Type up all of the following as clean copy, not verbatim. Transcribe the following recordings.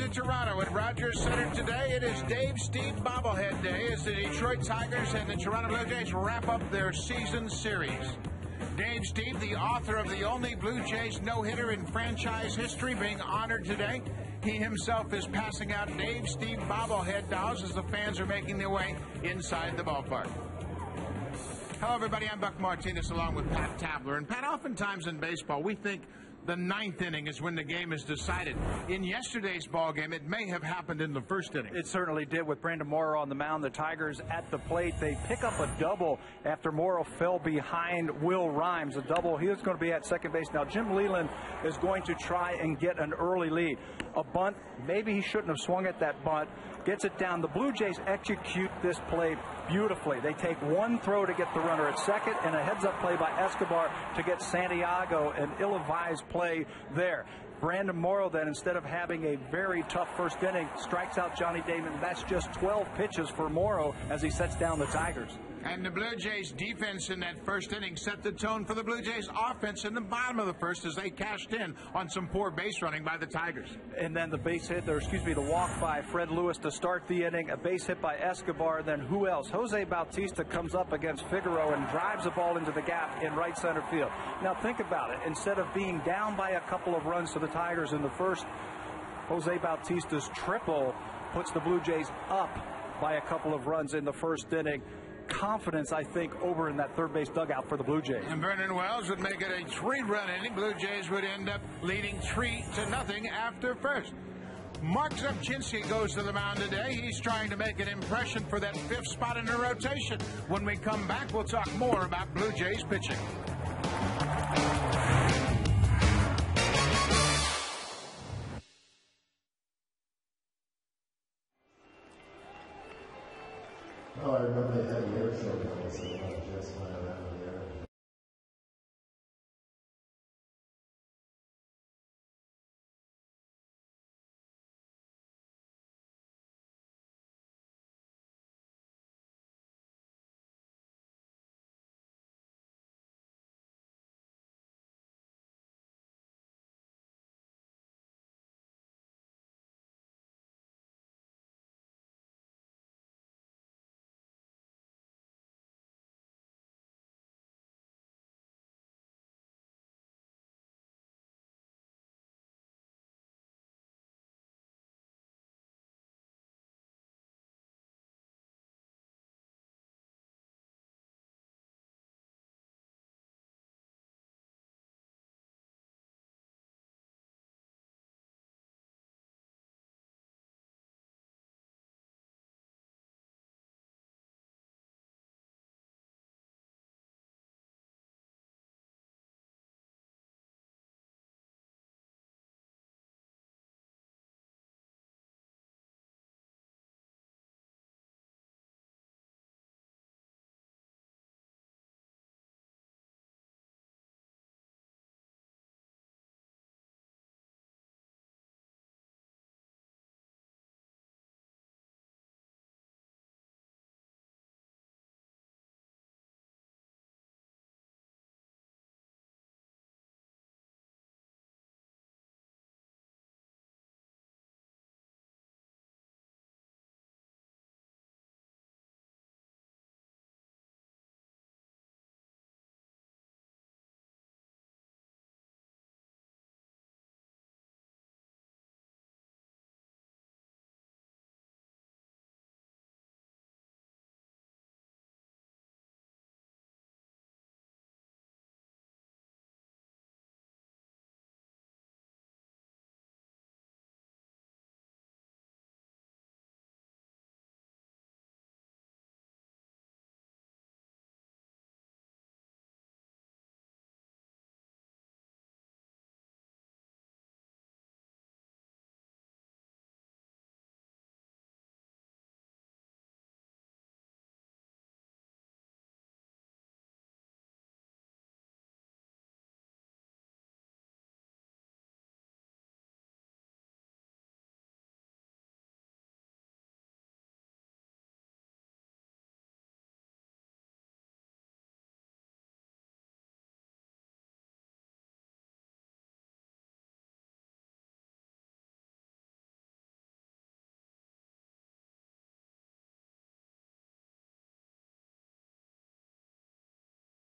to Toronto at Rogers Center today. It is Dave Steve bobblehead day as the Detroit Tigers and the Toronto Blue Jays wrap up their season series. Dave Steve, the author of the only Blue Jays no-hitter in franchise history, being honored today. He himself is passing out Dave Steve bobblehead dolls as the fans are making their way inside the ballpark. Hello, everybody. I'm Buck Martinez along with Pat Tabler. And Pat, oftentimes in baseball, we think the ninth inning is when the game is decided. In yesterday's ball game, it may have happened in the first inning. It certainly did with Brandon Morrow on the mound. The Tigers at the plate. They pick up a double after Morrow fell behind Will Rhymes. A double. He is going to be at second base. Now, Jim Leyland is going to try and get an early lead. A bunt. Maybe he shouldn't have swung at that bunt. Gets it down. The Blue Jays execute this play beautifully. They take one throw to get the runner at second and a heads-up play by Escobar to get Santiago, an ill-advised play there. Brandon Morrow then, instead of having a very tough first inning, strikes out Johnny Damon. That's just 12 pitches for Morrow as he sets down the Tigers. And the Blue Jays defense in that first inning set the tone for the Blue Jays offense in the bottom of the first as they cashed in on some poor base running by the Tigers. And then the the walk by Fred Lewis to start the inning, a base hit by Escobar, then who else? Jose Bautista comes up against Figueroa and drives the ball into the gap in right center field. Now think about it. Instead of being down by a couple of runs to the Tigers in the first, Jose Bautista's triple puts the Blue Jays up by a couple of runs in the first inning. Confidence, I think, over in that third base dugout for the Blue Jays. And Vernon Wells would make it a 3-run inning. Blue Jays would end up leading 3-0 after first. Mark Zubchinski goes to the mound today. He's trying to make an impression for that fifth spot in the rotation. When we come back, we'll talk more about Blue Jays pitching. Oh, I remember they had the air show going, so just went around.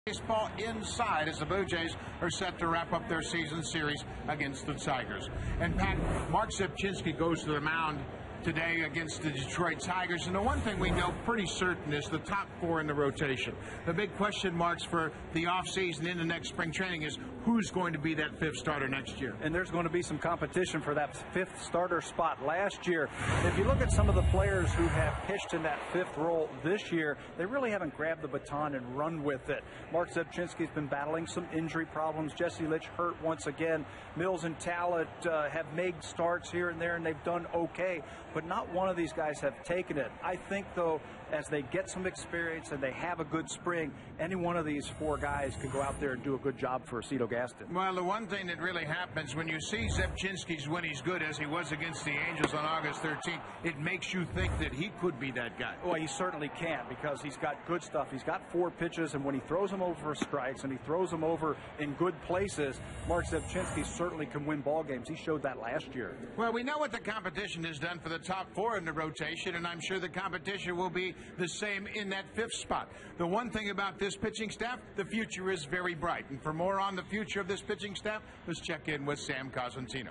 Baseball inside as the Blue Jays are set to wrap up their season series against the Tigers. And Pat, Mark Zepchinski goes to the mound today against the Detroit Tigers, and the one thing we know pretty certain is the top four in the rotation. The big question marks for the offseason into next spring training is who's going to be that fifth starter next year. And there's going to be some competition for that fifth starter spot. Last year, if you look at some of the players who have pitched in that fifth role this year, they really haven't grabbed the baton and run with it. Mark Zepchinski's been battling some injury problems. Jesse Litch hurt once again. Mills and Talent have made starts here and there, and they've done okay, but not one of these guys have taken it. I think, though, as they get some experience and they have a good spring, any one of these four guys could go out there and do a good job for Aceto Gaston. Well, the one thing that really happens when you see Zepchinski's when he's good, as he was against the Angels on August 13th, it makes you think that he could be that guy. Well, he certainly can, because he's got good stuff. He's got four pitches, and when he throws them over for strikes and he throws them over in good places, Mark Zepchinski certainly can win ball games. He showed that last year. Well, we know what the competition has done for the top four in the rotation, and I'm sure the competition will be the same in that fifth spot. The one thing about this pitching staff, the future is very bright. And for more on the future of this pitching staff, let's check in with Sam Cosentino.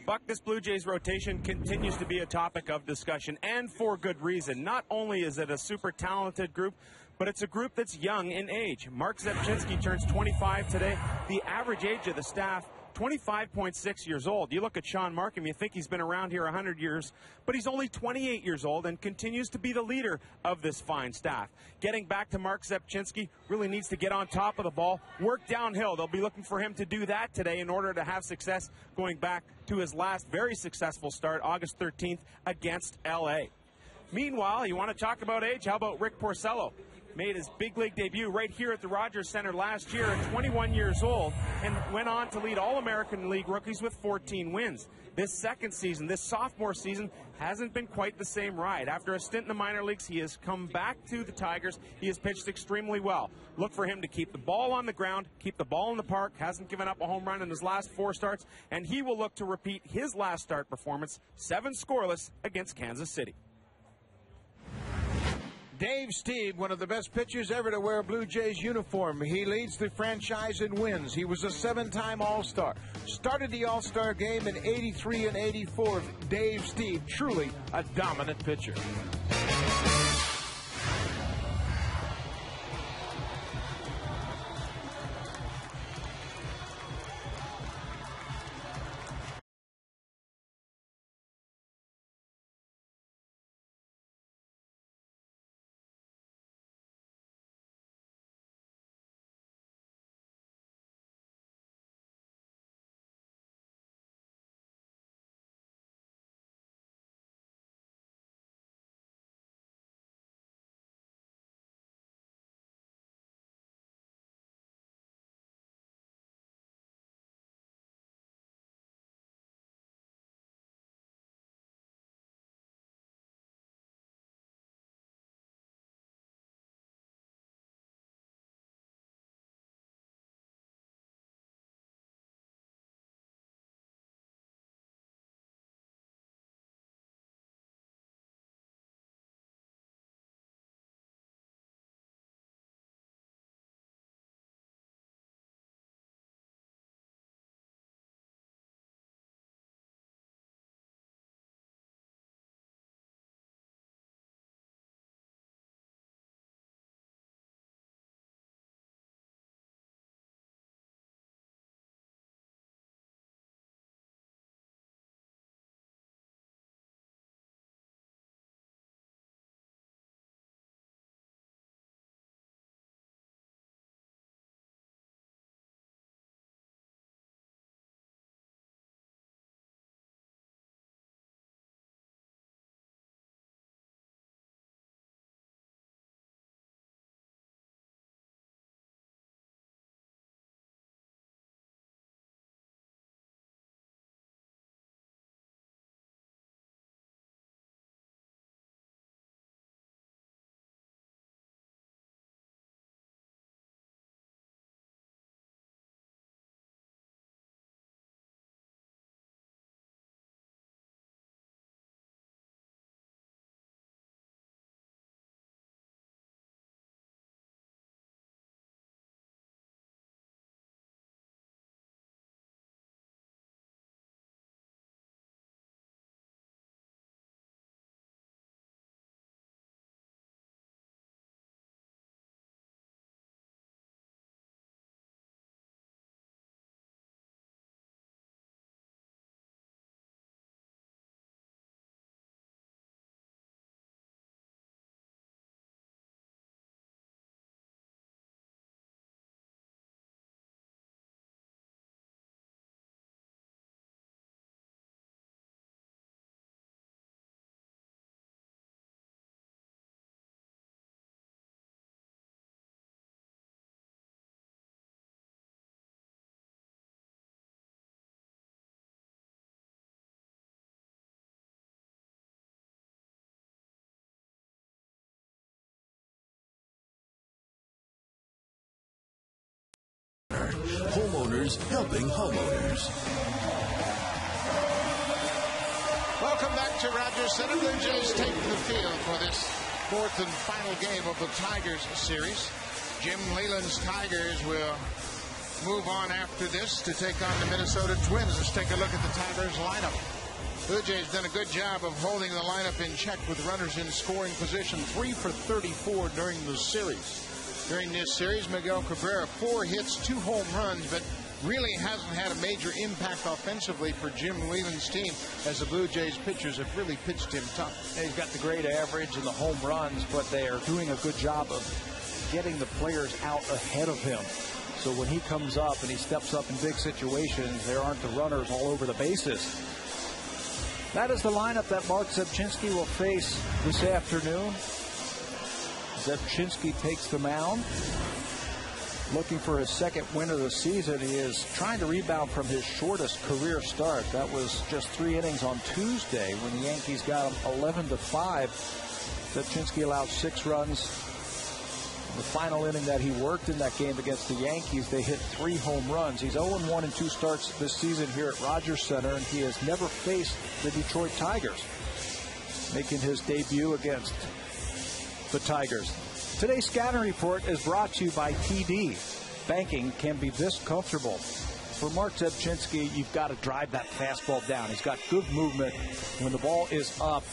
Buck, this Blue Jays rotation continues to be a topic of discussion, and for good reason. Not only is it a super talented group, but it's a group that's young in age. Mark Zepchinski turns 25 today. The average age of the staff, 25.6 years old. You look at Sean Markham, you think he's been around here 100 years, but he's only 28 years old and continues to be the leader of this fine staff. Getting back to Mark Zepchinski, really needs to get on top of the ball, work downhill. They'll be looking for him to do that today in order to have success going back to his last very successful start, August 13th, against L.A. Meanwhile, you want to talk about age? How about Rick Porcello? Made his big league debut right here at the Rogers Center last year at 21 years old and went on to lead All-American League rookies with 14 wins. This second season, this sophomore season, hasn't been quite the same ride. After a stint in the minor leagues, he has come back to the Tigers. He has pitched extremely well. Look for him to keep the ball on the ground, keep the ball in the park, hasn't given up a home run in his last 4 starts, and he will look to repeat his last start performance, 7 scoreless against Kansas City. Dave Stieb, one of the best pitchers ever to wear a Blue Jays uniform. He leads the franchise in wins. He was a 7-time All-Star. Started the All-Star game in '83 and '84. Dave Stieb, truly a dominant pitcher. Homeowners helping homeowners. Welcome back to Rogers Center. Blue Jays take the field for this fourth and final game of the Tigers series. Jim Leyland's Tigers will move on after this to take on the Minnesota Twins. Let's take a look at the Tigers lineup. Blue Jays done a good job of holding the lineup in check with runners in scoring position. 3 for 34 during the series. During this series, Miguel Cabrera, 4 hits, 2 home runs, but really hasn't had a major impact offensively for Jim Leyland's team, as the Blue Jays pitchers have really pitched him tough. He's got the great average and the home runs, but they are doing a good job of getting the players out ahead of him. So when he comes up and he steps up in big situations, there aren't the runners all over the bases. That is the lineup that Mark Zebchinski will face this afternoon. Zebchinski takes the mound, looking for his second win of the season. He is trying to rebound from his shortest career start. That was just 3 innings on Tuesday when the Yankees got him 11-5. Zebchinski allowed 6 runs. In the final inning that he worked in that game against the Yankees, they hit 3 home runs. He's 0-1 in 2 starts this season here at Rogers Center, and he has never faced the Detroit Tigers, making his debut against the Tigers. Today's scouting report is brought to you by TD. Banking can be this comfortable. For Mark Zebchinski, you've got to drive that fastball down. He's got good movement. When the ball is up,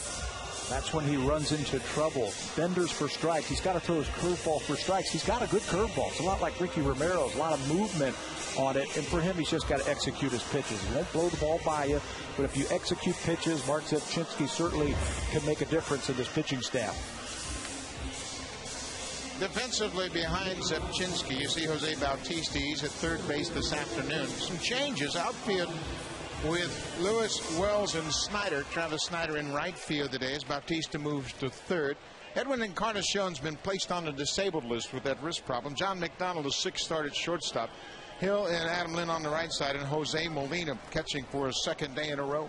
that's when he runs into trouble. Benders for strikes. He's got to throw his curveball for strikes. He's got a good curveball. It's a lot like Ricky Romero's, a lot of movement on it. And for him, he's just got to execute his pitches. He won't blow the ball by you, but if you execute pitches, Mark Zebchinski certainly can make a difference in this pitching staff. Defensively behind Zebchinski, you see Jose Bautista. He's at third base this afternoon. Some changes outfield with Lewis, Wells, and Snyder. Travis Snyder in right field today as Bautista moves to third. Edwin Encarnacion's been placed on the disabled list with that wrist problem. John McDonald, a 6th start at shortstop. Hill and Adam Lynn on the right side, and Jose Molina catching for a 2nd day in a row.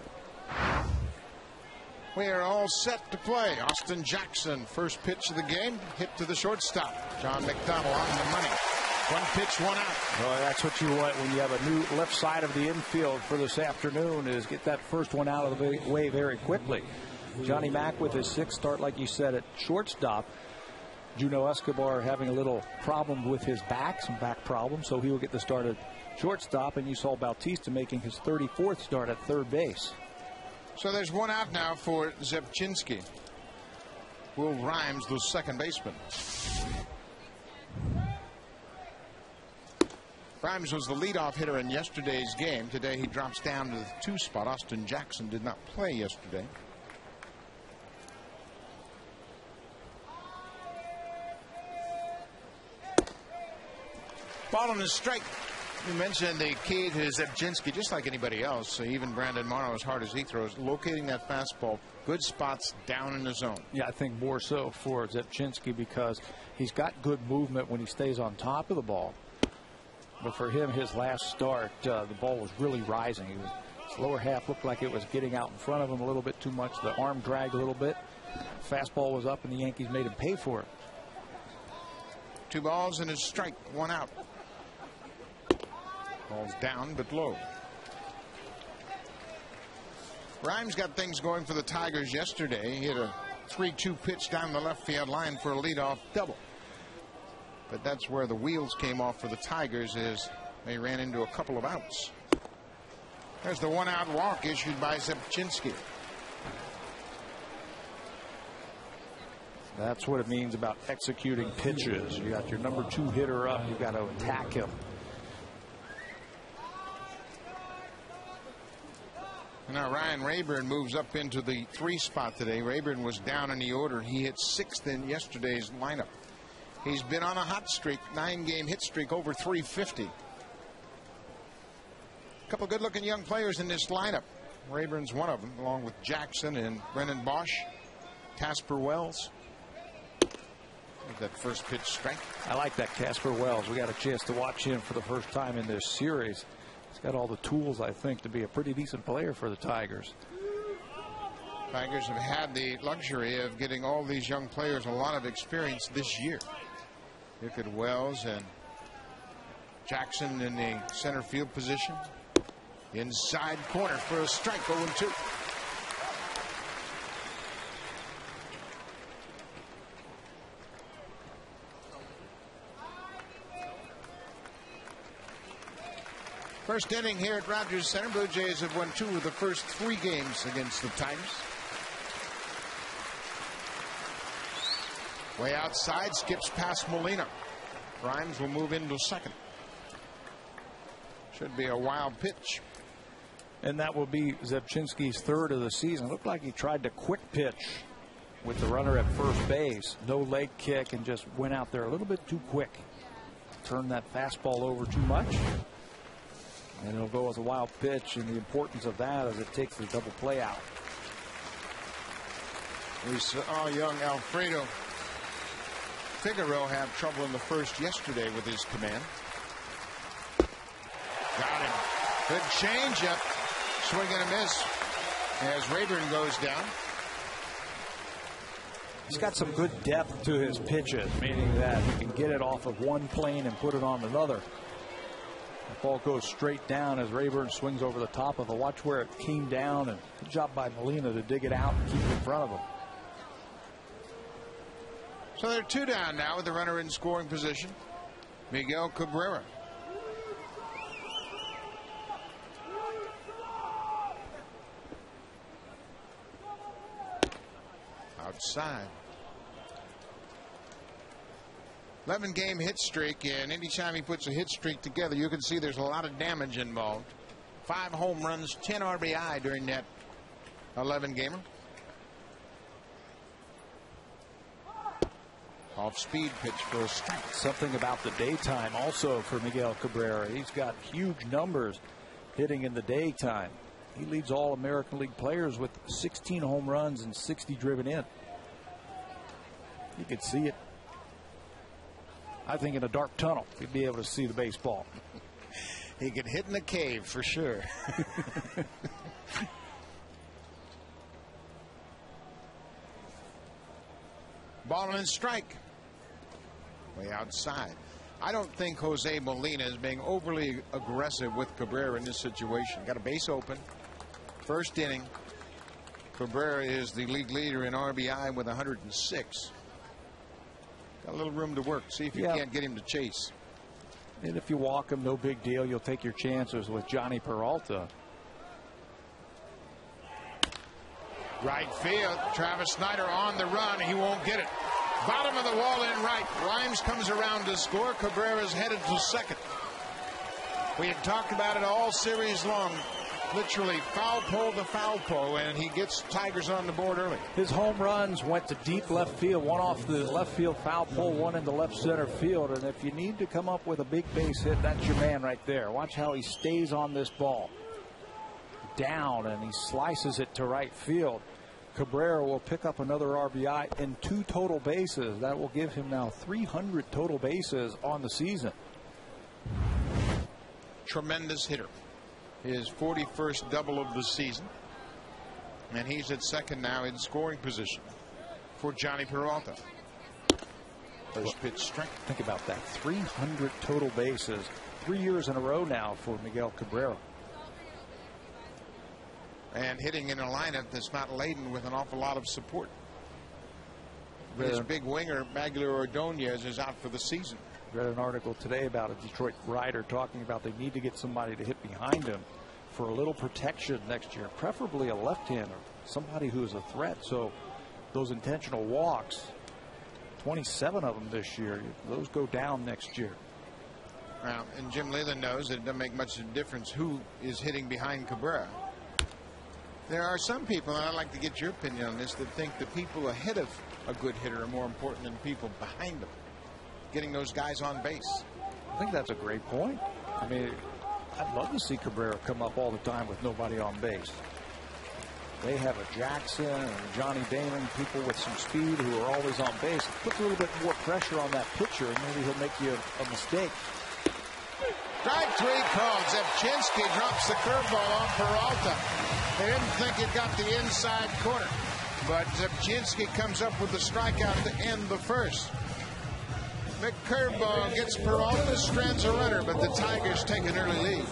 We are all set to play. Austin Jackson, first pitch of the game, hit to the shortstop. John McDonald on the money. 1 pitch, 1 out. Well, that's what you want when you have a new left side of the infield for this afternoon, is get that first one out of the way very quickly. Johnny Mack with his 6th start, like you said, at shortstop. Juno Escobar having a little problem with his back, some back problems, so he will get the start at shortstop. And you saw Bautista making his 34th start at third base. So there's 1 out now for Zebchinski. Will Rhymes, the second baseman. Rhymes was the leadoff hitter in yesterday's game. Today he drops down to the 2 spot. Austin Jackson did not play yesterday. Ball on the strike. You mentioned the key to Zebchinski, just like anybody else, even Brandon Morrow, as hard as he throws, locating that fastball, good spots down in the zone. Yeah, I think more so for Zebchinski because he's got good movement when he stays on top of the ball. But for him, his last start, the ball was really rising. His lower half looked like it was getting out in front of him a little bit too much. The arm dragged a little bit. Fastball was up, and the Yankees made him pay for it. 2 balls and a strike, 1 out. Ball's down but low. Rhymes got things going for the Tigers yesterday. He hit a 3-2 pitch down the left field line for a leadoff double. But that's where the wheels came off for the Tigers, as they ran into a couple of outs. There's the 1-out walk issued by Zebchinski. That's what it means about executing pitches. You got your number 2 hitter up. You got to attack him. Now Ryan Rayburn moves up into the 3 spot today. Rayburn was down in the order. He hit 6th in yesterday's lineup. He's been on a hot streak, 9-game hit streak, over 350. A couple good-looking young players in this lineup. Rayburn's one of them, along with Jackson and Brennan Bosch, Casper Wells. That first pitch strike. I like that Casper Wells. We got a chance to watch him for the first time in this series. He's got all the tools, I think, to be a pretty decent player for the Tigers. Tigers have had the luxury of getting all these young players a lot of experience this year. Look at Wells and Jackson in the center field position. Inside corner for a strike, 0-2. First inning here at Rogers Center. Blue Jays have won 2 of the first 3 games against the Tigers. Way outside, skips past Molina. Rhymes will move into second. Should be a wild pitch. And that will be Zepchinski's 3rd of the season. Looked like he tried to quick pitch with the runner at first base. No leg kick and just went out there a little bit too quick. Turned that fastball over too much. And it'll go as a wild pitch, and the importance of that is it takes the double play out. We saw young Alfredo Figueroa have trouble in the first yesterday with his command. Got him. Good changeup. Swing and a miss as Rayburn goes down. He's got some good depth to his pitches, meaning that he can get it off of one plane and put it on another. The ball goes straight down as Rayburn swings over the top of it. Watch where it came down, and good job by Molina to dig it out and keep it in front of him. So they're 2 down now with the runner in scoring position. Miguel Cabrera. Outside. 11-game hit streak, and anytime he puts a hit streak together, you can see there's a lot of damage involved. 5 home runs, 10 RBI during that 11-gamer. Off-speed pitch for a strike. Something about the daytime also for Miguel Cabrera. He's got huge numbers hitting in the daytime. He leads all American League players with 16 home runs and 60 driven in. You could see it. I think in a dark tunnel, you'd be able to see the baseball. He could hit in a cave for sure. Ball and strike. Way outside. I don't think Jose Molina is being overly aggressive with Cabrera in this situation. Got a base open. First inning. Cabrera is the league leader in RBI with 106. Got a little room to work. See if you can't get him to chase. And if you walk him, no big deal. You'll take your chances with Johnny Peralta. Right field. Travis Snyder on the run. He won't get it. Bottom of the wall in right. Rhymes comes around to score. Cabrera's headed to second. We had talked about it all series long. Literally foul pole to foul pole, and he gets Tigers on the board early. His home runs went to deep left field. One off the left field foul pole, one into left center field. And if you need to come up with a big base hit, that's your man right there. Watch how he stays on this ball. Down, and he slices it to right field. Cabrera will pick up another RBI and 2 total bases. That will give him now 300 total bases on the season. Tremendous hitter. His 41st double of the season. And he's at second now in scoring position for Johnny Peralta. First pitch strike. Think about that. 300 total bases. 3 years in a row now for Miguel Cabrera. And hitting in a lineup that's not laden with an awful lot of support. His big winger, Magler Ordonez, is out for the season. Read an article today about a Detroit writer talking about they need to get somebody to hit behind him for a little protection next year, preferably a left-hander, somebody who is a threat. So those intentional walks, 27 of them this year, those go down next year. Well, and Jim Leyland knows that it doesn't make much of a difference who is hitting behind Cabrera. There are some people, and I'd like to get your opinion on this, that think the people ahead of a good hitter are more important than people behind them. Getting those guys on base. I think that's a great point. I mean, I'd love to see Cabrera come up all the time with nobody on base. They have a Jackson and a Johnny Damon, people with some speed who are always on base. It puts a little bit more pressure on that pitcher, and maybe he'll make you a mistake. Strike 3 called. Zepchinski drops the curveball on Peralta. They didn't think it got the inside corner. But Zepchinski comes up with the strikeout to end the first. McCurveball gets Peralta, strands a runner, but the Tigers take an early lead.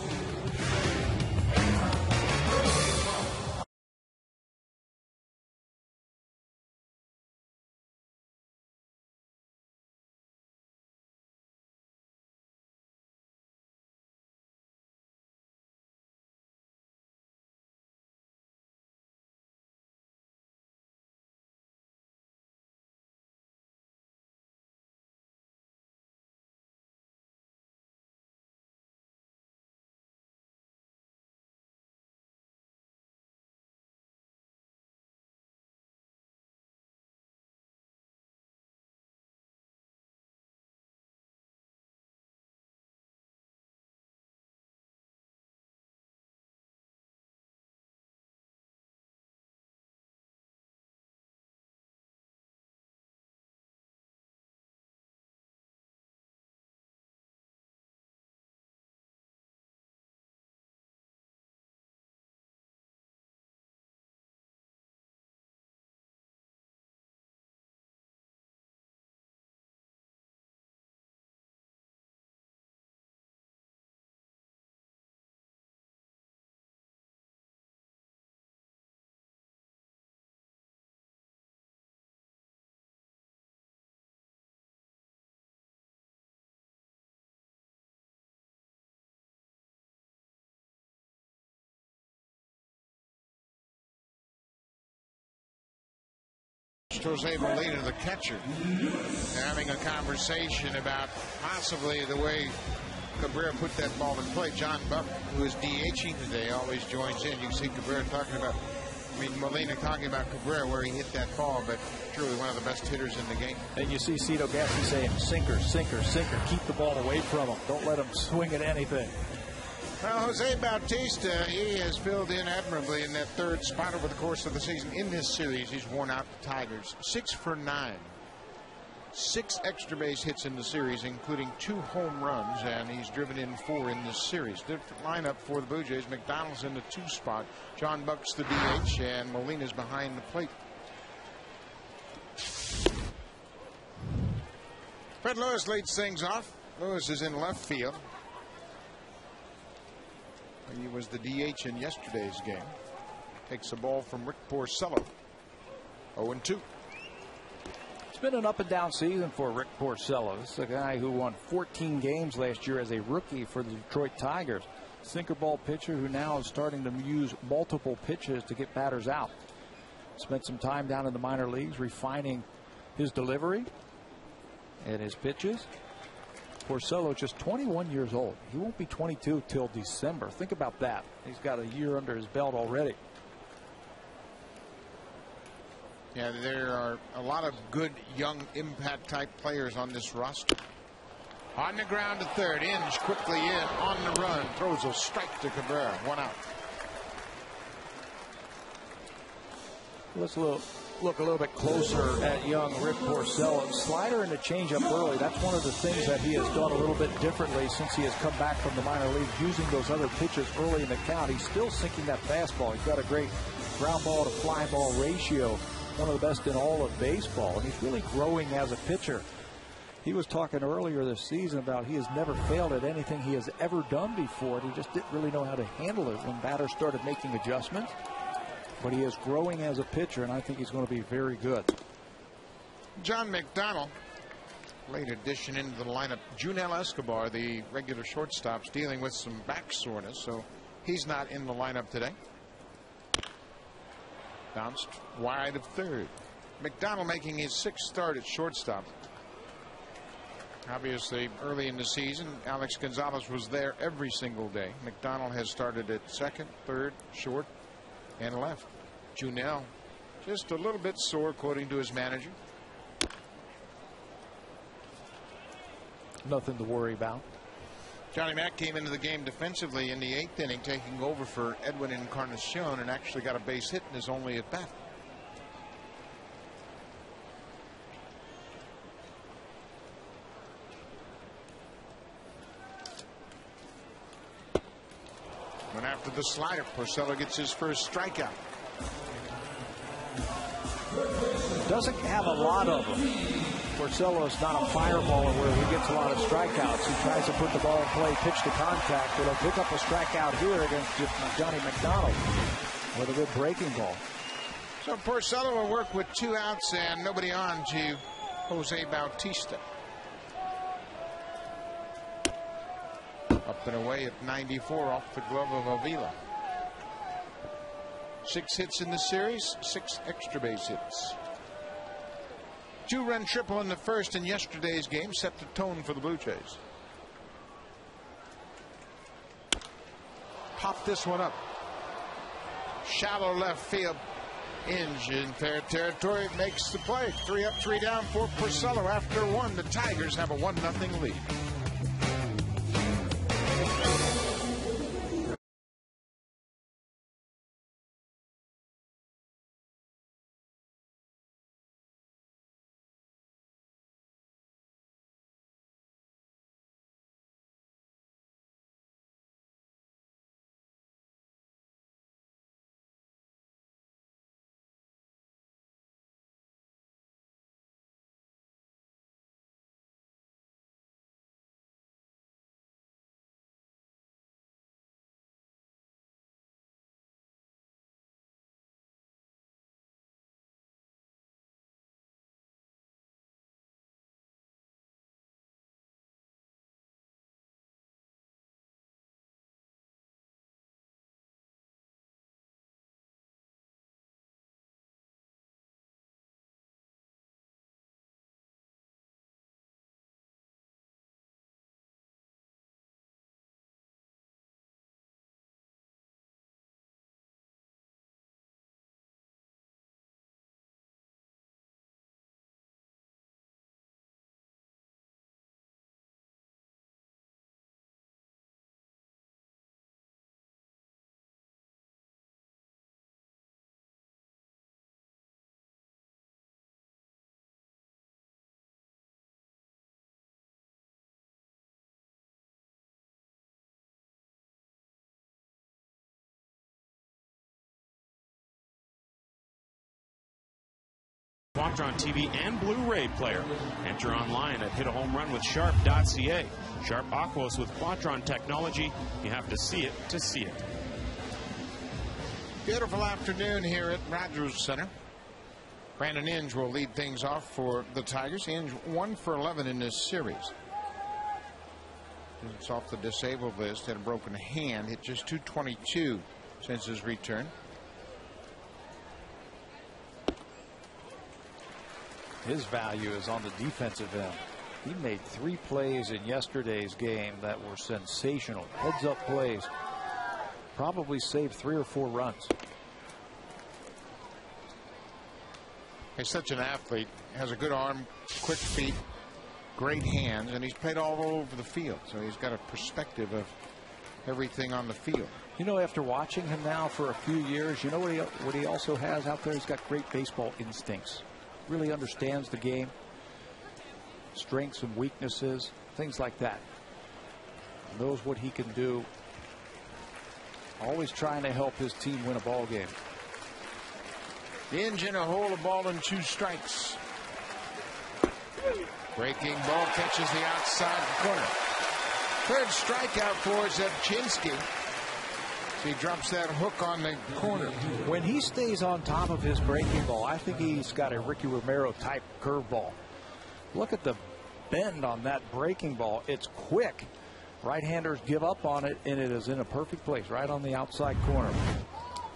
Jose Molina, the catcher, having a conversation about possibly the way Cabrera put that ball in play. John Buck, who is DHing today, always joins in. You can see Cabrera talking about, Molina talking about Cabrera, where he hit that ball, but truly one of the best hitters in the game. And you see Cito Gassi saying, sinker, sinker, sinker. Keep the ball away from him. Don't let him swing at anything. Well, Jose Bautista, he has filled in admirably in that third spot over the course of the season. In this series, he's worn out the Tigers. 6 for 9. 6 extra base hits in the series, including 2 home runs, and he's driven in 4 in this series. Different lineup for the Blue Jays. McDonald's in the 2 spot. John Buck's the DH, and Molina's behind the plate. Fred Lewis leads things off. Lewis is in left field. He was the DH in yesterday's game. Takes the ball from Rick Porcello. 0-2. It's been an up and down season for Rick Porcello. This is a guy who won 14 games last year as a rookie for the Detroit Tigers. Sinker ball pitcher who now is starting to use multiple pitches to get batters out. Spent some time down in the minor leagues refining his delivery and his pitches. Porcello just 21 years old. He won't be 22 till December. Think about that. He's got a year under his belt already. Yeah, there are a lot of good young impact type players on this roster. On the ground to third, Inge quickly in, on the run, throws a strike to Cabrera, 1 out. Let's look a little bit closer at young Rick Porcello. Slider and a changeup early. That's one of the things that he has done a little bit differently since he has come back from the minor leagues, using those other pitches early in the count. He's still sinking that fastball. He's got a great ground ball to fly ball ratio, one of the best in all of baseball, and he's really growing as a pitcher. He was talking earlier this season about he has never failed at anything he has ever done before. He just didn't really know how to handle it when batters started making adjustments. But he is growing as a pitcher, and I think he's going to be very good. John McDonald, late addition into the lineup. Junel Escobar, the regular shortstop's dealing with some back soreness, so he's not in the lineup today. Bounced wide of third. McDonald making his 6th start at shortstop. Obviously, early in the season, Alex Gonzalez was there every single day. McDonald has started at second, third, short, and left. Junel just a little bit sore, according to his manager. Nothing to worry about. Johnny Mack came into the game defensively in the 8th inning, taking over for Edwin Encarnacion, and actually got a base hit in his only at bat. And after the slider, Porcello gets his first strikeout. Doesn't have a lot of them. Porcello is not a fireballer where he gets a lot of strikeouts. He tries to put the ball in play, pitch to contact, but he'll pick up a strikeout here against Johnny McDonald with a good breaking ball. So Porcello will work with 2 outs and nobody on to Jose Bautista. Up and away at 94 off the glove of Avila. 6 hits in the series, 6 extra base hits. 2-run triple in the first in yesterday's game set the tone for the Blue Jays. Pop this one up. Shallow left field. Inge in fair territory makes the play. 3 up, 3 down for Porcello. After 1, the Tigers have a 1-0 lead. Quadron TV and Blu-ray player. Enter online at hitahomerunwithsharp.ca. Sharp Aquos with Quadron technology. You have to see it to see it. Beautiful afternoon here at Rogers Center. Brandon Inge will lead things off for the Tigers. Inge 1 for 11 in this series. It's off the disabled list. Had a broken hand. Hit just .222 since his return. His value is on the defensive end. He made 3 plays in yesterday's game that were sensational. Heads-up plays. Probably saved 3 or 4 runs. He's such an athlete. Has a good arm, quick feet, great hands, and he's played all over the field. So he's got a perspective of everything on the field. You know, after watching him now for a few years, you know what he also has out there? He's got great baseball instincts. Really understands the game, strengths and weaknesses, things like that. Knows what he can do. Always trying to help his team win a ball game. Inge in a hole, a ball and 2 strikes. Breaking ball catches the outside corner. 3rd strikeout for Zepchinski. He drops that hook on the corner. When he stays on top of his breaking ball, I think he's got a Ricky Romero type curveball. Look at the bend on that breaking ball. It's quick. Right-handers give up on it, and it is in a perfect place, right on the outside corner.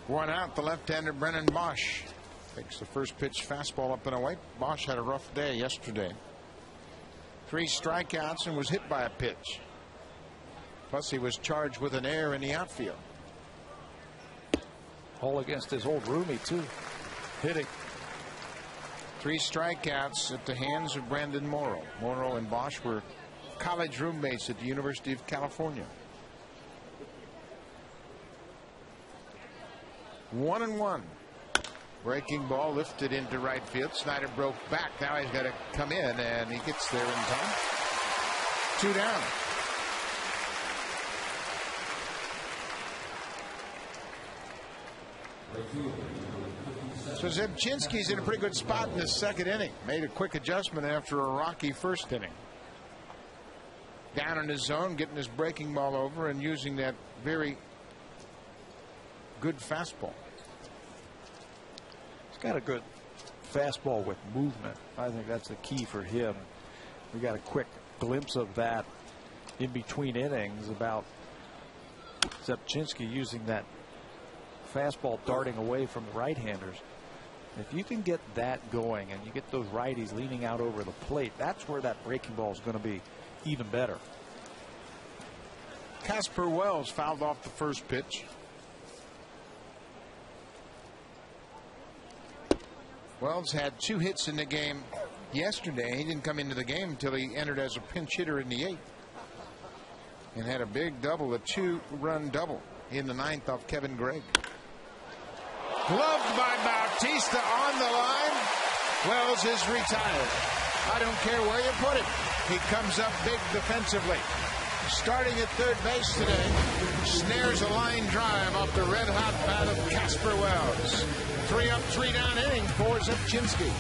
1 out, the left-hander Brennan Bosch takes the first pitch fastball up and away. Bosch had a rough day yesterday. 3 strikeouts and was hit by a pitch. Plus, he was charged with an error in the outfield. All against his old roomie, too. Hitting. 3 strikeouts at the hands of Brandon Morrow. Morrow and Bosch were college roommates at the University of California. 1-1. Breaking ball lifted into right field. Snyder broke back. Now he's got to come in, and he gets there in time. 2 down. So Zebchinski's in a pretty good spot in the second inning. Made a quick adjustment after a rocky first inning. Down in his zone, getting his breaking ball over and using that very good fastball. He's got a good fastball with movement. I think that's the key for him. We got a quick glimpse of that in between innings about Zebchinski using that fastball darting away from the right-handers. If you can get that going and you get those righties leaning out over the plate, that's where that breaking ball is going to be even better. Casper Wells fouled off the first pitch. Wells had 2 hits in the game yesterday. He didn't come into the game until he entered as a pinch hitter in the 8th. And had a big double, a 2-run double in the 9th off Kevin Gregg. Gloved by Bautista on the line. Wells is retired. I don't care where you put it. He comes up big defensively. Starting at third base today, snares a line drive off the red-hot bat of Casper Wells. 3 up, 3 down inning for Zebchinski.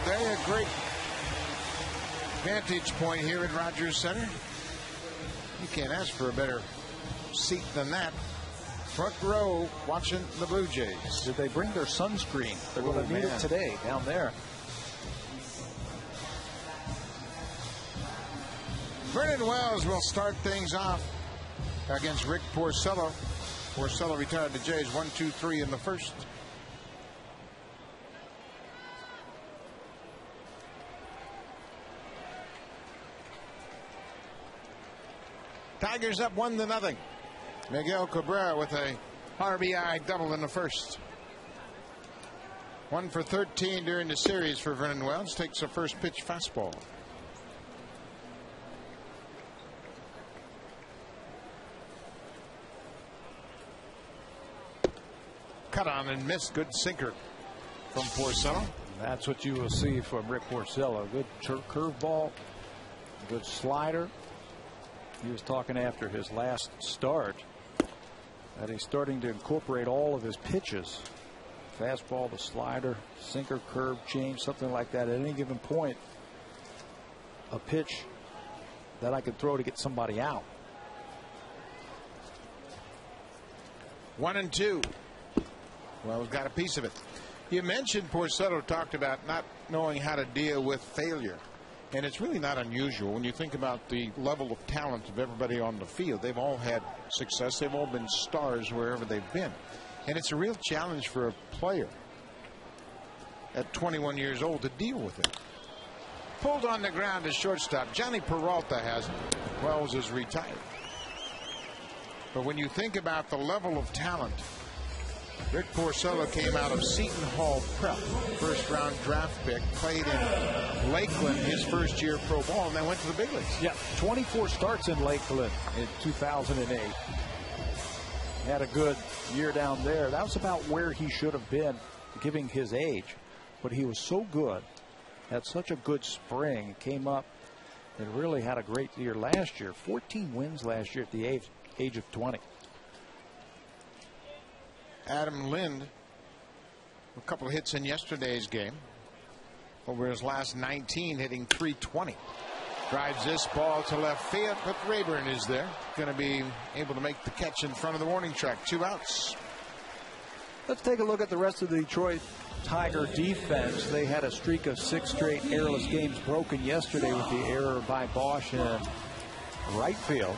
A great vantage point here at Rogers Center. You can't ask for a better seat than that. Front row watching the Blue Jays. Did they bring their sunscreen? They're going to need it today down there. Vernon Wells will start things off against Rick Porcello. Porcello retired the Jays 1-2-3 in the first. Tigers up 1-0. Miguel Cabrera with a RBI double in the first. 1 for 13 during the series for Vernon Wells. Takes a first pitch fastball. Cut on and missed. Good sinker from Porcello. That's what you will see from Rick Porcello. Good curveball, good slider. He was talking after his last start that he's starting to incorporate all of his pitches. Fastball, the slider, sinker, curve, change, something like that at any given point. A pitch that I could throw to get somebody out. 1-2. Well, we've got a piece of it. You mentioned Porcello talked about not knowing how to deal with failure. And it's really not unusual when you think about the level of talent of everybody on the field. They've all had success. They've all been stars wherever they've been. And it's a real challenge for a player at 21 years old to deal with it. Pulled on the ground to shortstop. Johnny Peralta has it. Wells is retired. But when you think about the level of talent Rick Porcello came out of Seton Hall Prep, first-round draft pick, played in Lakeland his first year pro ball, and then went to the big leagues. Yeah, 24 starts in Lakeland in 2008. Had a good year down there. That was about where he should have been, given his age. But he was so good, had such a good spring, came up and really had a great year last year. 14 wins last year at the age of 20. Adam Lind, a couple of hits in yesterday's game. Over his last 19, hitting .320. Drives this ball to left field, but Rayburn is there. Going to be able to make the catch in front of the warning track. 2 outs. Let's take a look at the rest of the Detroit Tiger defense. They had a streak of 6 straight errorless games, broken yesterday with the error by Bosch in right field.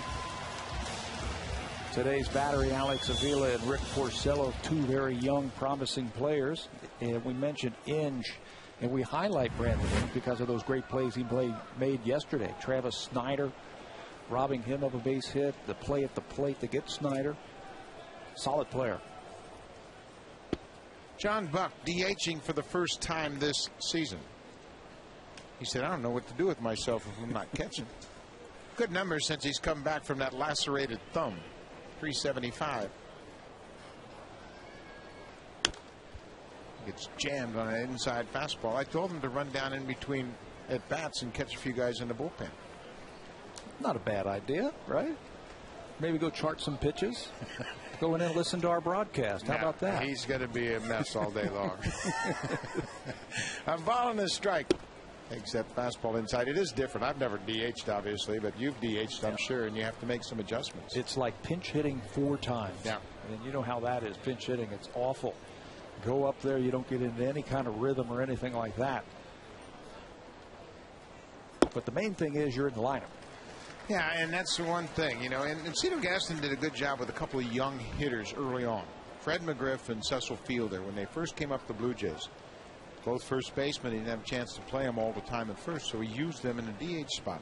Today's battery, Alex Avila and Rick Porcello, 2 very young, promising players. And we mentioned Inge, and we highlight Brandon Inge because of those great plays he made yesterday. Travis Snyder robbing him of a base hit, the play at the plate to get Snyder. Solid player. John Buck DHing for the first time this season. He said, I don't know what to do with myself if I'm not catching. Good numbers since he's come back from that lacerated thumb. 375. Gets jammed on an inside fastball. I told him to run down in between at bats and catch a few guys in the bullpen. Not a bad idea, right? Maybe go chart some pitches. Go in and listen to our broadcast. How about that? He's going to be a mess all day long. I'm balling a strike. Except fastball inside. It is different. I've never DH'd, obviously, but you've DH'd, I'm sure, and you have to make some adjustments. It's like pinch hitting 4 times. Yeah. And you know how that is. Pinch hitting, it's awful. Go up there, you don't get into any kind of rhythm or anything like that. But the main thing is you're in the lineup. Yeah, and that's the one thing, you know. And Cito Gaston did a good job with a couple of young hitters early on. Fred McGriff and Cecil Fielder, when they first came up the Blue Jays. Both first basemen, he didn't have a chance to play them all the time at first, so he used them in a DH spot.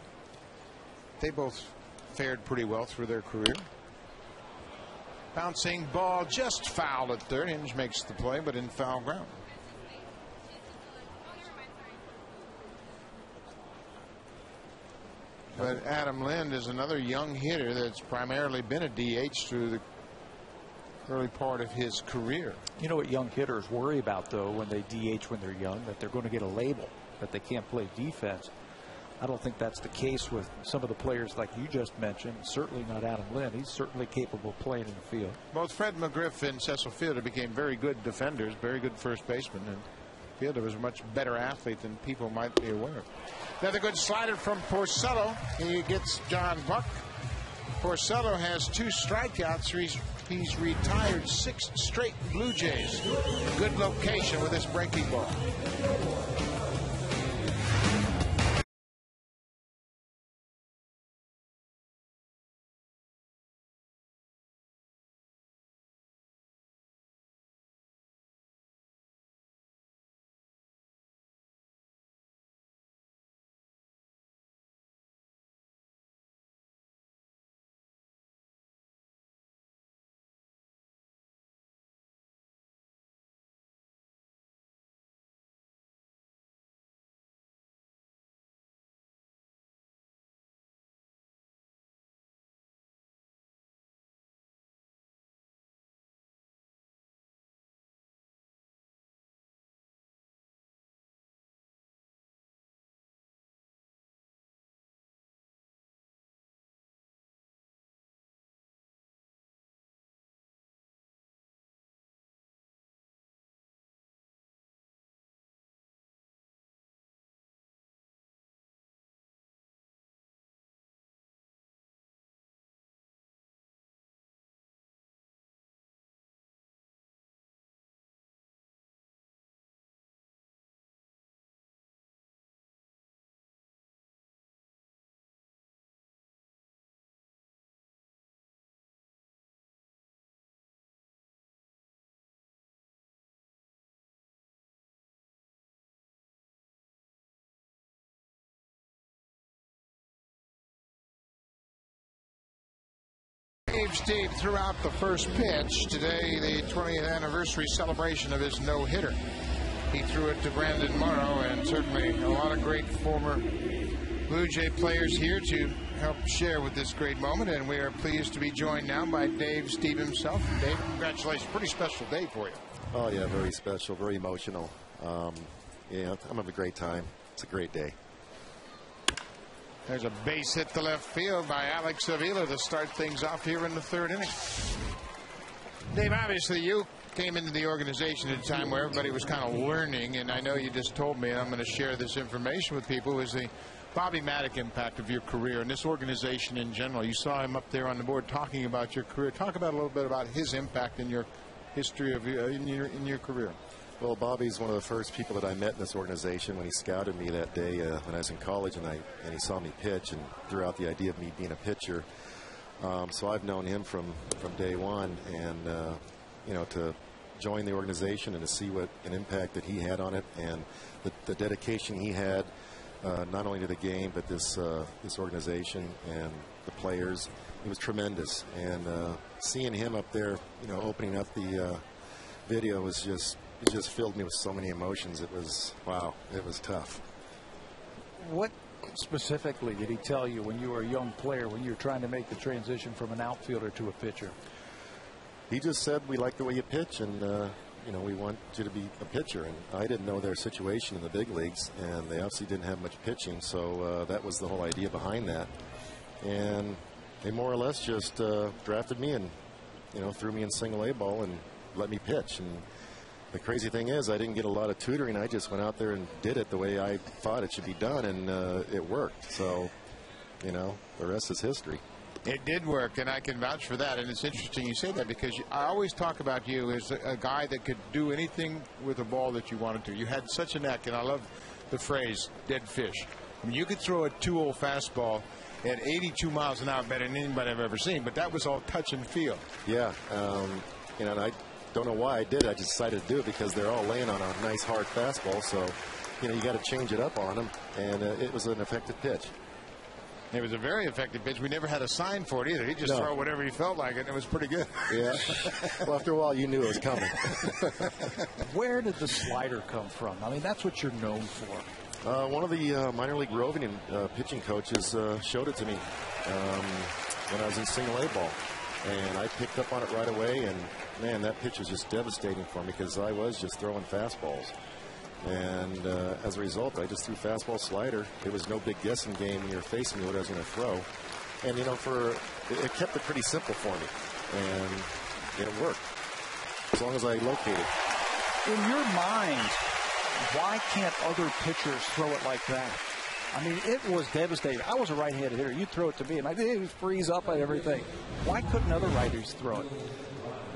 They both fared pretty well through their career. Bouncing ball just foul at third. Inge makes the play, but in foul ground. But Adam Lind is another young hitter that's primarily been a DH through the early part of his career. You know what young hitters worry about, though, when they DH when they're young, that they're going to get a label, that they can't play defense. I don't think that's the case with some of the players like you just mentioned. Certainly not Adam Lind. He's certainly capable of playing in the field. Both Fred McGriff and Cecil Fielder became very good defenders, very good first basemen, and Fielder was a much better athlete than people might be aware of. Another good slider from Porcello. He gets John Buck. Porcello has 2 strikeouts. He's retired 6 straight Blue Jays. Good location with this breaking ball. Dave Steve threw out the first pitch. Today, the 20th anniversary celebration of his no-hitter. He threw it to Brandon Morrow, and certainly a lot of great former Blue Jay players here to help share with this great moment, and we are pleased to be joined now by Dave Steve himself. Dave, congratulations. Pretty special day for you. Oh, yeah, very special, very emotional. Yeah, I'm having a great time. It's a great day. There's a base hit to left field by Alex Avila to start things off here in the third inning. Dave, obviously you came into the organization at a time where everybody was kind of learning, and I know you just told me, and I'm going to share this information with people, is the Bobby Maddock impact of your career and this organization in general. You saw him up there on the board talking about your career. Talk about a little bit about his impact in your history of in your career. Well, Bobby's one of the first people that I met in this organization when he scouted me that day when I was in college, and he saw me pitch and threw out the idea of me being a pitcher. So I've known him from day one, and you know, to join the organization and to see what an impact that he had on it, and the dedication he had not only to the game but this organization and the players, it was tremendous. And seeing him up there, you know, opening up the video was just. It just filled me with so many emotions. It was, wow, it was tough. What specifically did he tell you when you were a young player, when you were trying to make the transition from an outfielder to a pitcher? He just said, we like the way you pitch, and you know, we want you to be a pitcher. And I didn't know their situation in the big leagues, and they obviously didn't have much pitching, so that was the whole idea behind that. And they more or less just drafted me and, you know, threw me in single A ball and let me pitch. And the crazy thing is, I didn't get a lot of tutoring. I just went out there and did it the way I thought it should be done, and it worked. So, you know, the rest is history. It did work, and I can vouch for that. And it's interesting you say that, because I always talk about you as a guy that could do anything with a ball that you wanted to. You had such a knack, and I love the phrase, dead fish. I mean, you could throw a 2-0 fastball at 82 miles an hour better than anybody I've ever seen, but that was all touch and feel. Yeah, you know, and I don't know why I did it. I just decided to do it because they're all laying on a nice hard fastball, so you know, you got to change it up on them, and it was an effective pitch. It was a very effective pitch. We never had a sign for it either. He just threw whatever he felt like, and it was pretty good. Yeah. Well, after a while, you knew it was coming. Where did the slider come from? I mean, that's what you're known for. One of the minor league roving pitching coaches showed it to me when I was in single A ball. And I picked up on it right away, and man, that pitch was just devastating for me because I was just throwing fastballs. And as a result, I just threw fastball slider. It was no big guessing game when you were facing me what I was going to throw. And, you know, it kept it pretty simple for me. And it worked, as long as I located. In your mind, why can't other pitchers throw it like that? I mean, it was devastating. I was a right-handed hitter. You throw it to me, and it would freeze up and everything. Why couldn't other writers throw it?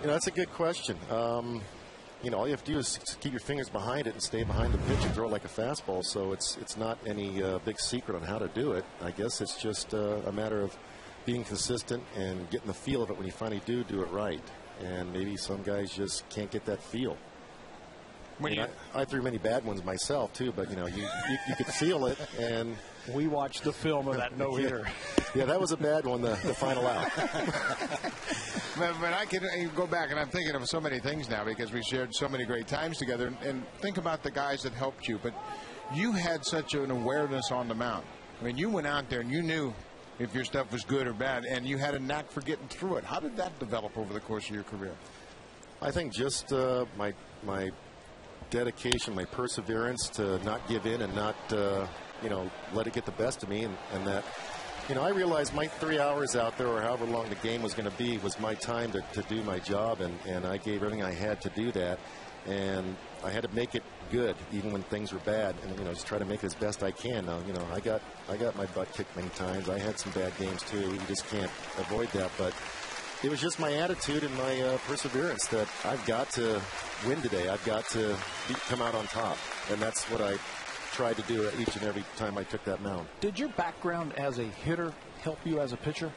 You know, that's a good question. You know, all you have to do is keep your fingers behind it and stay behind the pitch and throw it like a fastball. So it's not any big secret on how to do it. I guess it's just a matter of being consistent and getting the feel of it when you finally do it right. And maybe some guys just can't get that feel. I threw many bad ones myself too, but you know, you could feel it, and we watched the film of that no-hitter. Yeah, that was a bad one, the final out. But I can go back, and I'm thinking of so many things now because we shared so many great times together. And think about the guys that helped you. But you had such an awareness on the mound. I mean, you went out there and you knew if your stuff was good or bad, and you had a knack for getting through it. How did that develop over the course of your career? I think just my dedication, my perseverance to not give in and not you know, let it get the best of me, and that, you know, I realized my 3 hours out there, or however long the game was going to be, was my time to do my job, and I gave everything I had to do that, and I had to make it good even when things were bad, and you know, just try to make it as best I can. Now, you know, I got my butt kicked many times. I had some bad games too. You just can't avoid that, but it was just my attitude and my perseverance that I've got to win today. I've got to come out on top, and that's what I tried to do each and every time I took that mound. Did your background as a hitter help you as a pitcher?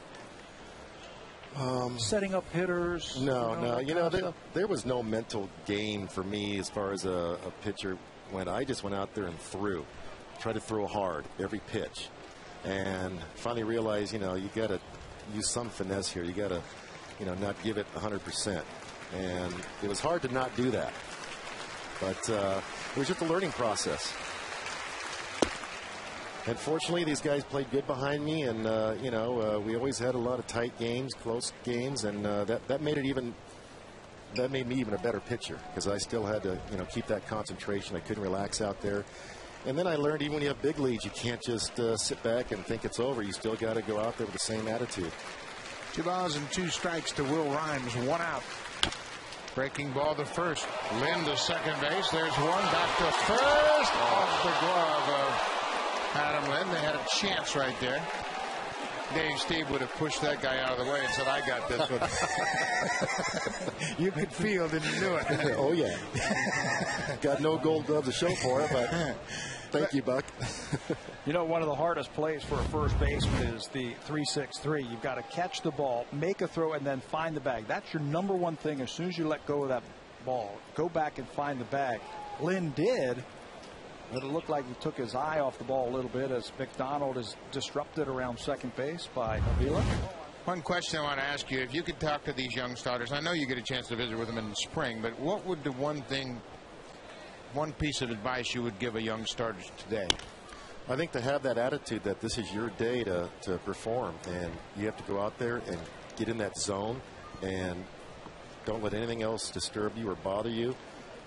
Setting up hitters? No. You know, there was no mental game for me as far as a pitcher went. I just went out there and tried to throw hard every pitch, and finally realized, you know, you got to use some finesse here. You got to not give it 100%. And it was hard to not do that. But it was just a learning process. And fortunately, these guys played good behind me, and we always had a lot of tight games, close games, and that made me even a better pitcher, because I still had to keep that concentration. I couldn't relax out there. And then I learned, even when you have big leads, you can't just sit back and think it's over. You still got to go out there with the same attitude. 2 balls and 2 strikes to Will Rhymes, 1 out. Breaking ball to first. Lynn to second base. There's one. Back to first. Off the glove of Adam Lynn. They had a chance right there. Dave Steve would have pushed that guy out of the way and said, I got this one. You could feel, didn't you do it? Oh, yeah. Got no gold glove to show for it, but thank you, Buck. One of the hardest plays for a first baseman is the 3-6-3. You've got to catch the ball, make a throw, and then find the bag. That's your number one thing. As soon as you let go of that ball, go back and find the bag. Lynn did, but it looked like he took his eye off the ball a little bit as McDonald is disrupted around second base by Avila. One question I want to ask you, if you could talk to these young starters, I know you get a chance to visit with them in the spring, but what would the one piece of advice you would give a young starter today? I think to have that attitude that this is your day to perform, and you have to go out there and get in that zone and don't let anything else disturb you or bother you.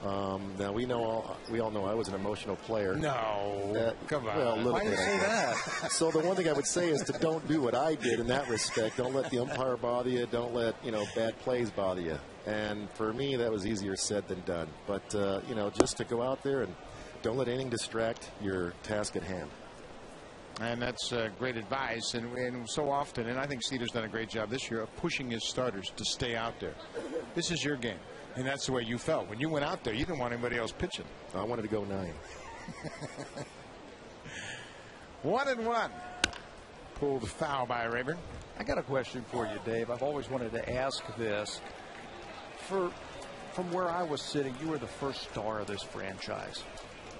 Now we all know I was an emotional player. No, come on. Well, a little Why do you bit, say that? So the one thing I would say is to don't do what I did in that respect. Don't let the umpire bother you. Don't let bad plays bother you. And for me, that was easier said than done. But just to go out there and don't let anything distract your task at hand. And that's great advice. And so often, and I think Cedar's done a great job this year of pushing his starters to stay out there. This is your game. And that's the way you felt. When you went out there, you didn't want anybody else pitching. I wanted to go 9. 1-1. Pulled foul by Rayburn. I got a question for you, Dave. I've always wanted to ask this. From where I was sitting, you were the first star of this franchise.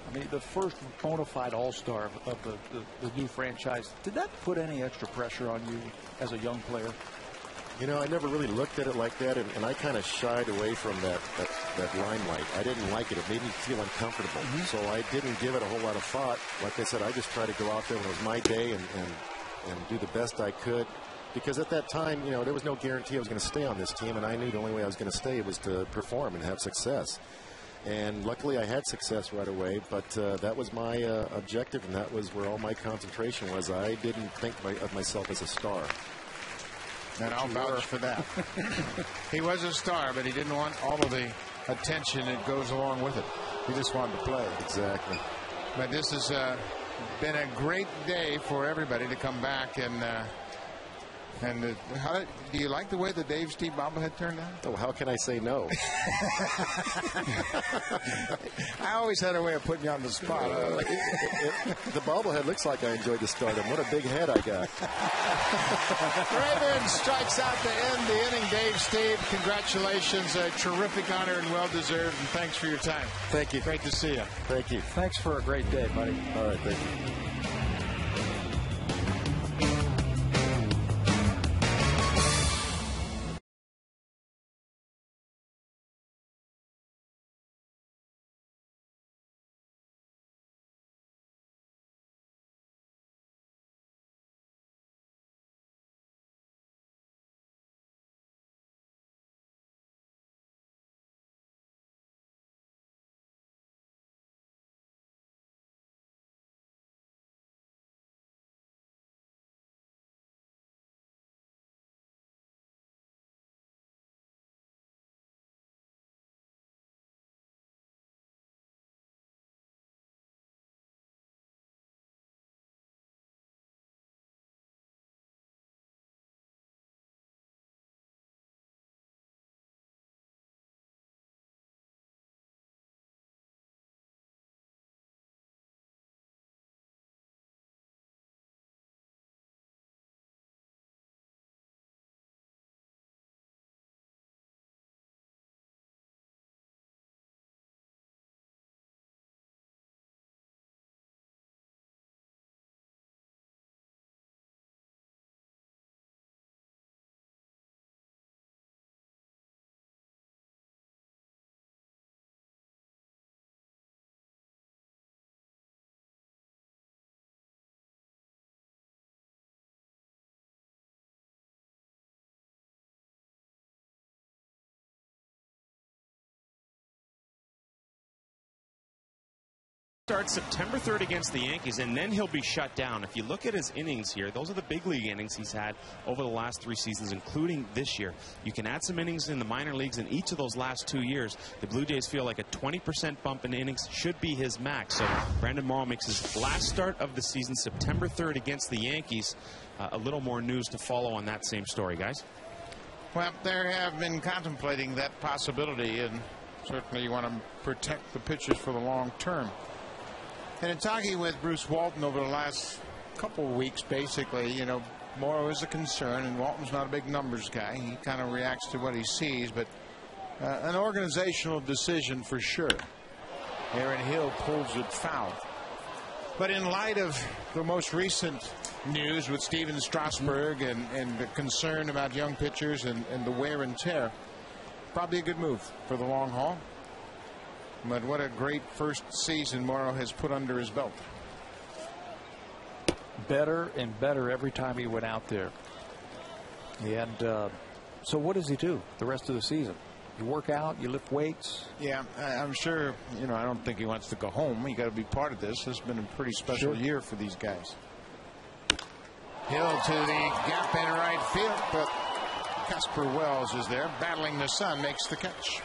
I mean, the first bona fide all-star of the new franchise. Did that put any extra pressure on you as a young player? I never really looked at it like that, and I kind of shied away from that limelight. I didn't like it. It made me feel uncomfortable. So I didn't give it a whole lot of thought. Like I said, I just tried to go out there when it was my day and do the best I could. Because at that time, there was no guarantee I was going to stay on this team, and I knew the only way I was going to stay was to perform and have success. And luckily I had success right away, but that was my objective, and that was where all my concentration was. I didn't think of myself as a star. And I'll vouch for that. He was a star, but he didn't want all of the attention that goes along with it. He just wanted to play. Exactly. But this has been a great day for everybody to come back and do you like the way the Dave Steve bobblehead turned out? Oh, how can I say no? I always had a way of putting you on the spot. The bobblehead looks like I enjoyed the stardom. What a big head I got. Rayburn strikes out to end the inning. Dave Steve, congratulations. A terrific honor and well-deserved. And thanks for your time. Thank you. Great to see you. Thank you. Thanks for a great day, buddy. All right, thank you. Starts September 3rd against the Yankees, and then he'll be shut down. If you look at his innings here, those are the big league innings he's had over the last 3 seasons, including this year. You can add some innings in the minor leagues in each of those last 2 years. The Blue Jays feel like a 20% bump in innings should be his max. So Brandon Morrow makes his last start of the season September 3rd against the Yankees. A little more news to follow on that same story, guys. Well, there have been contemplating that possibility, and certainly you want to protect the pitchers for the long term. And in talking with Bruce Walton over the last couple of weeks, basically, you know, Morrow is a concern, and Walton's not a big numbers guy. He kind of reacts to what he sees, but an organizational decision for sure. Aaron Hill pulls it foul. But in light of the most recent news with Steven Strasburg and the concern about young pitchers and the wear and tear, probably a good move for the long haul. But what a great first season Morrow has put under his belt. Better and better every time he went out there. And so what does he do the rest of the season? You work out, you lift weights. Yeah, I'm sure, you know, I don't think he wants to go home. He got to be part of this. This has been a pretty special year for these guys. Hill to the gap in right field, but Casper Wells is there battling the sun, makes the catch.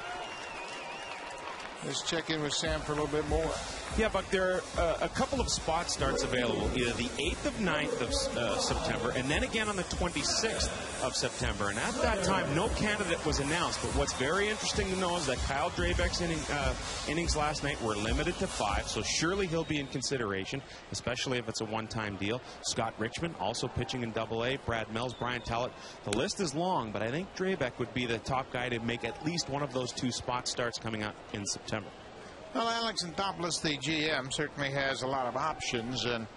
Let's check in with Sam for a little bit more. Yeah, Buck, there are a couple of spot starts available, either the 8th of 9th of September and then again on the 26th of September. And at that time, no candidate was announced. But what's very interesting to know is that Kyle Drabek's innings last night were limited to 5, so surely he'll be in consideration, especially if it's a one-time deal. Scott Richmond also pitching in AA, Brad Mills, Brian Tallett. The list is long, but I think Drabek would be the top guy to make at least one of those 2 spot starts coming up in September. Well, Alex Anthopoulos, the GM, certainly has a lot of options, and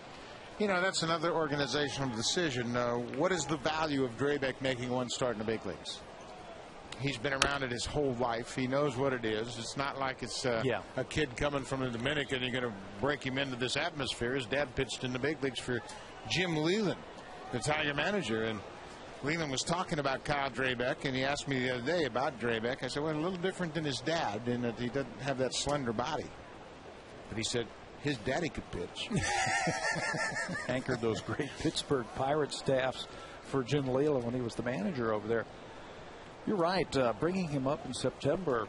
you know that's another organizational decision. What is the value of Drabek making one start in the big leagues? He's been around it his whole life. He knows what it is. It's not like it's a kid coming from the Dominican. You're going to break him into this atmosphere. His dad pitched in the big leagues for Jim Leland, the Tiger manager, and Leland was talking about Kyle Drabek, and he asked me the other day about Drabek. I said, well, a little different than his dad in that he doesn't have that slender body. But he said his daddy could pitch. Anchored those great Pittsburgh Pirates staffs for Jim Leland when he was the manager over there. You're right. Bringing him up in September,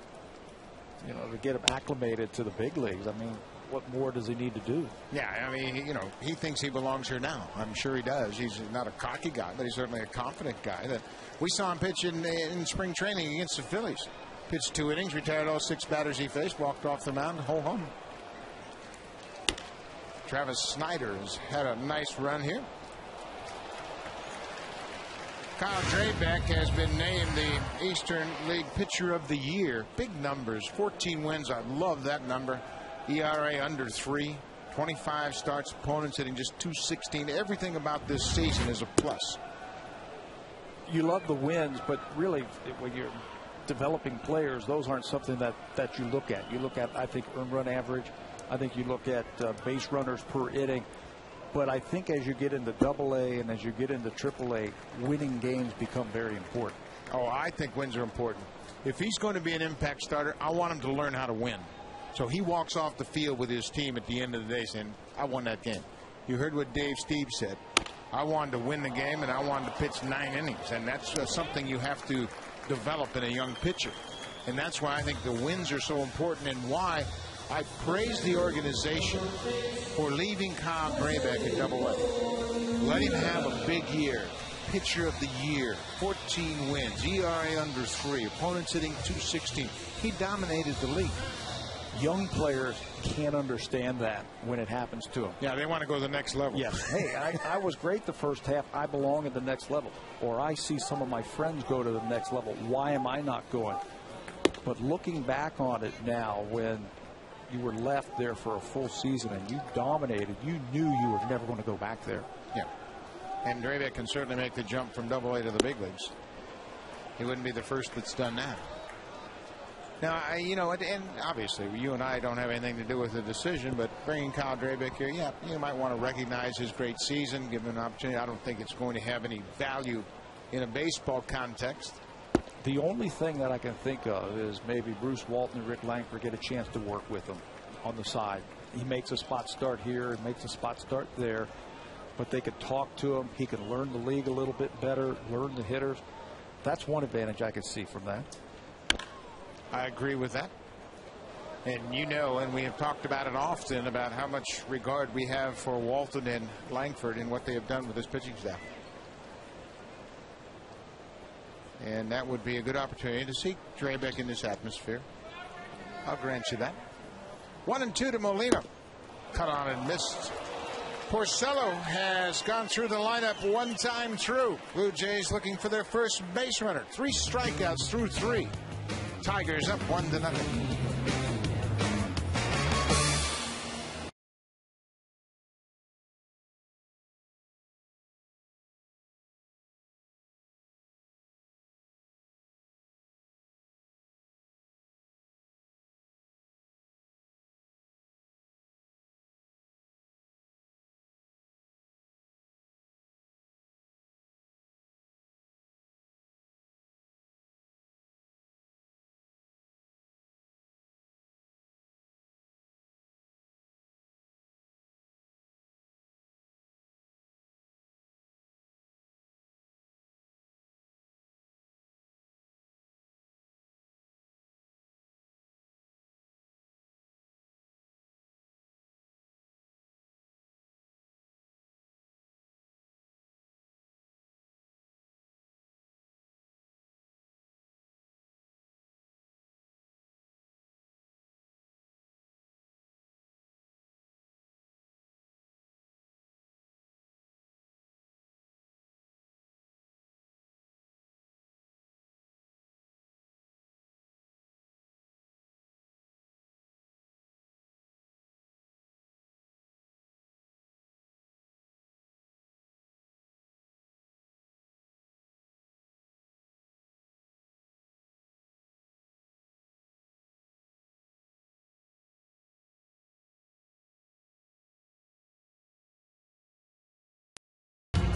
you know, to get him acclimated to the big leagues. I mean, what more does he need to do? Yeah, I mean, you know, he thinks he belongs here now. I'm sure he does. He's not a cocky guy, but he's certainly a confident guy. That we saw him pitch in spring training against the Phillies. Pitched 2 innings, retired all 6 batters he faced, walked off the mound, ho hum. Travis Snyder has had a nice run here. Kyle Drabek has been named the Eastern League Pitcher of the Year. Big numbers, 14 wins. I love that number. ERA under 3, 25 starts, opponents hitting just .216. Everything about this season is a plus. You love the wins, but really, when you're developing players, those aren't something that you look at. You look at, I think, earned run average. I think you look at base runners per inning. But I think as you get into AA and as you get into AAA, winning games become very important. Oh, I think wins are important. If he's going to be an impact starter, I want him to learn how to win. So he walks off the field with his team at the end of the day saying, I won that game. You heard what Dave Steve said. I wanted to win the game, and I wanted to pitch 9 innings. And that's something you have to develop in a young pitcher. And that's why I think the wins are so important, and why I praise the organization for leaving Kyle Drabek at AA. Let him have a big year. Pitcher of the year, 14 wins, ERA under 3, opponents hitting .216. He dominated the league. Young players can't understand that when it happens to them. Yeah, they want to go to the next level. Yes. Hey, I was great the first half. I belong at the next level. Or I see some of my friends go to the next level. Why am I not going? But looking back on it now, when you were left there for a full season and you dominated, you knew you were never going to go back there. Yeah. And Drabek can certainly make the jump from AA to the big leagues. He wouldn't be the first that's done that. Now, you know, and obviously you and I don't have anything to do with the decision, but bringing Kyle Drabek here, yeah, you might want to recognize his great season, give him an opportunity. I don't think it's going to have any value in a baseball context. The only thing that I can think of is maybe Bruce Walton and Rick Langford get a chance to work with him on the side. he makes a spot start here, he makes a spot start there, but they could talk to him. He can learn the league a little bit better, learn the hitters. That's one advantage I could see from that. I agree with that. And and we have talked about it often, about how much regard we have for Walton and Langford and what they have done with this pitching staff. And that would be a good opportunity to see Drabek in this atmosphere. I'll grant you that. 1-2 to Molina. Cut on and missed. Porcello has gone through the lineup one time through. Blue Jays looking for their first base runner. 3 strikeouts through 3. Tigers up 1-0.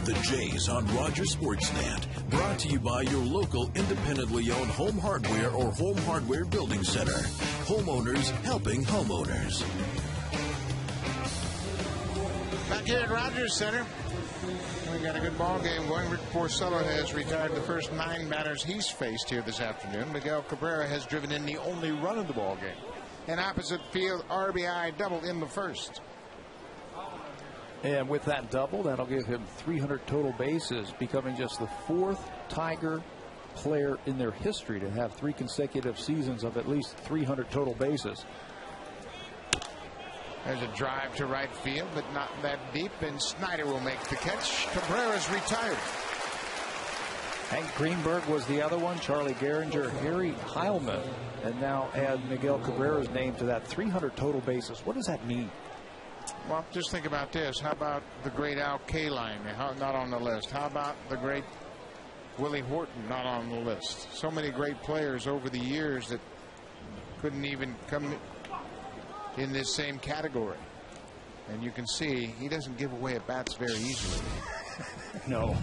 The Jays on Rogers Sportsnet. Brought to you by your local independently owned home hardware or home hardware building center. Homeowners helping homeowners. Back here at Rogers Center. We got a good ball game going. Rick Porcello has retired the first 9 batters he's faced here this afternoon. Miguel Cabrera has driven in the only run of the ball game. An opposite field RBI double in the first. And with that double, that'll give him 300 total bases, becoming just the 4th Tiger player in their history to have 3 consecutive seasons of at least 300 total bases. There's a drive to right field, but not that deep, and Snyder will make the catch. Cabrera's retired. Hank Greenberg was the other one, Charlie Gehringer, Harry Heilman, and now add Miguel Cabrera's name to that 300 total bases. What does that mean? Well, just think about this. How about the great Al Kaline, not on the list? How about the great Willie Horton, not on the list? So many great players over the years that couldn't even come in this same category. And you can see he doesn't give away at bats very easily. No.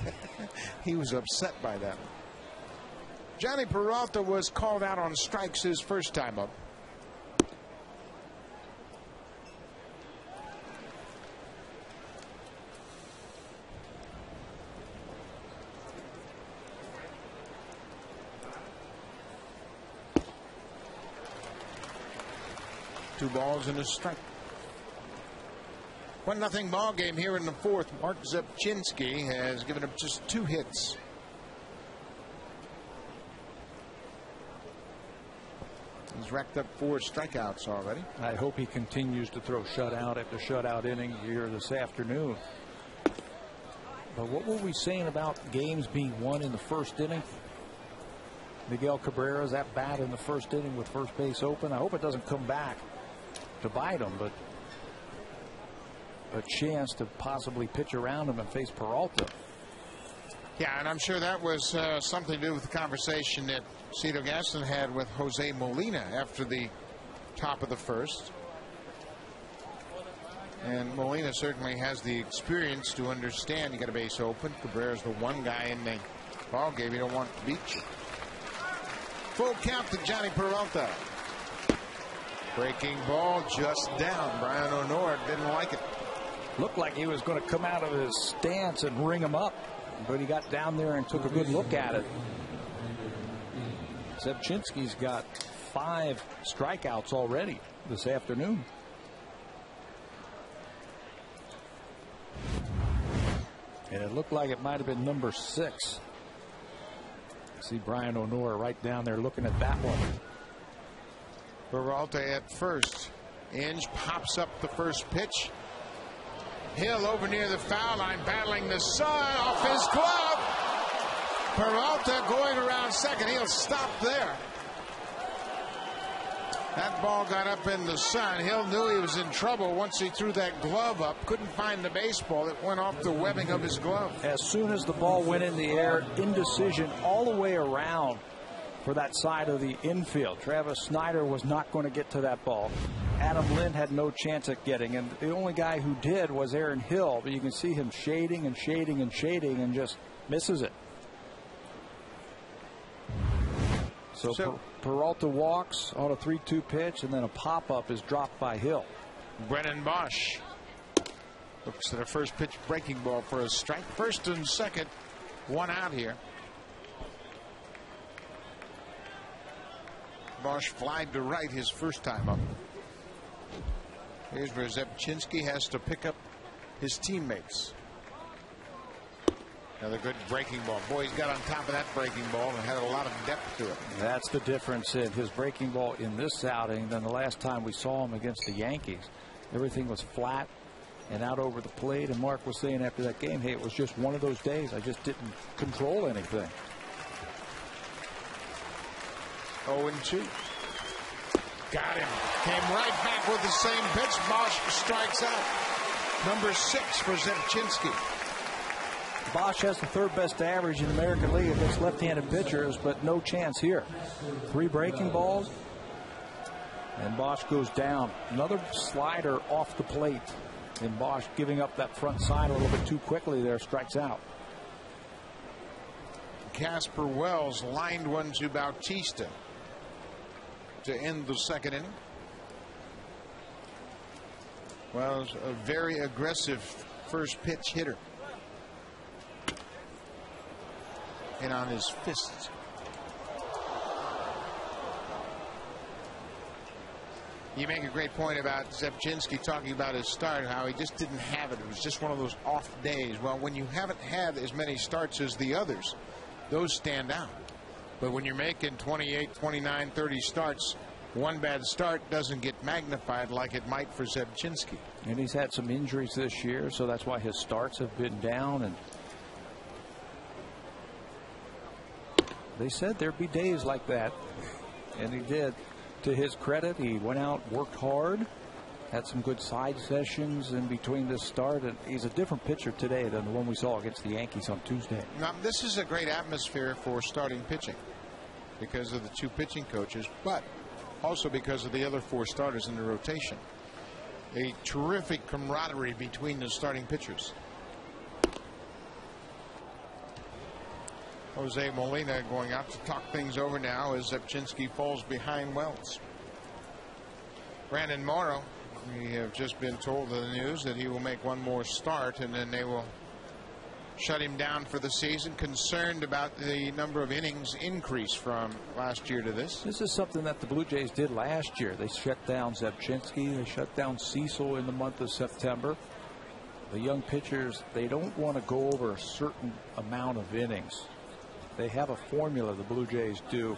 He was upset by that. Johnny Peralta was called out on strikes his first time up. Two balls and a strike. 1-0 ball game here in the 4th. Mark Zepchinski has given up just 2 hits. He's racked up 4 strikeouts already. I hope he continues to throw shutout after shutout inning here this afternoon. But what were we saying about games being won in the first inning? Miguel Cabrera's at bat in the first inning with first base open. I hope it doesn't come back to bite him, but a chance to possibly pitch around him and face Peralta. Yeah, and I'm sure that was something to do with the conversation that Cito Gaston had with Jose Molina after the top of the first. And Molina certainly has the experience to understand you got a base open. Cabrera's the one guy in the ball game you don't want to beat you. Full count to Johnny Peralta. Breaking ball just down. Brian O'Nora didn't like it. Looked like he was going to come out of his stance and ring him up, but he got down there and took a good look at it. Zebchinski's got 5 strikeouts already this afternoon. And it looked like it might have been number 6. See Brian O'Nora right down there looking at that one. Peralta at first. Inge pops up the first pitch. Hill over near the foul line, battling the sun off his glove. Peralta going around second. He'll stop there. That ball got up in the sun. Hill knew he was in trouble once he threw that glove up. Couldn't find the baseball. It went off the webbing of his glove. As soon as the ball went in the air, indecision all the way around for that side of the infield. Travis Snyder was not going to get to that ball. Adam Lind had no chance at getting, and the only guy who did was Aaron Hill, but you can see him shading and shading and shading and just misses it. So Peralta walks on a 3-2 pitch, and then a pop-up is dropped by Hill. Brennan Bosch looks at a first pitch breaking ball for a strike. First and second, 1 out here. Bosch flied to right his first time up. Here's where Zebchinski has to pick up his teammates. Another good breaking ball. Boy, he's got on top of that breaking ball and had a lot of depth to it. That's the difference in his breaking ball in this outing than the last time we saw him against the Yankees. Everything was flat and out over the plate, and Mark was saying after that game, hey, it was just one of those days. I just didn't control anything. 0-2. Got him. Came right back with the same pitch. Bosch strikes out. Number 6 for Zebchinski. Bosch has the 3rd best average in the American League against left-handed pitchers, but no chance here. 3 breaking balls, and Bosch goes down. Another slider off the plate, and Bosch giving up that front side a little bit too quickly there, strikes out. Casper Wells lined one to Bautista to end the second inning. Wells, a very aggressive first pitch hitter. And on his fists. You make a great point about Zebchinski talking about his start, how he just didn't have it. It was just one of those off days. Well, when you haven't had as many starts as the others, those stand out. But when you're making 28, 29, 30 starts, one bad start doesn't get magnified like it might for Zebchinski. And he's had some injuries this year, so that's why his starts have been down. And they said there'd be days like that, and he did. To his credit, he went out, worked hard, had some good side sessions in between this start, and he's a different pitcher today than the one we saw against the Yankees on Tuesday. Now, this is a great atmosphere for starting pitching because of the 2 pitching coaches, but also because of the other 4 starters in the rotation. A terrific camaraderie between the starting pitchers. Jose Molina going out to talk things over now as Zebchinski falls behind Wells. Brandon Morrow, we have just been told in the news that he will make one more start and then they will shut him down for the season. Concerned about the number of innings increase from last year to this. This is something that the Blue Jays did last year. They shut down Zebchinski. They shut down Cecil in the month of September. The young pitchers, they don't want to go over a certain amount of innings. They have a formula, the Blue Jays do,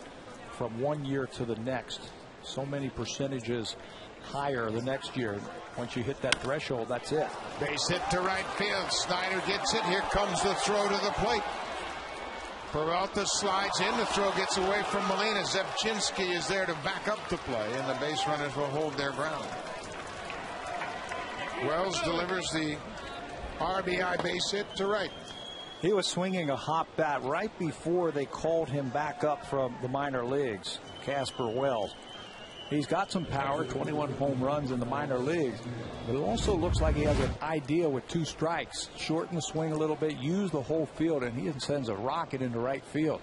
from one year to the next. So many percentages higher the next year. Once you hit that threshold, that's it. Base hit to right field. Snyder gets it. Here comes the throw to the plate. Peralta slides in. The throw gets away from Molina. Zebchinski is there to back up the play, and the base runners will hold their ground. Wells delivers the RBI base hit to right. He was swinging a hot bat right before they called him back up from the minor leagues, Casper Wells. He's got some power, 21 home runs in the minor leagues, but it also looks like he has an idea with 2 strikes. Shorten the swing a little bit, use the whole field, and he sends a rocket into right field.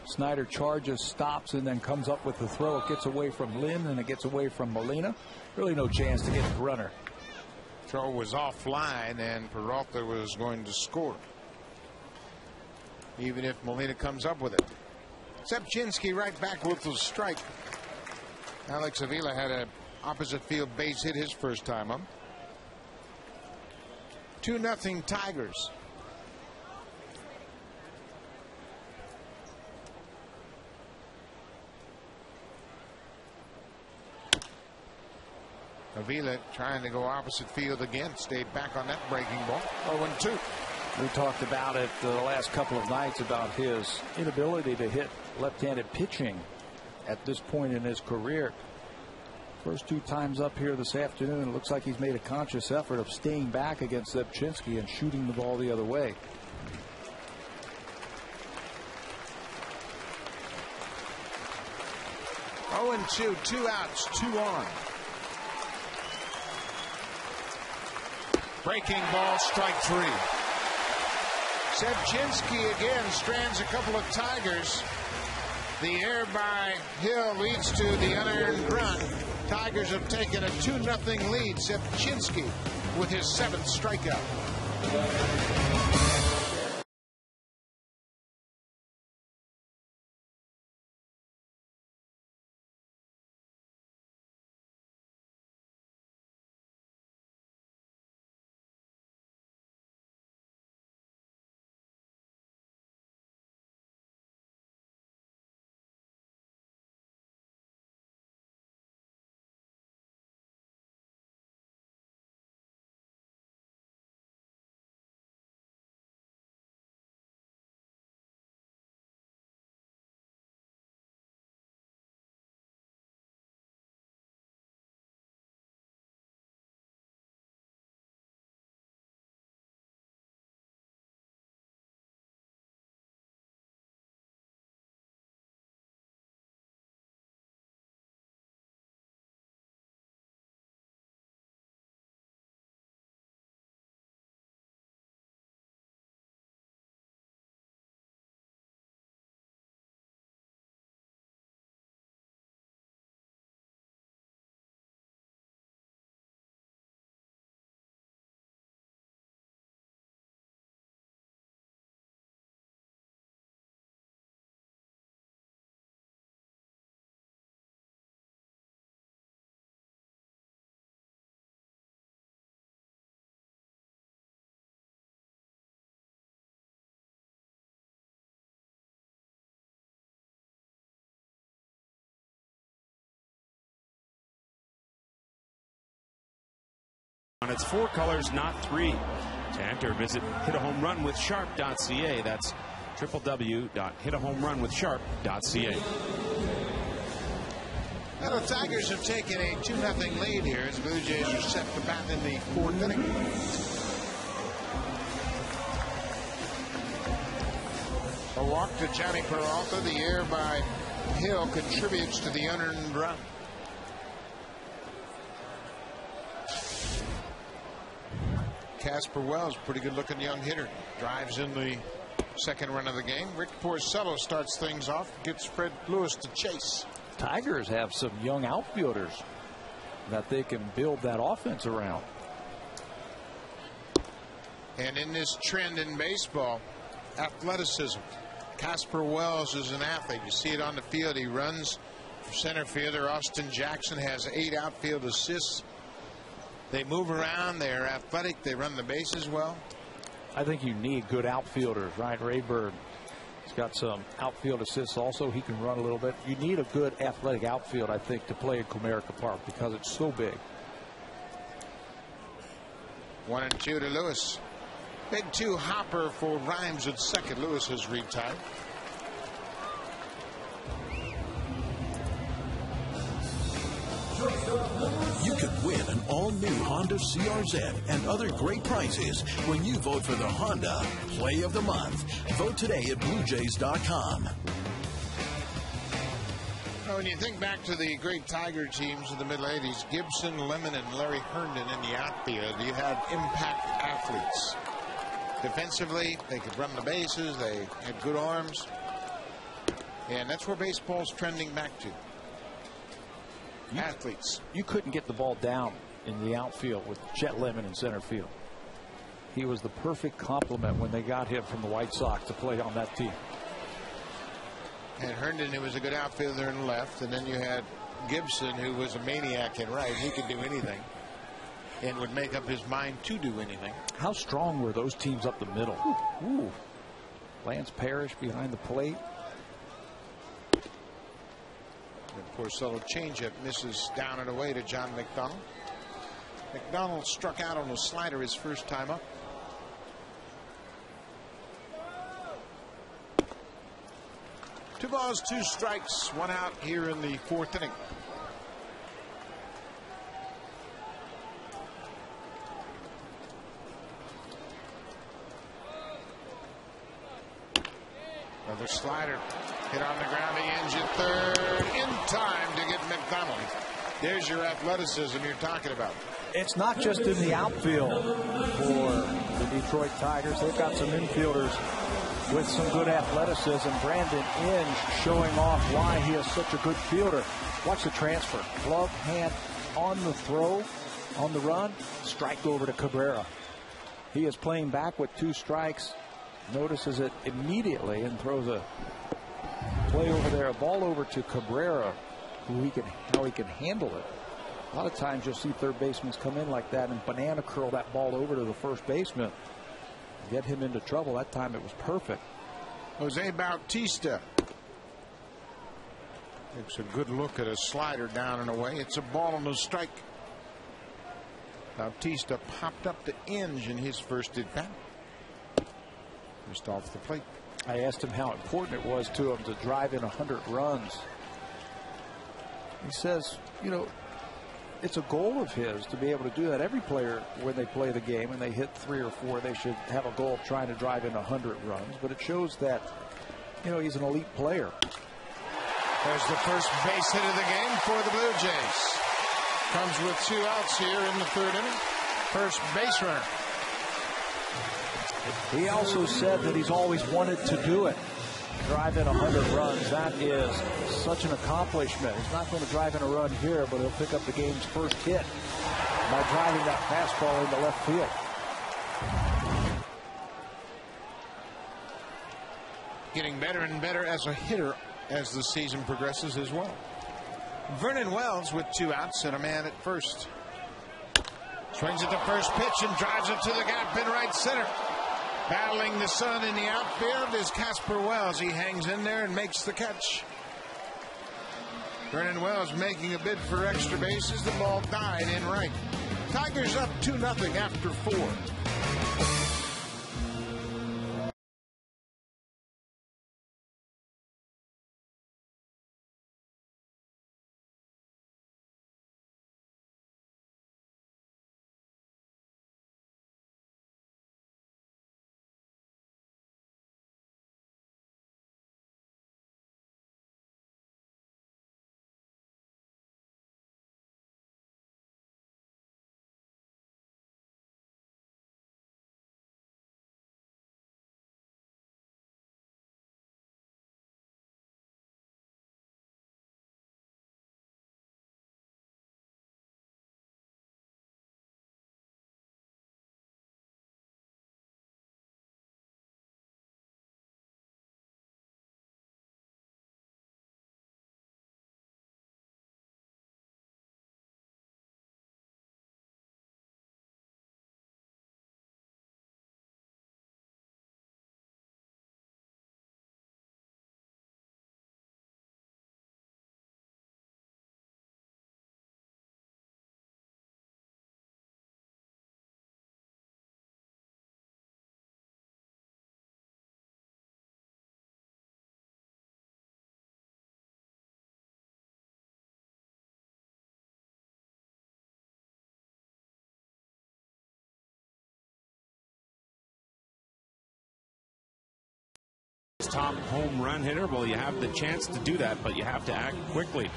Snyder charges, stops, and then comes up with the throw. It gets away from Lynn, and it gets away from Molina. Really no chance to get the runner. Throw was offline, and Peralta was going to score, even if Molina comes up with it. Sepchinski right back with the strike. Alex Avila had an opposite field base hit his first time up. 2-0 Tigers. Avila trying to go opposite field again. Stayed back on that breaking ball. 0-2. We talked about it the last couple of nights about his inability to hit left-handed pitching at this point in his career. First 2 times up here this afternoon, it looks like he's made a conscious effort of staying back against Sepchinski and shooting the ball the other way. Oh, 2, 2 outs, 2 on. Breaking ball, strike 3. Sepchinski again strands a couple of Tigers. The air by Hill leads to the unearned run. Tigers have taken a 2-0 lead. Sepchinski with his 7th strikeout. And it's 4 colors, not 3. To enter, visit hitahomerunwithsharp.ca. That's www.hitahomerunwithsharp.ca. Now the Tigers have taken a 2-0 lead here as the Blue Jays are set to bat in the 4th inning. A walk to Johnny Peralta. The air by Hill contributes to the unearned run. Casper Wells, pretty good looking young hitter, drives in the 2nd run of the game. Rick Porcello starts things off, gets Fred Lewis to chase. Tigers have some young outfielders that they can build that offense around. And in this trend in baseball, athleticism. Casper Wells is an athlete. You see it on the field. He runs for center fielder. Austin Jackson has 8 outfield assists. They move around. They're athletic. They run the bases well. I think you need good outfielders, right? Rayburn has got some outfield assists also. He can run a little bit. You need a good athletic outfield, I think, to play in Comerica Park because it's so big. 1-2 to Lewis. Big 2 hopper for Rhymes at second. Lewis has retired. You could win an all-new Honda CRZ and other great prizes when you vote for the Honda Play of the Month. Vote today at BlueJays.com. When you think back to the great Tiger teams of the middle 80s, Gibson, Lemon, and Larry Herndon in the outfield, you had impact athletes. Defensively, they could run the bases. They had good arms. And that's where baseball's trending back to. Athletes. You couldn't get the ball down in the outfield with Chet Lemon in center field. He was the perfect complement when they got him from the White Sox to play on that team. And Herndon, who was a good outfielder in left, and then you had Gibson, who was a maniac in right. He could do anything and would make up his mind to do anything. How strong were those teams up the middle? Ooh. Lance Parrish behind the plate. And Porcello changeup misses down and away to John McDonald. McDonald struck out on a slider his first time up. Two balls, two strikes, one out here in the fourth inning. Another slider hit on the ground. He ends at third in time to get McDonald. There's your athleticism you're talking about. It's not just in the outfield for the Detroit Tigers. They've got some infielders with some good athleticism. Brandon Inge showing off why he is such a good fielder. Watch the transfer. Glove hand on the throw, on the run, strike over to Cabrera. He is playing back with two strikes. Notices it immediately and throws a play over there, a ball over to Cabrera, how he can handle it. A lot of times you'll see third basemen come in like that and banana curl that ball over to the first baseman, get him into trouble. That time it was perfect. Jose Bautista takes a good look at a slider down and away. It's a ball and a strike. Bautista popped up to Inge in his first at bat. Just off the plate. I asked him how important it was to him to drive in 100 runs. He says, you know, it's a goal of his to be able to do that. Every player, when they play the game and they hit 3 or 4, they should have a goal of trying to drive in 100 runs. But it shows that, you know, he's an elite player. There's the first base hit of the game for the Blue Jays. Comes with 2 outs here in the third inning. First base runner. He also said that he's always wanted to do it. Drive in 100 runs. That is such an accomplishment. He's not going to drive in a run here, but he'll pick up the game's first hit by driving that fastball into left field. Getting better and better as a hitter as the season progresses as well. Vernon Wells with 2 outs and a man at first. Swings at the first pitch and drives it to the gap in right center. Battling the sun in the outfield is Casper Wells. He hangs in there and makes the catch. Vernon Wells making a bid for extra bases. The ball died in right. Tigers up 2-0 after 4. Top home run hitter. Well, you have the chance to do that, but you have to act quickly.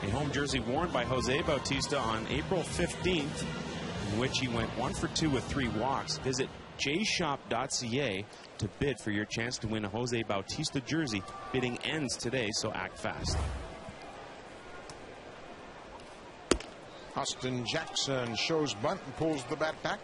A home jersey worn by Jose Bautista on April 15th, in which he went 1 for 2 with 3 walks. Visit jshop.ca to bid for your chance to win a Jose Bautista jersey. Bidding ends today, so act fast. Austin Jackson shows bunt and pulls the bat back.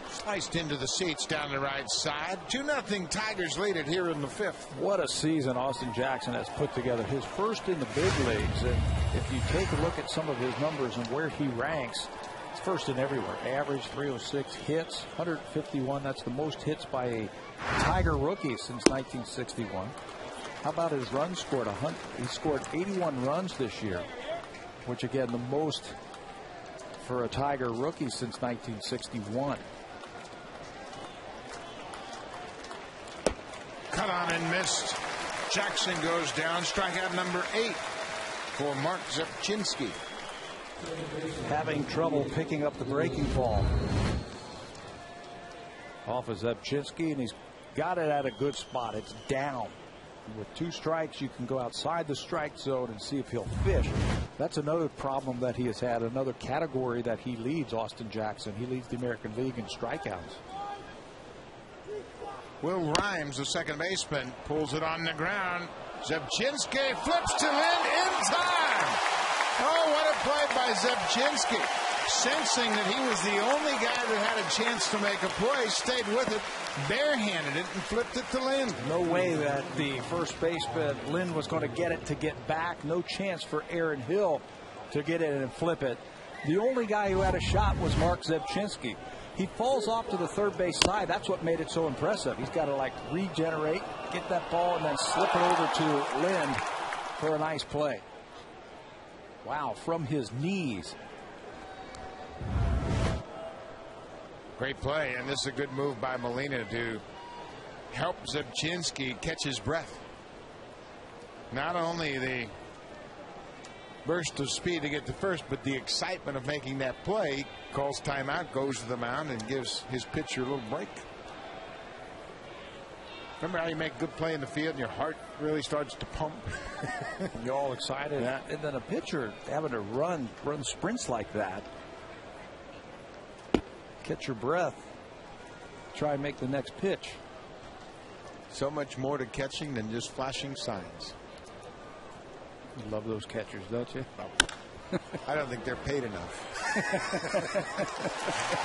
Sliced into the seats down the right side. 2-0 Tigers lead it here in the 5th. What a season Austin Jackson has put together. His first in the big leagues. And if you take a look at some of his numbers and where he ranks, it's first in everywhere. Average 306 hits, 151. That's the most hits by a Tiger rookie since 1961. How about his runs scored? He scored 81 runs this year, which again the most for a Tiger rookie since 1961. Cut on and missed. Jackson goes down. Strikeout number 8 for Mark Zepchinski. Having trouble picking up the breaking ball off of Zepchinski, and he's got it at a good spot. It's down. With 2 strikes, you can go outside the strike zone and see if he'll fish. That's another problem that he has had, another category that he leads, Austin Jackson. He leads the American League in strikeouts. Will Rhymes, the second baseman, pulls it on the ground. Zepchinski flips to Lynn in time. Oh, what a play by Zepchinski. Sensing that he was the only guy that had a chance to make a play, stayed with it, barehanded it, and flipped it to Lynn. No way that the first baseman, Lynn, was going to get it to get back. No chance for Aaron Hill to get it and flip it. The only guy who had a shot was Mark Zepchinski. He falls off to the third base side. That's what made it so impressive. He's got to like regenerate, get that ball, and then slip it over to Lynn for a nice play. Wow, from his knees. Great play, and this is a good move by Molina to help Zepchinski catch his breath. Not only the burst of speed to get to first, but the excitement of making that play. Calls timeout, goes to the mound, and gives his pitcher a little break. Remember how you make a good play in the field and your heart really starts to pump? You're all excited. Yeah. And then a pitcher having to run sprints like that. Catch your breath. Try and make the next pitch. So much more to catching than just flashing signs. You love those catchers, don't you? I don't think they're paid enough.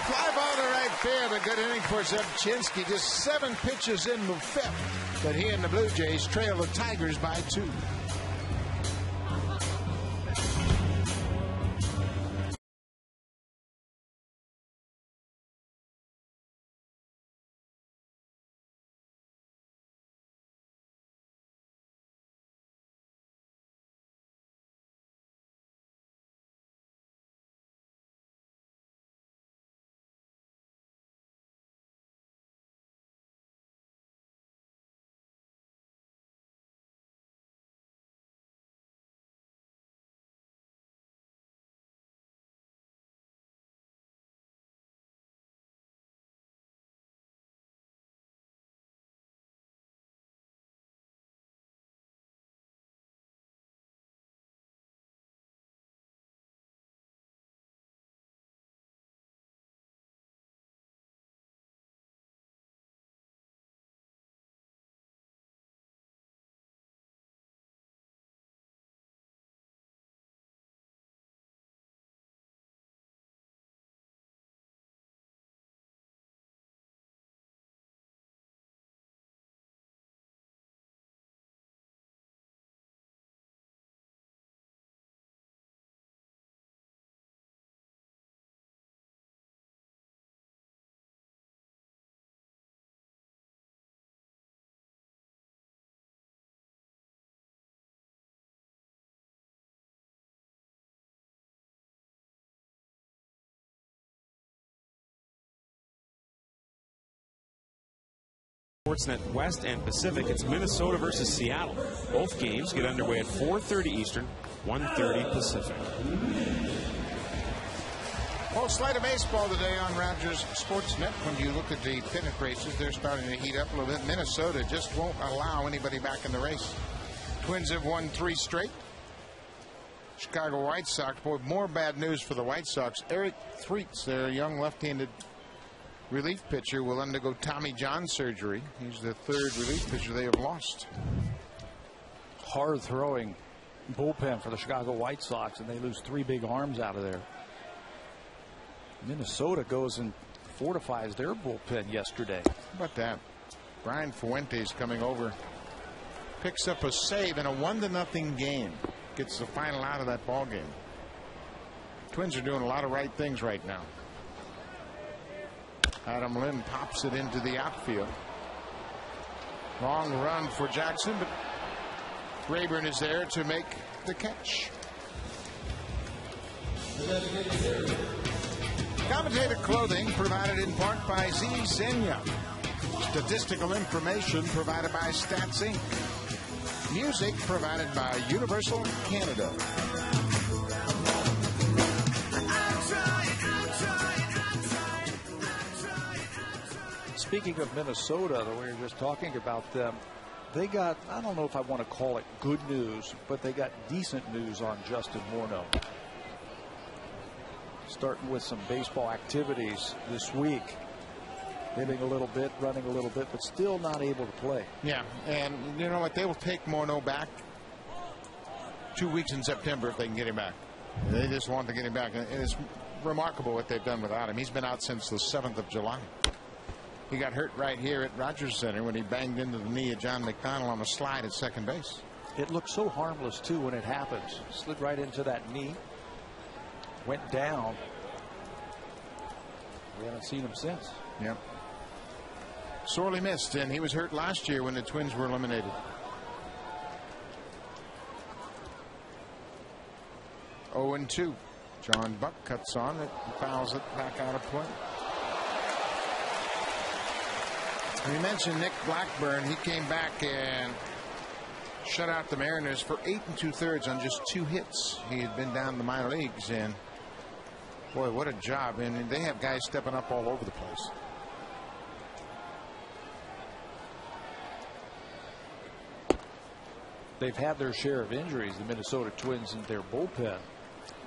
Fly ball to right field. A good inning for Zepchinski. Just 7 pitches in the 5th. But he and the Blue Jays trail the Tigers by 2. Sportsnet West and Pacific. It's Minnesota versus Seattle. Both games get underway at 4:30 Eastern, 1:30 Pacific. Well, slate of baseball today on Rogers Sportsnet. When you look at the pennant races, they're starting to heat up a little bit. Minnesota just won't allow anybody back in the race. Twins have won 3 straight. Chicago White Sox, boy, more bad news for the White Sox. Eric Threets, their young left-handed relief pitcher, will undergo Tommy John surgery. He's the 3rd relief pitcher they have lost. Hard throwing bullpen for the Chicago White Sox, and they lose 3 big arms out of there. Minnesota goes and fortifies their bullpen yesterday. How about that? Brian Fuentes coming over, picks up a save in a 1-0 game. Gets the final out of that ball game. Twins are doing a lot of right things right now. Adam Lynn pops it into the outfield. Long run for Jackson, but Rayburn is there to make the catch. Commentator clothing provided in part by Z Zenya. Statistical information provided by Stats Inc. Music provided by Universal Canada. Speaking of Minnesota, the way we were just talking about them, they got, I don't know if I want to call it good news, but they got decent news on Justin Morneau. Starting with some baseball activities this week. Hitting a little bit, running a little bit, but still not able to play. Yeah, and you know what? They will take Morneau back 2 weeks in September if they can get him back. They just want to get him back. And it's remarkable what they've done without him. He's been out since the 7th of July. He got hurt right here at Rogers Center when he banged into the knee of John McDonald on a slide at second base. It looks so harmless, too, when it happens. Slid right into that knee. Went down. We haven't seen him since. Yep. Sorely missed, and he was hurt last year when the Twins were eliminated. 0-2. John Buck cuts on it and fouls it back out of play. We mentioned Nick Blackburn. He came back and shut out the Mariners for 8 2/3 on just 2 hits. He had been down in the minor leagues, and boy, what a job. And they have guys stepping up all over the place. They've had their share of injuries, the Minnesota Twins, in their bullpen.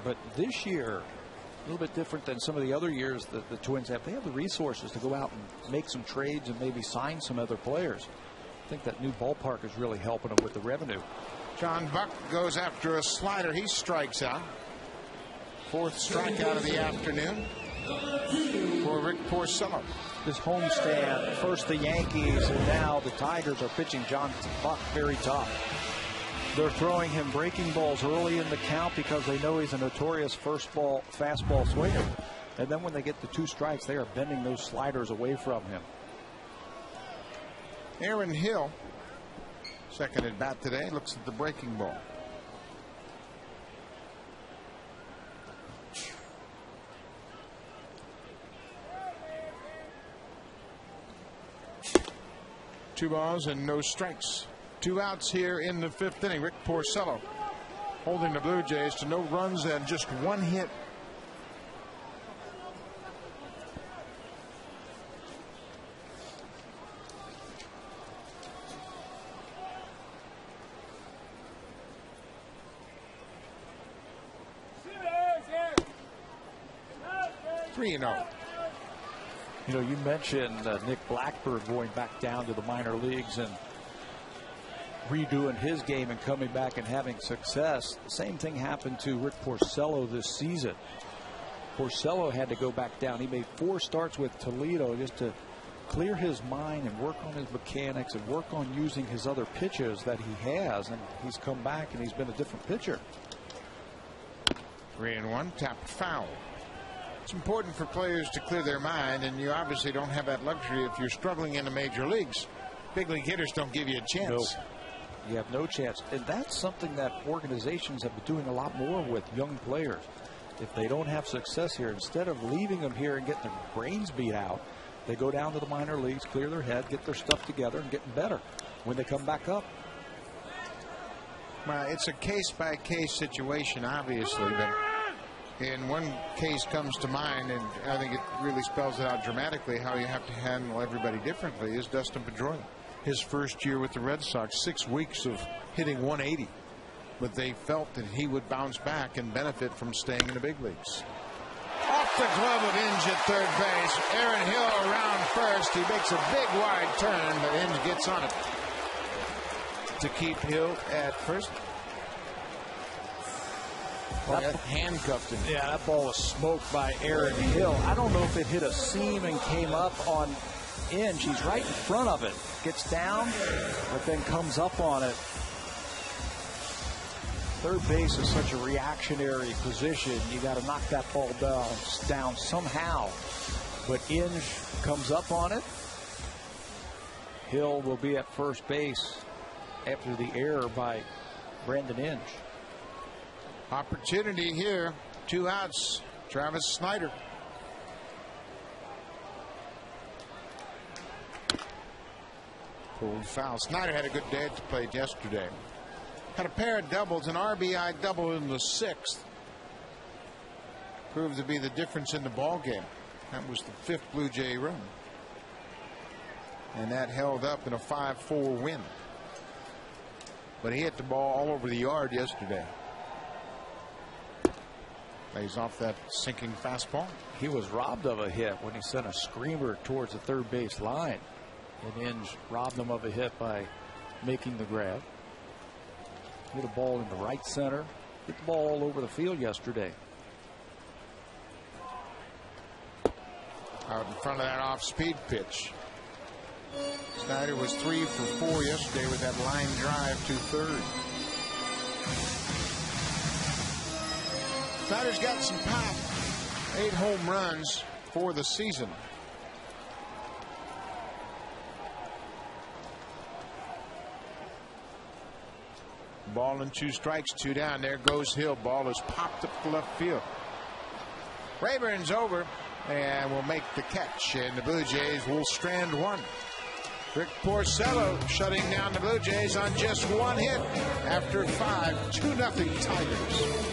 But this year, a little bit different than some of the other years that the Twins have. They have the resources to go out and make some trades and maybe sign some other players. I think that new ballpark is really helping them with the revenue. John Buck goes after a slider. He strikes out. 4th strikeout of the afternoon for Rick Porcello. This homestand, first the Yankees, and now the Tigers are pitching John Buck very tough. They're throwing him breaking balls early in the count because they know he's a notorious fastball swinger. And then when they get the 2 strikes, they are bending those sliders away from him. Aaron Hill, second at bat today, looks at the breaking ball. Two balls and no strikes. 2 outs here in the 5th inning. Rick Porcello holding the Blue Jays to no runs and just 1 hit. Three and 0. You know, you mentioned Nick Blackburn going back down to the minor leagues and redoing his game and coming back and having success. The same thing happened to Rick Porcello this season. Porcello had to go back down. He made 4 starts with Toledo just to clear his mind and work on his mechanics and work on using his other pitches that he has. And he's come back and he's been a different pitcher. 3-1, tapped foul. It's important for players to clear their mind, and you obviously don't have that luxury if you're struggling in the major leagues. Big league hitters don't give you a chance. No. You have no chance. And that's something that organizations have been doing a lot more with young players. If they don't have success here, instead of leaving them here and getting their brains beat out, they go down to the minor leagues, clear their head, get their stuff together, and getting better when they come back up. Well, it's a case-by-case situation, obviously, but in one case comes to mind, and I think it really spells it out dramatically how you have to handle everybody differently, is Dustin Pedroia. His first year with the Red Sox, 6 weeks of hitting 180. But they felt that he would bounce back and benefit from staying in the big leagues. Off the glove of Inge at third base. Aaron Hill around first. He makes a big wide turn, but Inge gets on it to keep Hill at first. That handcuffed him. Yeah, that ball was smoked by Aaron Hill. I don't know if it hit a seam and came up on Inge. He's right in front of it. Gets down, but then comes up on it. Third base is such a reactionary position. You got to knock that ball down somehow. But Inge comes up on it. Hill will be at first base after the error by Brandon Inge. Opportunity here. 2 outs. Travis Snyder. Pulled foul. Snyder had a good day at the plate yesterday. Had a pair of doubles, an RBI double in the 6th. Proved to be the difference in the ball game. That was the 5th Blue Jay run. And that held up in a 5-4 win. But he hit the ball all over the yard yesterday. Lays off that sinking fastball. He was robbed of a hit when he sent a screamer towards the third base line. And Inge robbed him of a hit by making the grab. Hit a ball in the right center. Hit the ball all over the field yesterday. Out in front of that off-speed pitch. Snyder was 3 for 4 yesterday with that line drive to third. Snyder's got some pop. 8 home runs for the season. Ball and 2 strikes, 2 down. There goes Hill. Ball is popped up to left field. Rayburn's over and will make the catch, and the Blue Jays will strand 1. Rick Porcello shutting down the Blue Jays on just 1 hit after 5. 2-0 Tigers.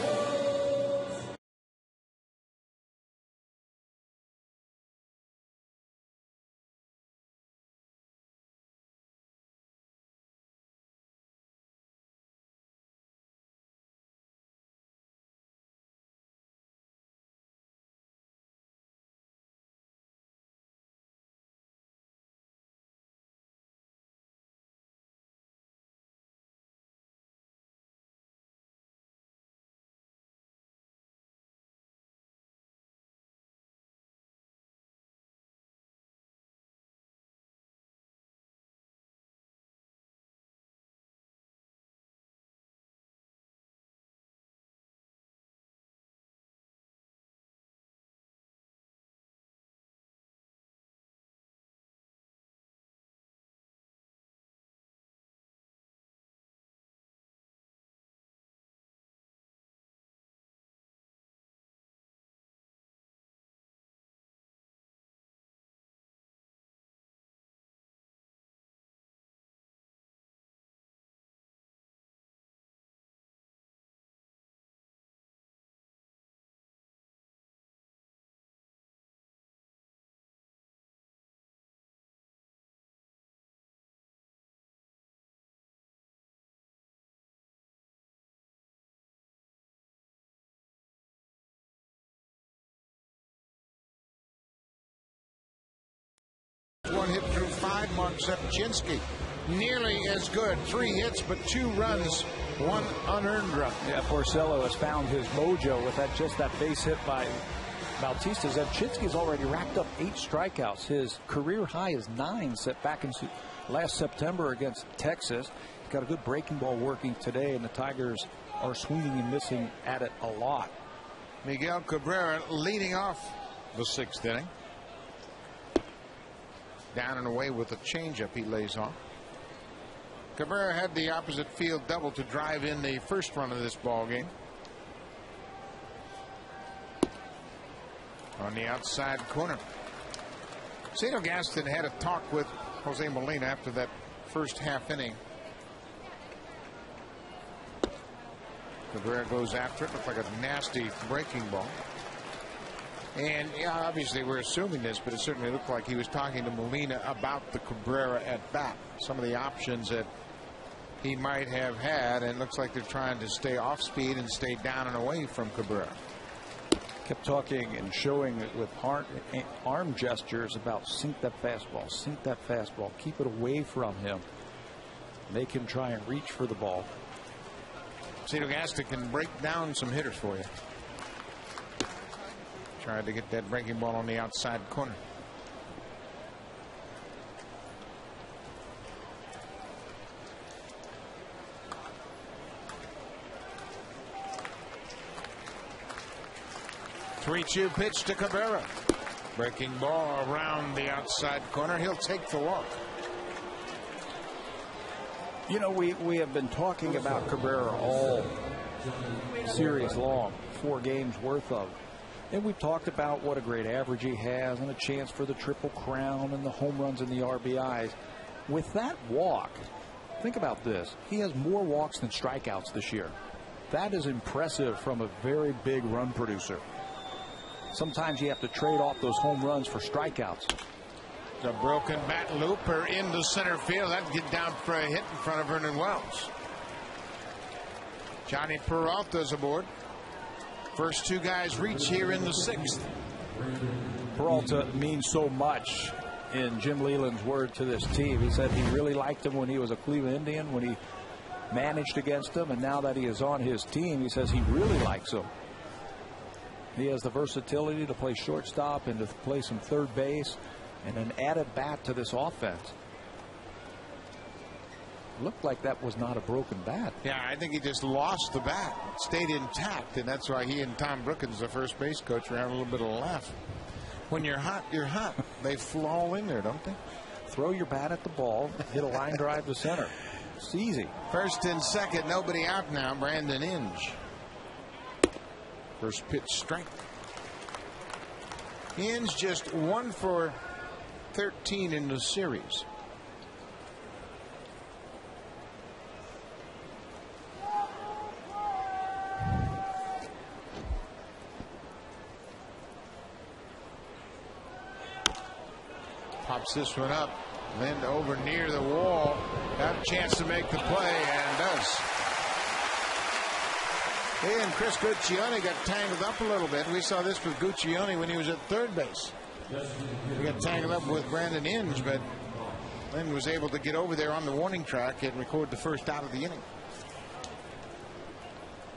One hit through 5. Mark Zepchinski nearly as good. 3 hits, but 2 runs, 1 unearned run. Yeah, Porcello has found his mojo with that base hit by Bautista. Zepchinski's already racked up 8 strikeouts. His career high is 9 set back in last September against Texas. He's got a good breaking ball working today, and the Tigers are swinging and missing at it a lot. Miguel Cabrera leading off the 6th inning. Down and away with a changeup he lays off. Cabrera had the opposite field double to drive in the first run of this ball game. On the outside corner. Cito Gaston had a talk with Jose Molina after that first half inning. Cabrera goes after it. Looks like a nasty breaking ball. And yeah, obviously we're assuming this, but it certainly looked like he was talking to Molina about the Cabrera at bat. Some of the options that he might have had, and it looks like they're trying to stay off speed and stay down and away from Cabrera. Kept talking and showing it with arm gestures about sink that fastball, keep it away from him. Make him try and reach for the ball. Cedar Gaston can break down some hitters for you. Tried to get that breaking ball on the outside corner. Three-2 pitch to Cabrera. Breaking ball around the outside corner. He'll take the walk. You know, we have been talking about Cabrera all series long, 4 games worth of. And we've talked about what a great average he has and a chance for the Triple Crown and the home runs and the RBIs. With that walk, think about this. He has more walks than strikeouts this year. That is impressive from a very big run producer. Sometimes you have to trade off those home runs for strikeouts. The broken bat looper into center field. That'd get down for a hit in front of Vernon Wells. Johnny Peralta's aboard. First 2 guys reach here in the 6th. Peralta means so much in Jim Leyland's word to this team. He said he really liked him when he was a Cleveland Indian, when he managed against him, and now that he is on his team, he says he really likes him. He has the versatility to play shortstop and to play some third base, and an added bat to this offense. Looked like that was not a broken bat. Yeah, I think he just lost the bat. It stayed intact, and that's why he and Tom Brookins, the first base coach, were having a little bit of a laugh. When you're hot, you're hot. They fall in there, don't they? Throw your bat at the ball, hit a line drive to center. It's easy. First and second, nobody out now. Brandon Inge. First pitch strike. Inge just 1 for 13 in the series. Pops this one up. Lind over near the wall. Got a chance to make the play and does. He and Chris Guccione got tangled up a little bit. We saw this with Guccione when he was at third base. He got tangled up with Brandon Inge, but Lind was able to get over there on the warning track and record the first out of the inning.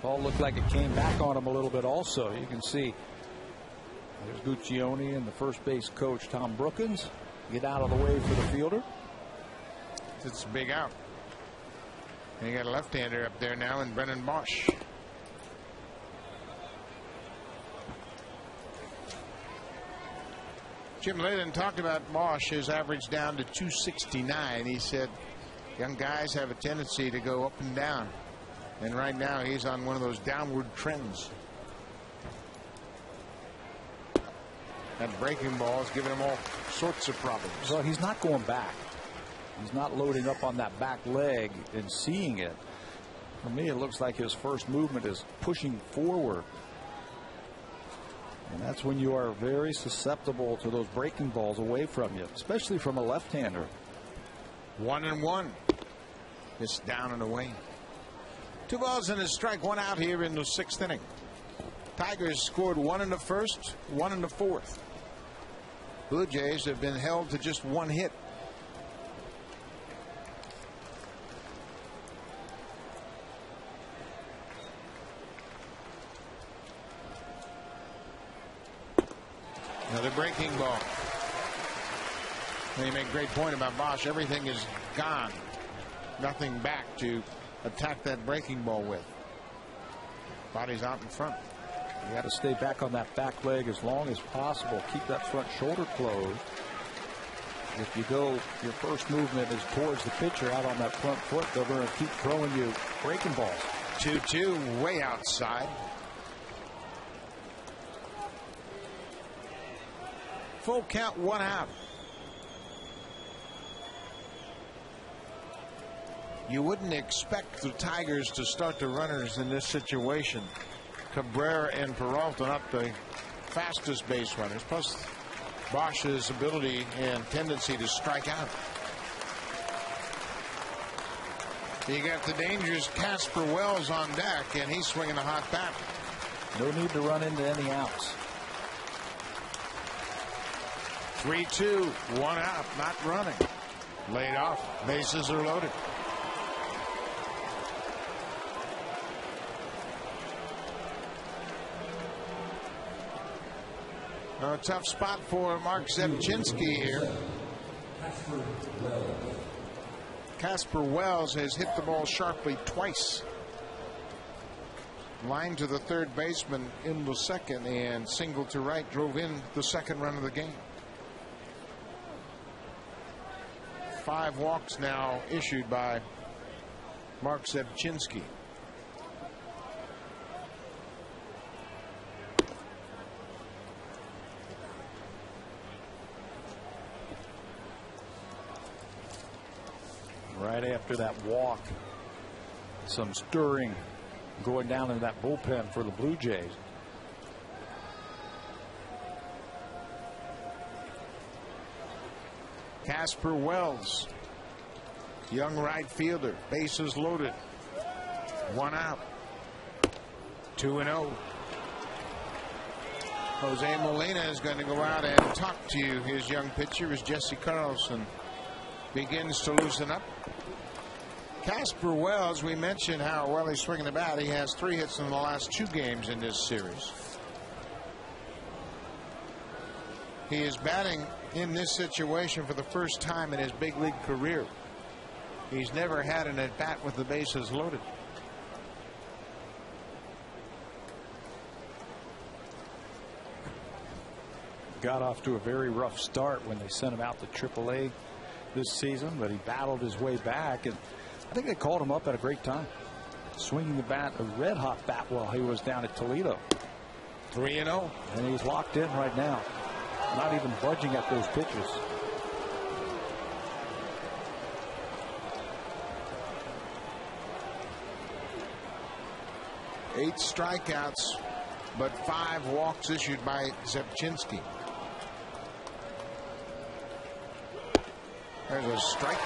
Ball looked like it came back on him a little bit also. You can see there's Guccione and the first base coach, Tom Brookins. Get out of the way for the fielder. It's a big out. And you got a left-hander up there now in Brennan Bosch. Jim Leyland talked about Bosch, his average down to 269. He said young guys have a tendency to go up and down. And right now he's on one of those downward trends. That breaking ball is giving him all sorts of problems. So he's not going back. He's not loading up on that back leg and seeing it. For me, it looks like his first movement is pushing forward. And that's when you are very susceptible to those breaking balls away from you, especially from a left-hander. 1-1. It's down and away. 2 balls and a strike, 1 out here in the 6th inning. Tigers scored 1 in the 1st, 1 in the 4th. Blue Jays have been held to just 1 hit. Another breaking ball. And you make a great point about Bosch. Everything is gone. Nothing back to attack that breaking ball with. Body's out in front. You got to stay back on that back leg as long as possible. Keep that front shoulder closed. If you go, your first movement is towards the pitcher out on that front foot, they're going to keep throwing you breaking balls. 2-2, way outside. Full count, 1 out. You wouldn't expect the Tigers to start the runners in this situation. Cabrera and Peralta not the fastest base runners, plus Bosch's ability and tendency to strike out. You got the dangerous Casper Wells on deck, and he's swinging a hot bat. No need to run into any outs. 3-2, 1 out, not running. Laid off, bases are loaded. A tough spot for Mark Zebczynski here. Casper Wells has hit the ball sharply twice. Line to the third baseman in the second, and single to right drove in the second run of the game. 5 walks now issued by Mark Zebczynski. Right after that walk, some stirring going down in that bullpen for the Blue Jays. Casper Wells, young right fielder, bases loaded, 1 out, 2-0. Jose Molina is going to go out and talk to his young pitcher as Jesse Carlson begins to loosen up. Casper Wells, we mentioned how well he's swinging the bat. He has 3 hits in the last 2 games in this series. He is batting in this situation for the first time in his big league career. He's never had an at bat with the bases loaded. Got off to a very rough start when they sent him out to AAA this season, but he battled his way back, and I think they called him up at a great time. Swinging the bat, a red hot bat, while he was down at Toledo. 3-0. And he's locked in right now. Not even budging at those pitches. Eight strikeouts, but 5 walks issued by Zebczynski. There's a strike.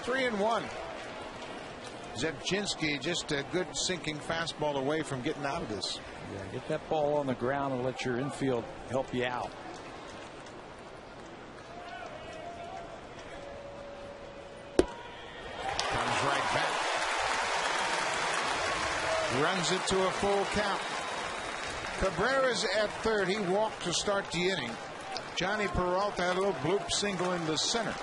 Three and 1. Zebczynski just a good sinking fastball away from getting out of this. Yeah, get that ball on the ground and let your infield help you out. Comes right back. Runs it to a full count. Cabrera's at third. He walked to start the inning. Johnny Peralta had a little bloop single in the center.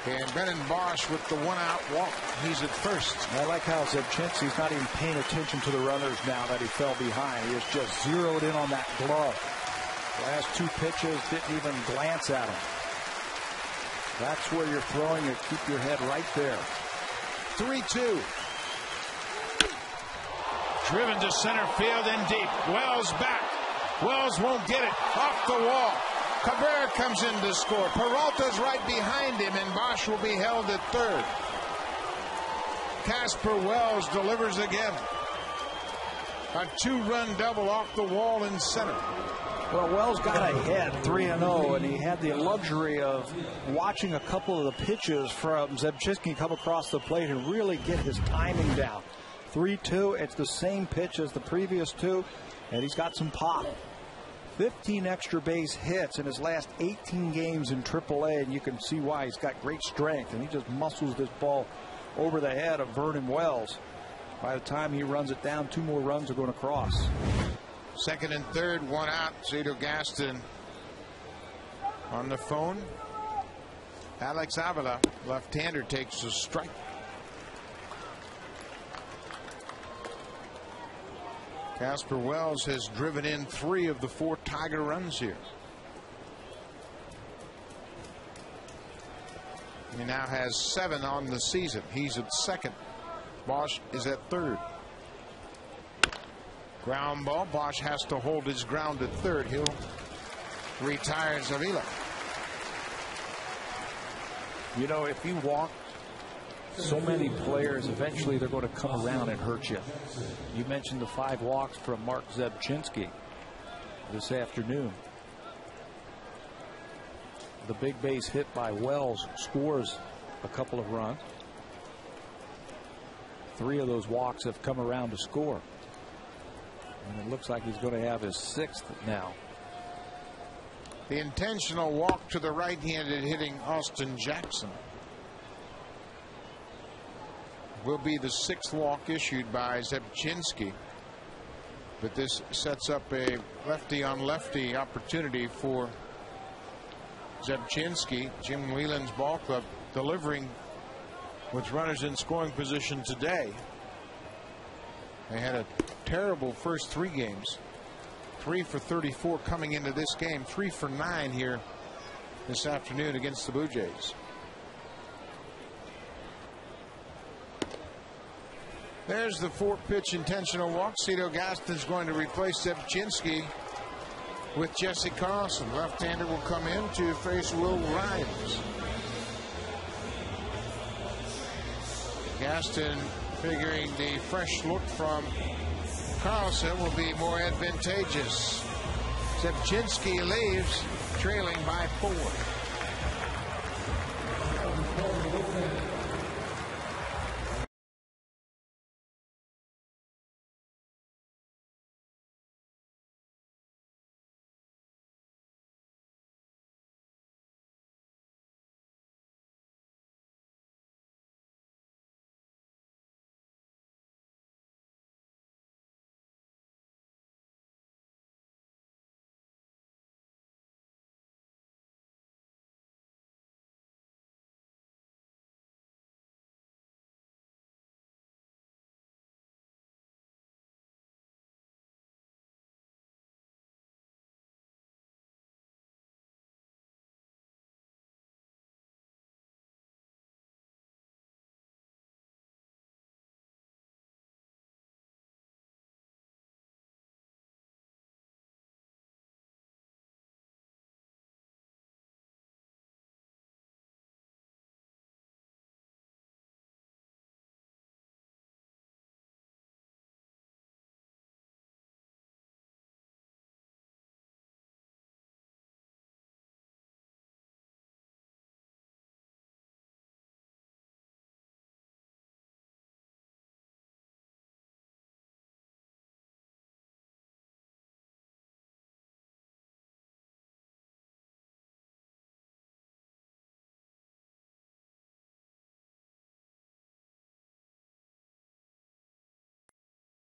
And Brennan Bosch with the 1-out walk. He's at first. I like how Zebczynski's not even paying attention to the runners now that he fell behind. He was just zeroed in on that glove. Last 2 pitches, didn't even glance at him. That's where you're throwing it. Keep your head right there. 3-2. Driven to center field and deep. Wells back. Wells won't get it. Off the wall. Cabrera comes in to score. Peralta's right behind him, and Bosch will be held at third. Casper Wells delivers again. A 2-run double off the wall in center. Well, Wells got ahead 3-0, and he had the luxury of watching a couple of the pitches from Zebczynski come across the plate and really get his timing down. 3-2, it's the same pitch as the previous 2, and he's got some pop. 15 extra base hits in his last 18 games in AAA, and you can see why. He's got great strength, and he just muscles this ball over the head of Vernon Wells. By the time he runs it down, 2 more runs are going to cross. Second and third, 1 out. Cedar Gaston on the phone. Alex Avila, left-hander, takes a strike. Casper Wells has driven in 3 of the 4 Tiger runs here. He now has 7 on the season. He's at second. Bosch is at third. Ground ball. Bosch has to hold his ground at third. He'll retire Avila. You know, if you walk so many players, eventually they're going to come around and hurt you. You mentioned the 5 walks from Mark Zebchinski this afternoon. The big base hit by Wells scores a couple of runs. 3 of those walks have come around to score. And it looks like he's going to have his 6th now. The intentional walk to the right-handed hitting Austin Jackson will be the 6th walk issued by Zebchinski. But this sets up a lefty-on-lefty opportunity for Zebchinski. Jim Whelan's ball club delivering with runners in scoring position today. They had a terrible first 3 games. 3 for 34 coming into this game. 3 for 9 here this afternoon against the Blue Jays. There's the 4-pitch intentional walk. Cito Gaston's going to replace Zebchinski with Jesse Carlson. Left-hander will come in to face Will Rhymes. Gaston figuring the fresh look from Carlson will be more advantageous. Zebchinski leaves trailing by 4.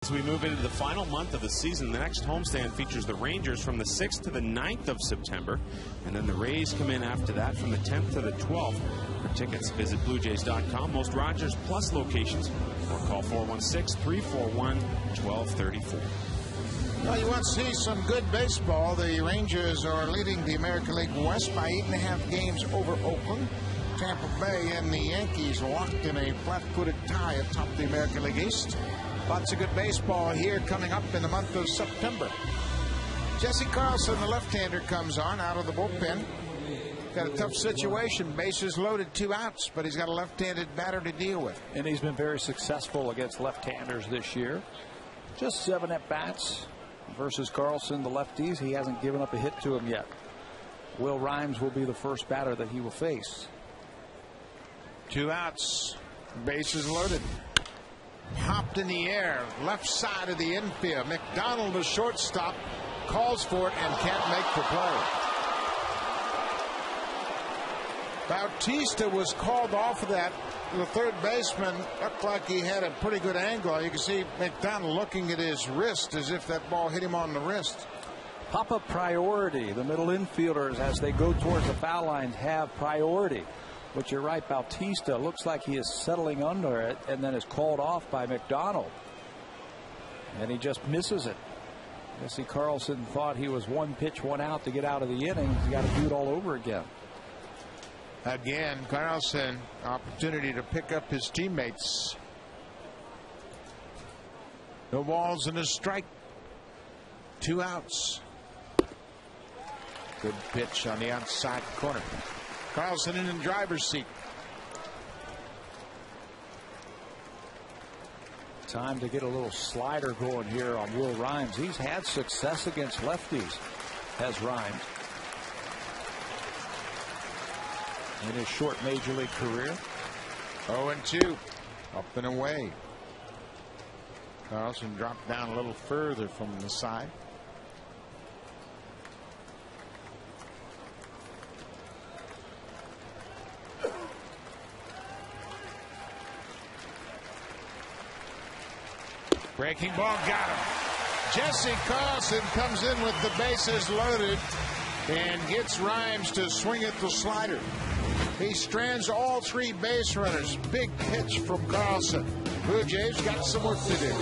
As we move into the final month of the season, the next homestand features the Rangers from the 6th to the 9th of September, and then the Rays come in after that from the 10th to the 12th. For tickets, visit BlueJays.com, most Rogers Plus locations, or call 416-341-1234. Well, you want to see some good baseball. The Rangers are leading the American League West by 8.5 games over Oakland. Tampa Bay and the Yankees locked in a flat-footed tie atop the American League East. Lots of good baseball here coming up in the month of September. Jesse Carlson, the left-hander, comes on out of the bullpen. Got a tough situation. Bases loaded, 2 outs, but he's got a left-handed batter to deal with. And he's been very successful against left-handers this year. Just 7 at-bats versus Carlson, the lefties. He hasn't given up a hit to him yet. Will Rhymes will be the first batter that he will face. 2 outs. Bases loaded. Hopped in the air, left side of the infield. McDonald, the shortstop, calls for it and can't make the play. Bautista was called off of that. The third baseman looked like he had a pretty good angle. You can see McDonald looking at his wrist as if that ball hit him on the wrist. Pop-up priority. The middle infielders, as they go towards the foul lines, have priority. But you're right, Bautista looks like he is settling under it and then is called off by McDonald. And he just misses it. Jesse Carlson thought he was 1 pitch, 1 out to get out of the inning. He's got to do it all over again. Again, Carlson, opportunity to pick up his teammates. No balls and a strike. 2 outs. Good pitch on the outside corner. Carlson in the driver's seat. Time to get a little slider going here on Will Rhymes. He's had success against lefties, has Rhymes, in his short major league career. 0-2, up and away. Carlson dropped down a little further from the side. Breaking ball, got him. Jesse Carlson comes in with the bases loaded and gets Rhymes to swing at the slider. He strands all three base runners. Big pitch from Carlson. Blue Jays got some work to do.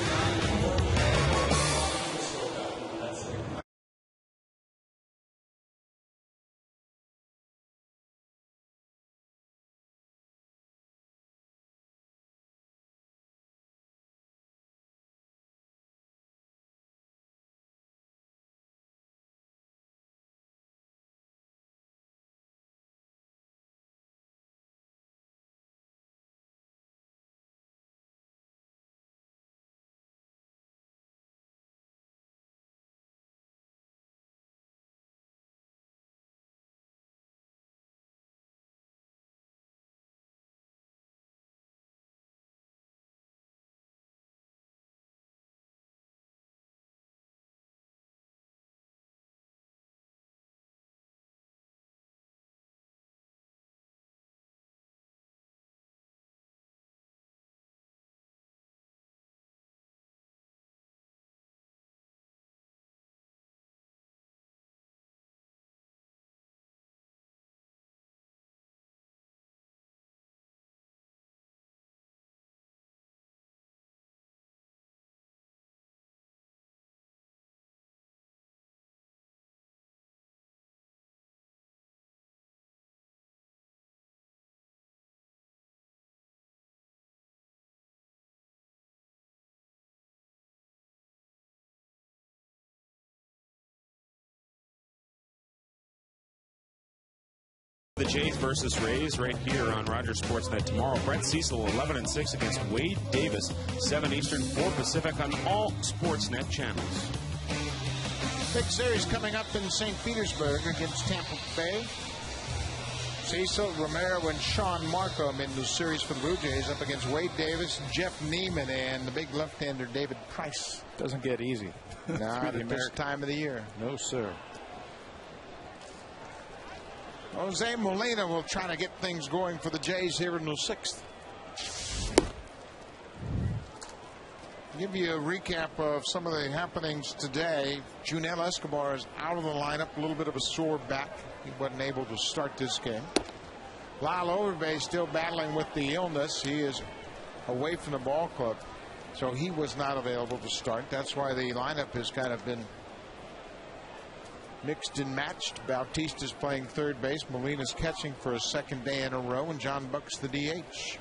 The Jays versus Rays right here on Rogers Sportsnet tomorrow. Brett Cecil 11-6 against Wade Davis, 7 Eastern, 4 Pacific on all Sportsnet channels. Big series coming up in St. Petersburg against Tampa Bay. Cecil, Romero, and Sean Markham in the series for the Blue Jays up against Wade Davis, Jeff Neiman, and the big left-hander David Price. Doesn't get easy. Not at this time of the year. No, sir. Jose Molina will try to get things going for the Jays here in the 6th. Give you a recap of some of the happenings today. Junel Escobar is out of the lineup, a little bit of a sore back. He wasn't able to start this game. Lyle Overbay still battling with the illness. He is away from the ball club, so he was not available to start. That's why the lineup has kind of been mixed and matched. Bautista's playing third base. Molina's catching for a second day in a row, and John Buck's the DH.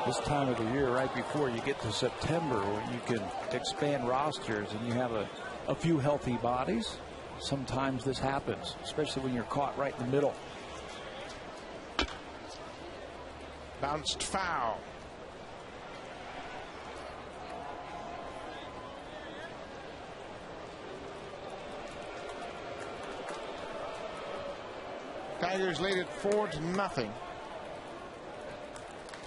This time of the year, right before you get to September, when you can expand rosters and you have a few healthy bodies, sometimes this happens, especially when you're caught right in the middle. Bounced foul. Tigers lead it 4-0.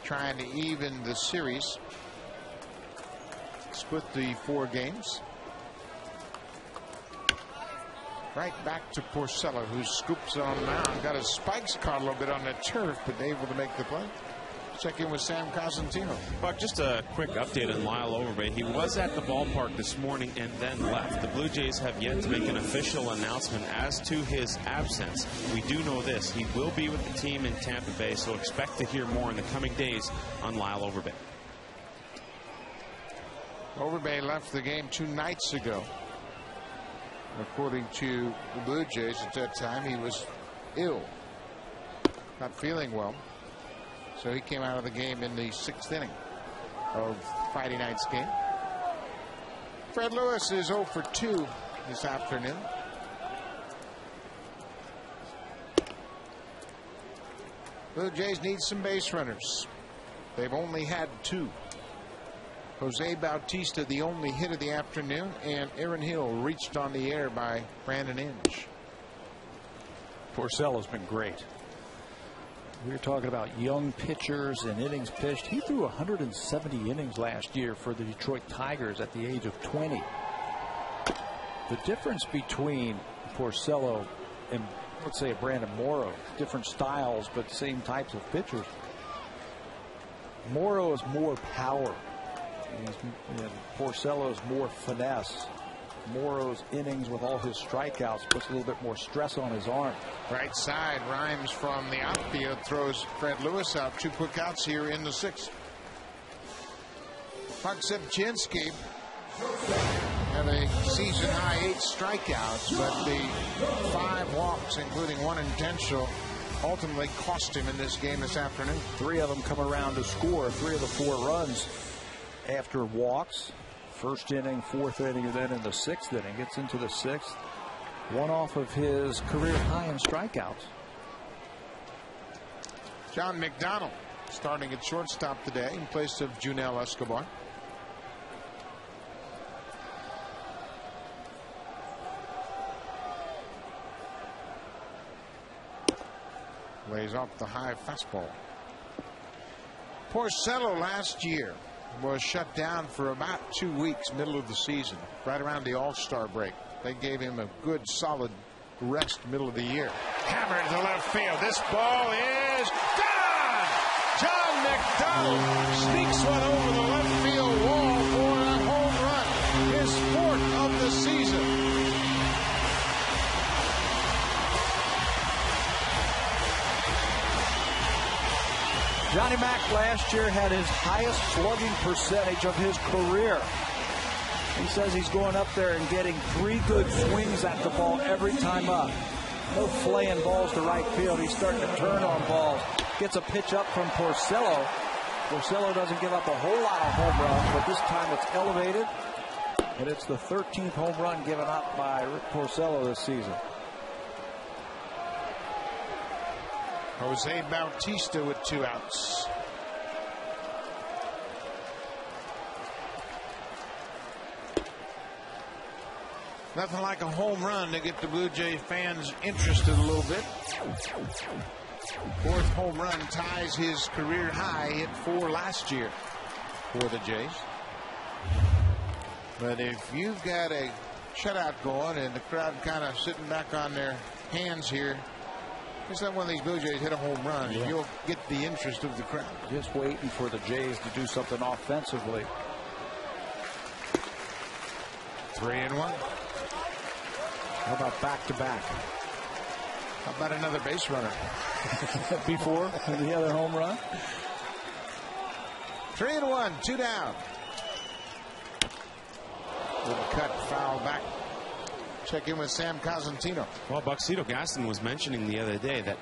Trying to even the series. Split the 4 games. Right back to Porcello, who scoops on the mound. Got his spikes caught a little bit on the turf, but able to make the play. Check in with Sam Cosentino. Buck, just a quick update on Lyle Overbay. He was at the ballpark this morning and then left. The Blue Jays have yet to make an official announcement as to his absence. We do know this. He will be with the team in Tampa Bay, so expect to hear more in the coming days on Lyle Overbay. Overbay left the game 2 nights ago. According to the Blue Jays, at that time he was ill, not feeling well. So he came out of the game in the 6th inning of Friday night's game. Fred Lewis is 0 for 2 this afternoon. Blue Jays need some base runners. They've only had 2. Jose Bautista, the only hit of the afternoon, and Aaron Hill reached on the air by Brandon Inge. Porcello's been great. We were talking about young pitchers and innings pitched. He threw 170 innings last year for the Detroit Tigers at the age of 20. The difference between Porcello and, let's say, a Brandon Morrow, different styles but same types of pitchers. Morrow is more power. Porcello's more finesse. Morrow's innings with all his strikeouts puts a little bit more stress on his arm. Right side, Rhymes from the outfield throws Fred Lewis out. 2 quick outs here in the 6th. Mark Zepchinski had a season high 8 strikeouts, but the 5 walks, including 1 intentional, ultimately cost him in this game this afternoon. 3 of them come around to score. 3 of the 4 runs after walks. First inning, 4th inning, and then in the 6th inning. Gets into the 6th. 1 off of his career high in strikeouts. John McDonald starting at shortstop today in place of Junel Escobar. Lays off the high fastball. Porcello last year was shut down for about 2 weeks, middle of the season, right around the All-Star break. They gave him a good, solid rest middle of the year. Hammered to left field. This ball is gone! John McDonald sneaks one over the left field wall for a home run. His 4th of the season. Johnny Mack last year had his highest slugging percentage of his career. He says he's going up there and getting 3 good swings at the ball every time up. No flaying balls to right field. He's starting to turn on balls. Gets a pitch up from Porcello. Porcello doesn't give up a whole lot of home runs, but this time it's elevated. And it's the 13th home run given up by Rick Porcello this season. Jose Bautista with 2 outs. Nothing like a home run to get the Blue Jay fans interested a little bit. 4th home run ties his career high, hit 4 last year for the Jays. But if you've got a shutout going and the crowd kind of sitting back on their hands here, just let one of these Blue Jays hit a home run, and you'll get the interest of the crowd. Just waiting for the Jays to do something offensively. 3-1. How about back-to-back? How about another base runner? Before the other home run? 3-1, 2 down. Good cut, foul back. Check in with Sam Cosentino. Well, Buxito Gaston was mentioning the other day that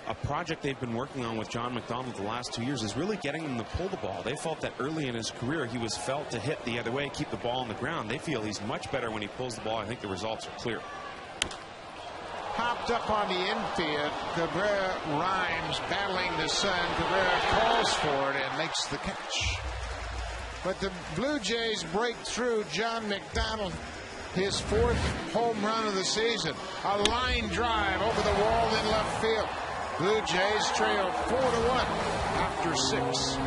a project they've been working on with John McDonald the last 2 years is really getting him to pull the ball. They felt that early in his career he was felt to hit the other way, keep the ball on the ground. They feel he's much better when he pulls the ball. I think the results are clear. Popped up on the infield. Cabrera Rhymes battling the sun. Cabrera calls for it and makes the catch. But the Blue Jays break through. John McDonald, his 4th home run of the season. A line drive over the wall in left field. Blue Jays trail 4-1 after 6.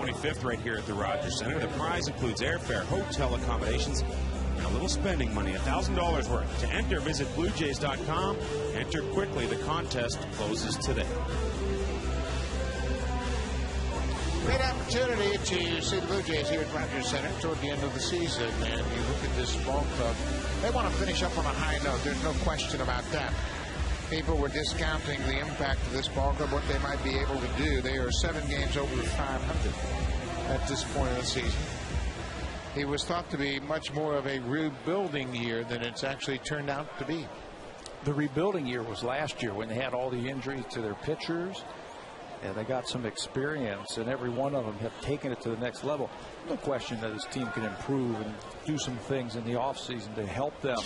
25th right here at the Rogers Center. The prize includes airfare, hotel accommodations, and a little spending money, $1,000 worth. To enter, visit BlueJays.com. Enter quickly. The contest closes today. Great opportunity to see the Blue Jays here at Rogers Center toward the end of the season. And you look at this ball club, they want to finish up on a high note. There's no question about that. People were discounting the impact of this ball club, what they might be able to do. They are 7 games over 500 at this point of the season. It was thought to be much more of a rebuilding year than it's actually turned out to be. The rebuilding year was last year when they had all the injuries to their pitchers. And they got some experience, and every one of them have taken it to the next level. No question that this team can improve and do some things in the offseason to help them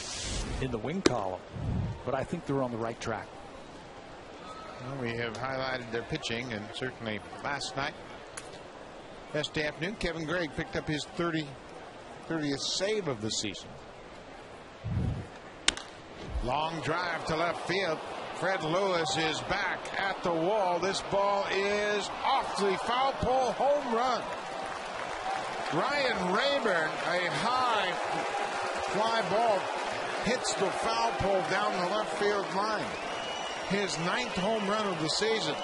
in the win column. But I think they're on the right track. Well, we have highlighted their pitching, and certainly last night, yesterday afternoon, Kevin Gregg picked up his 30th save of the season. Long drive to left field. Fred Lewis is back at the wall. This ball is off the foul pole home run. Ryan Rayburn, a high fly ball, hits the foul pole down the left field line. His 9th home run of the season.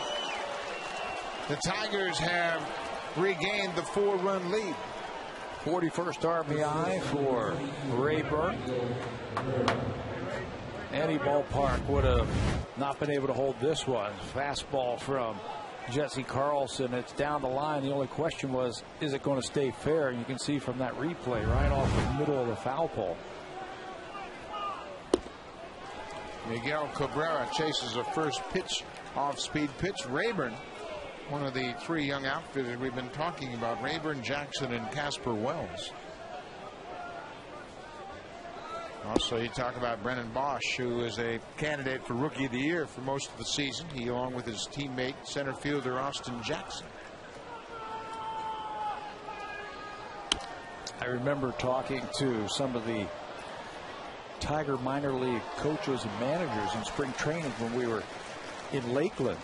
The Tigers have regained the 4-run lead. 41st RBI for Rayburn. Any ballpark would have not been able to hold this one. Fastball from Jesse Carlson. It's down the line. The only question was, is it going to stay fair? And you can see from that replay right off the middle of the foul pole. Miguel Cabrera chases a first pitch, off-speed pitch. Rayburn, one of the 3 young outfitters we've been talking about, Rayburn, Jackson, and Casper Wells. Also, you talk about Brennan Bosch, who is a candidate for Rookie of the Year for most of the season. He, along with his teammate, center fielder Austin Jackson. I remember talking to some of the Tiger minor league coaches and managers in spring training when we were in Lakeland.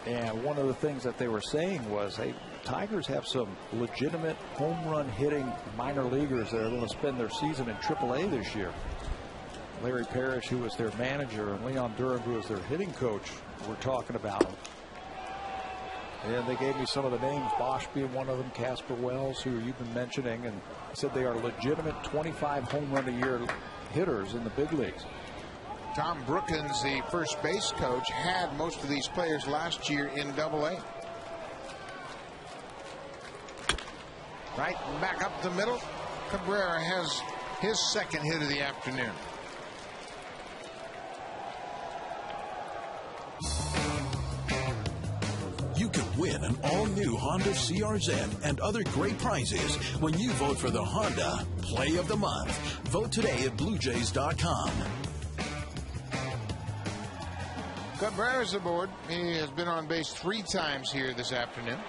And one of the things that they were saying was, hey, Tigers have some legitimate home run hitting minor leaguers that are going to spend their season in AAA this year. Larry Parrish, who was their manager, and Leon Durham, who was their hitting coach, were talking about them. And they gave me some of the names, Bosch being one of them, Casper Wells, who you've been mentioning, and said they are legitimate 25 home run a year hitters in the big leagues. Tom Brookins, the first base coach, had most of these players last year in AA. Right back up the middle. Cabrera has his 2nd hit of the afternoon. You can win an all-new Honda CRZ and other great prizes when you vote for the Honda Play of the Month. Vote today at BlueJays.com. Cabrera's aboard. He has been on base 3 times here this afternoon.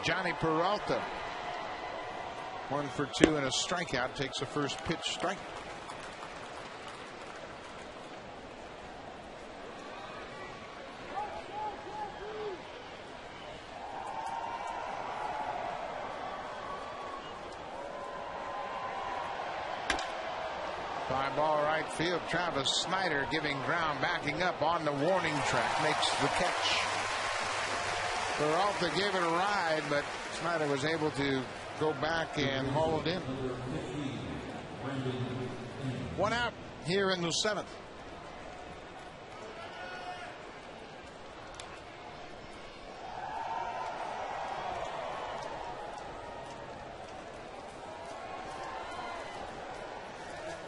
Johnny Peralta, 1 for 2 and a strikeout, takes a first pitch strike. Fly ball right field. Travis Snyder giving ground, backing up on the warning track, makes the catch. Peralta gave it a ride, but Snyder was able to go back and haul it in. 1 out here in the 7th.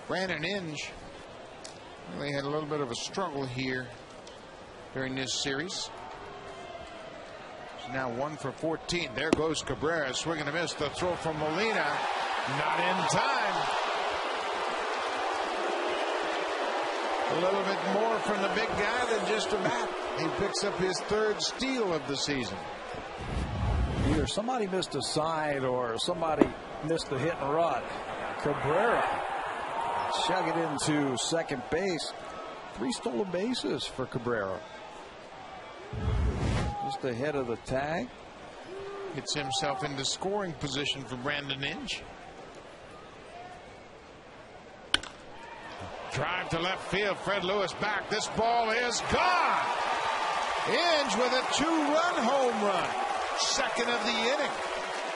Brandon Inge really had a little bit of a struggle here during this series. He's now 1 for 14. There goes Cabrera, swing and a miss. The throw from Molina, not in time. A little bit more from the big guy than just a bat. He picks up his 3rd steal of the season. Either somebody missed a side or somebody missed a hit and run. Cabrera shug it into second base. 3 stolen bases for Cabrera. Just ahead of the tag. Gets himself into scoring position for Brandon Inge. Drive to left field. Fred Lewis back. This ball is gone. Inge with a 2-run home run. Second of the inning.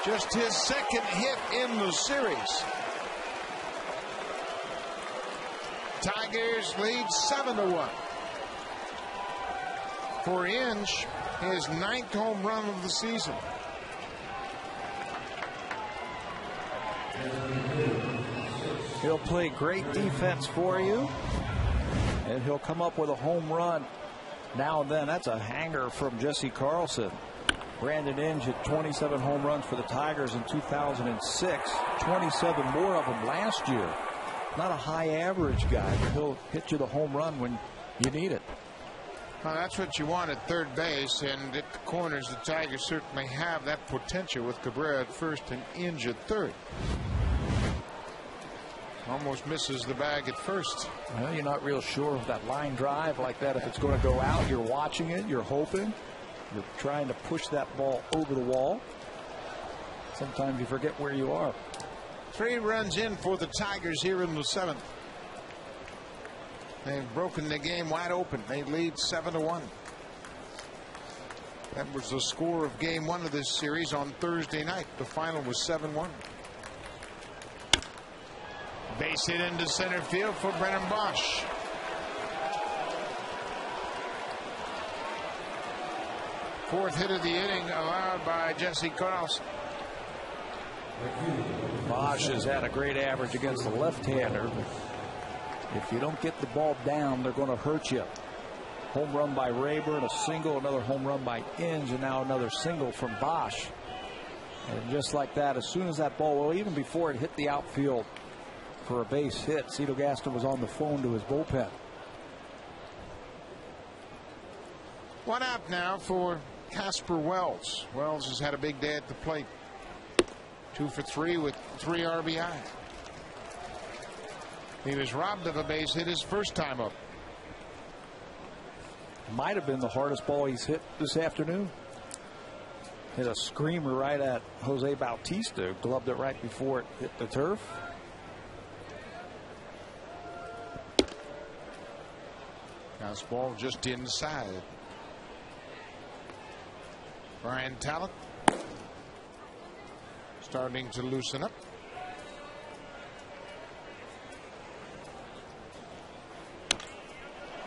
Just his second hit in the series. Tigers lead 7-1. For Inge, his 9th home run of the season. He'll play great defense for you, and he'll come up with a home run now and then. That's a hanger from Jesse Carlson. Brandon Inge hit 27 home runs for the Tigers in 2006, 27 more of them last year. Not a high average guy, but he'll hit you the home run when you need it. Well, that's what you want at third base, and at the corners, the Tigers certainly have that potential with Cabrera at first and Inge at third. Almost misses the bag at first. Well, you're not real sure of that line drive like that. If it's going to go out, you're watching it, you're hoping. You're trying to push that ball over the wall. Sometimes you forget where you are. 3 runs in for the Tigers here in the 7th. They've broken the game wide open. They lead 7-1. That was the score of game 1 of this series on Thursday night. The final was 7-1. Base hit into center field for Brennan Bosch. Fourth hit of the inning allowed by Jesse Carlson. Bosch has had a great average against the left-hander. If you don't get the ball down, they're going to hurt you. Home run by Rayburn, a single, another home run by Inge, and now another single from Bosch. And just like that, as soon as that ball, well, even before it hit the outfield for a base hit, Cito Gaston was on the phone to his bullpen. One out now for Casper Wells. Wells has had a big day at the plate. 2 for 3 with 3 RBI. He was robbed of a base hit his first time up. Might have been the hardest ball he's hit this afternoon. Hit a screamer right at Jose Bautista. Gloved it right before it hit the turf. Fastball just inside. Brian Talent starting to loosen up.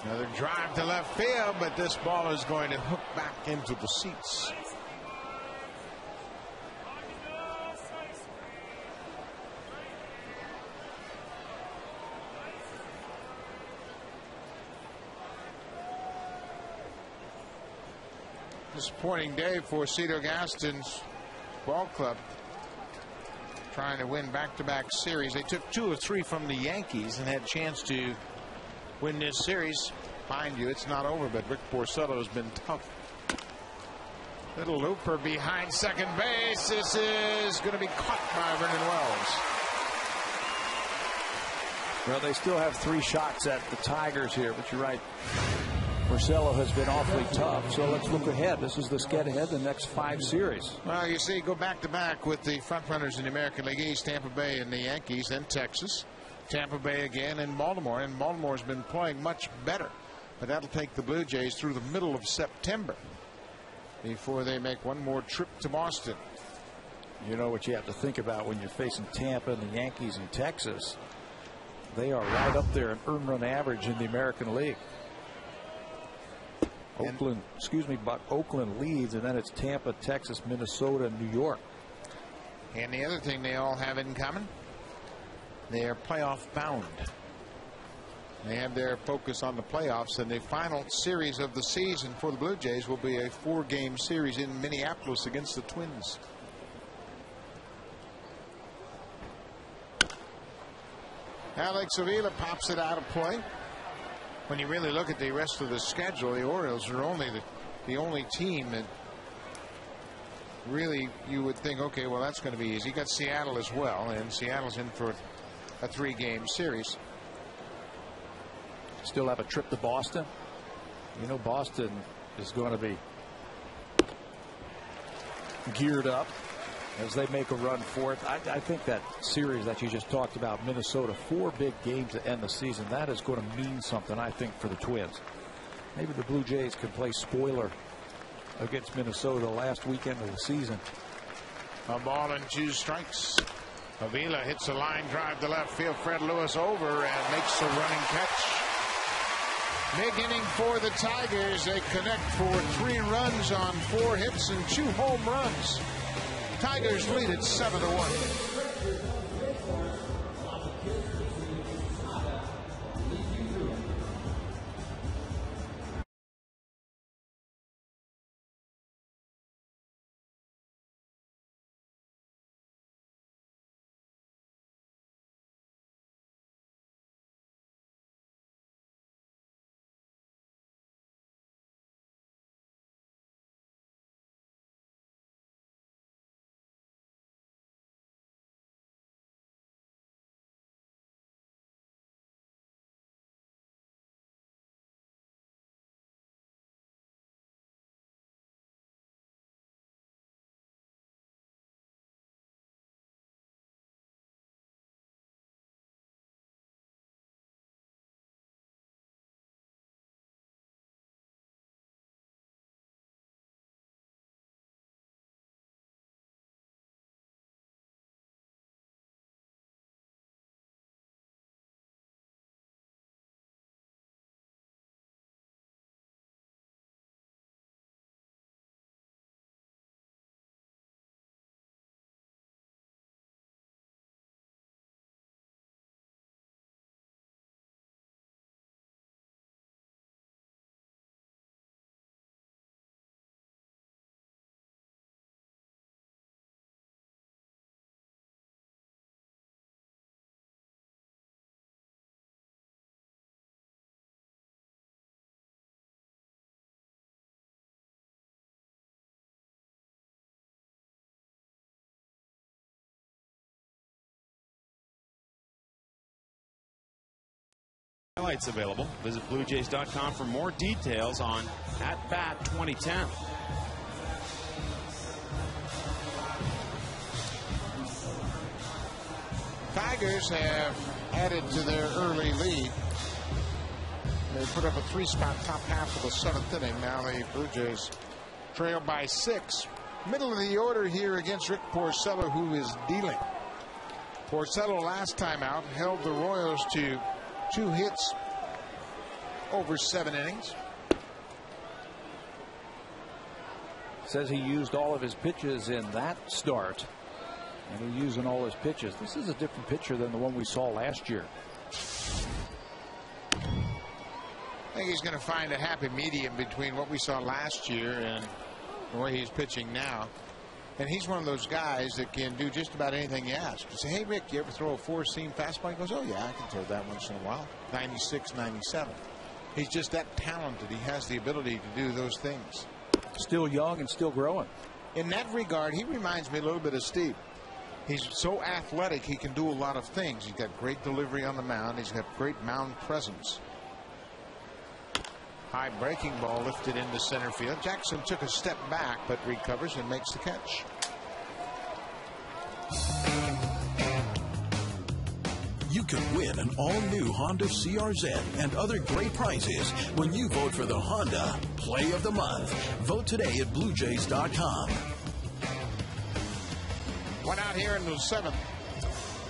Another drive to left field, but this ball is going to hook back into the seats. Disappointing day for Cito Gaston's ball club. Trying to win back-to-back series. They took 2 of 3 from the Yankees and had a chance to win this series. Mind you, it's not over, but Rick Porcello has been tough. Little looper behind second base. This is going to be caught by Vernon Wells. Well, they still have 3 shots at the Tigers here, but you're right. Porcello has been awfully tough. So let's look ahead. This is the sked ahead, the next 5 series. Well, you see, go back-to-back with the front runners in the American League East, Tampa Bay and the Yankees, then Texas. Tampa Bay again and Baltimore. And Baltimore's been playing much better. But that'll take the Blue Jays through the middle of September before they make one more trip to Boston. You know what you have to think about when you're facing Tampa and the Yankees in Texas. They are right up there in earned run average in the American League. Oakland leads, and then it's Tampa, Texas, Minnesota, and New York. And the other thing they all have in common, they are playoff bound. They have their focus on the playoffs, and the final series of the season for the Blue Jays will be a 4-game series in Minneapolis against the Twins. Alex Avila pops it out of play. When you really look at the rest of the schedule, the Orioles are only the only team that really you would think, okay, well, that's going to be easy. You got Seattle as well, and Seattle's in for a 3-game series. still have a trip to Boston. You know, Boston is going to be geared up as they make a run for it. I think that series that you just talked about, Minnesota, 4 big games to end the season, that is going to mean something, I think, for the Twins. Maybe the Blue Jays can play spoiler against Minnesota last weekend of the season. A ball and 2 strikes. Avila hits a line drive to left field. Fred Lewis over and makes the running catch. Big inning for the Tigers. They connect for 3 runs on 4 hits and 2 home runs. Tigers lead it 7-1. Highlights available. Visit BlueJays.com for more details on At Bat 2010. Tigers have added to their early lead. They put up a 3-spot top half of the 7th inning. Now the Blue Jays trail by 6. Middle of the order here against Rick Porcello, who is dealing. Porcello last time out held the Royals to 2 hits over 7 innings. Says he used all of his pitches in that start. And he's using all his pitches. This is a different pitcher than the one we saw last year. I think he's going to find a happy medium between what we saw last year and the way he's pitching now. And he's one of those guys that can do just about anything you ask. You say, hey, Rick, you ever throw a 4-seam fastball? He goes, oh, yeah, I can throw that once in a while. 96, 97. He's just that talented. He has the ability to do those things. Still young and still growing. In that regard, he reminds me a little bit of Steve. He's so athletic, he can do a lot of things. He's got great delivery on the mound. He's got great mound presence. High breaking ball lifted into center field. Jackson took a step back, but recovers and makes the catch. You can win an all-new Honda CRZ and other great prizes when you vote for the Honda Play of the Month. Vote today at BlueJays.com. One out here in the 7th.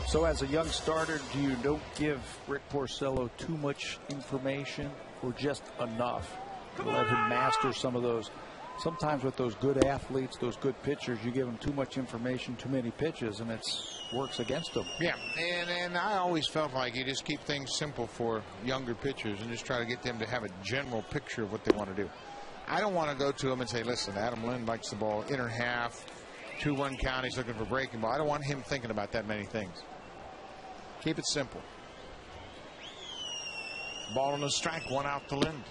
So as a young starter, do you don't give Rick Porcello too much information or just enough to let him master some of those? Sometimes with those good athletes, those good pitchers, you give them too much information, too many pitches, and it works against them. Yeah, and I always felt like you just keep things simple for younger pitchers and just try to get them to have a general picture of what they want to do. I don't want to go to them and say, listen, Adam Lind likes the ball inner half, 2-1 count, he's looking for breaking ball. I don't want him thinking about that many things. Keep it simple. Ball on the strike, 1 out to Lind.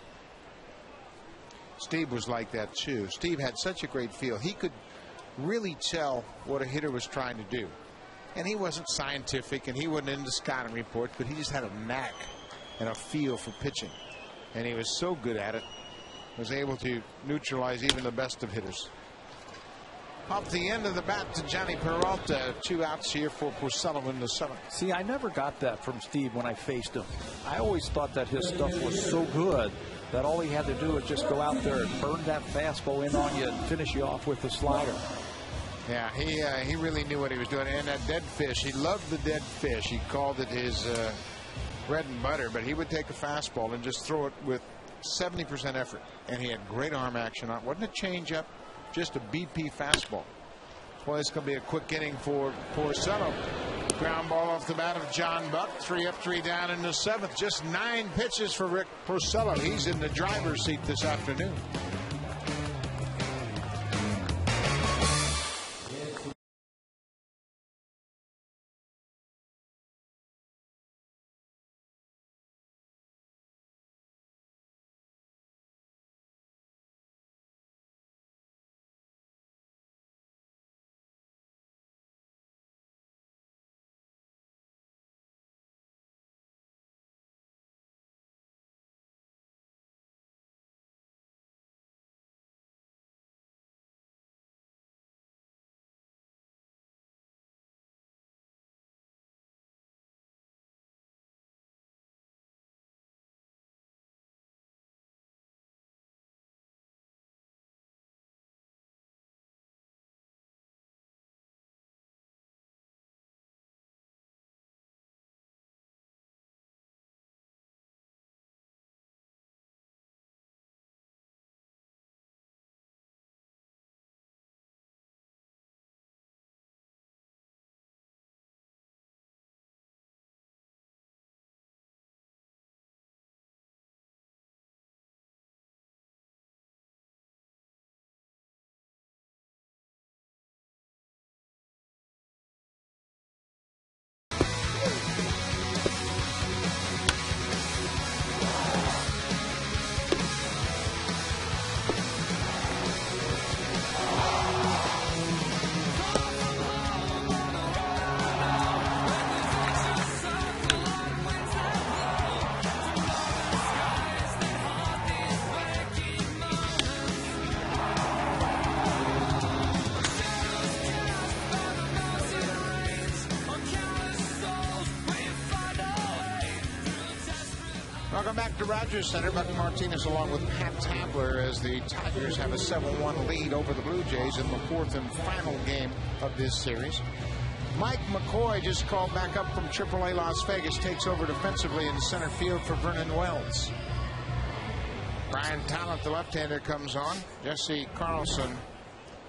Steve was like that too. Steve had such a great feel. He could really tell what a hitter was trying to do. And he wasn't scientific and he wasn't into scouting reports, but he just had a knack and a feel for pitching. And he was so good at it, was able to neutralize even the best of hitters. Up the end of the bat to Johnny Peralta. 2 outs here for Porcello in the 7th. See, I never got that from Steve when I faced him. I always thought that his stuff was so good that all he had to do was just go out there and burn that fastball in on you and finish you off with the slider. Yeah, he really knew what he was doing. And that dead fish, he loved the dead fish. He called it his bread and butter, but he would take a fastball and just throw it with 70% effort. And he had great arm action on it. Wasn't a changeup, just a BP fastball. Boy, it's going to be a quick inning for Porcello. Ground ball off the bat of John Buck. 3 up, 3 down in the 7th. Just 9 pitches for Rick Porcello. He's in the driver's seat this afternoon. Welcome back to Rogers Center. Buck Martinez along with Pat Tabler as the Tigers have a 7-1 lead over the Blue Jays in the 4th and final game of this series. Mike McCoy just called back up from AAA Las Vegas, takes over defensively in center field for Vernon Wells. Brian Talent, the left-hander, comes on. Jesse Carlson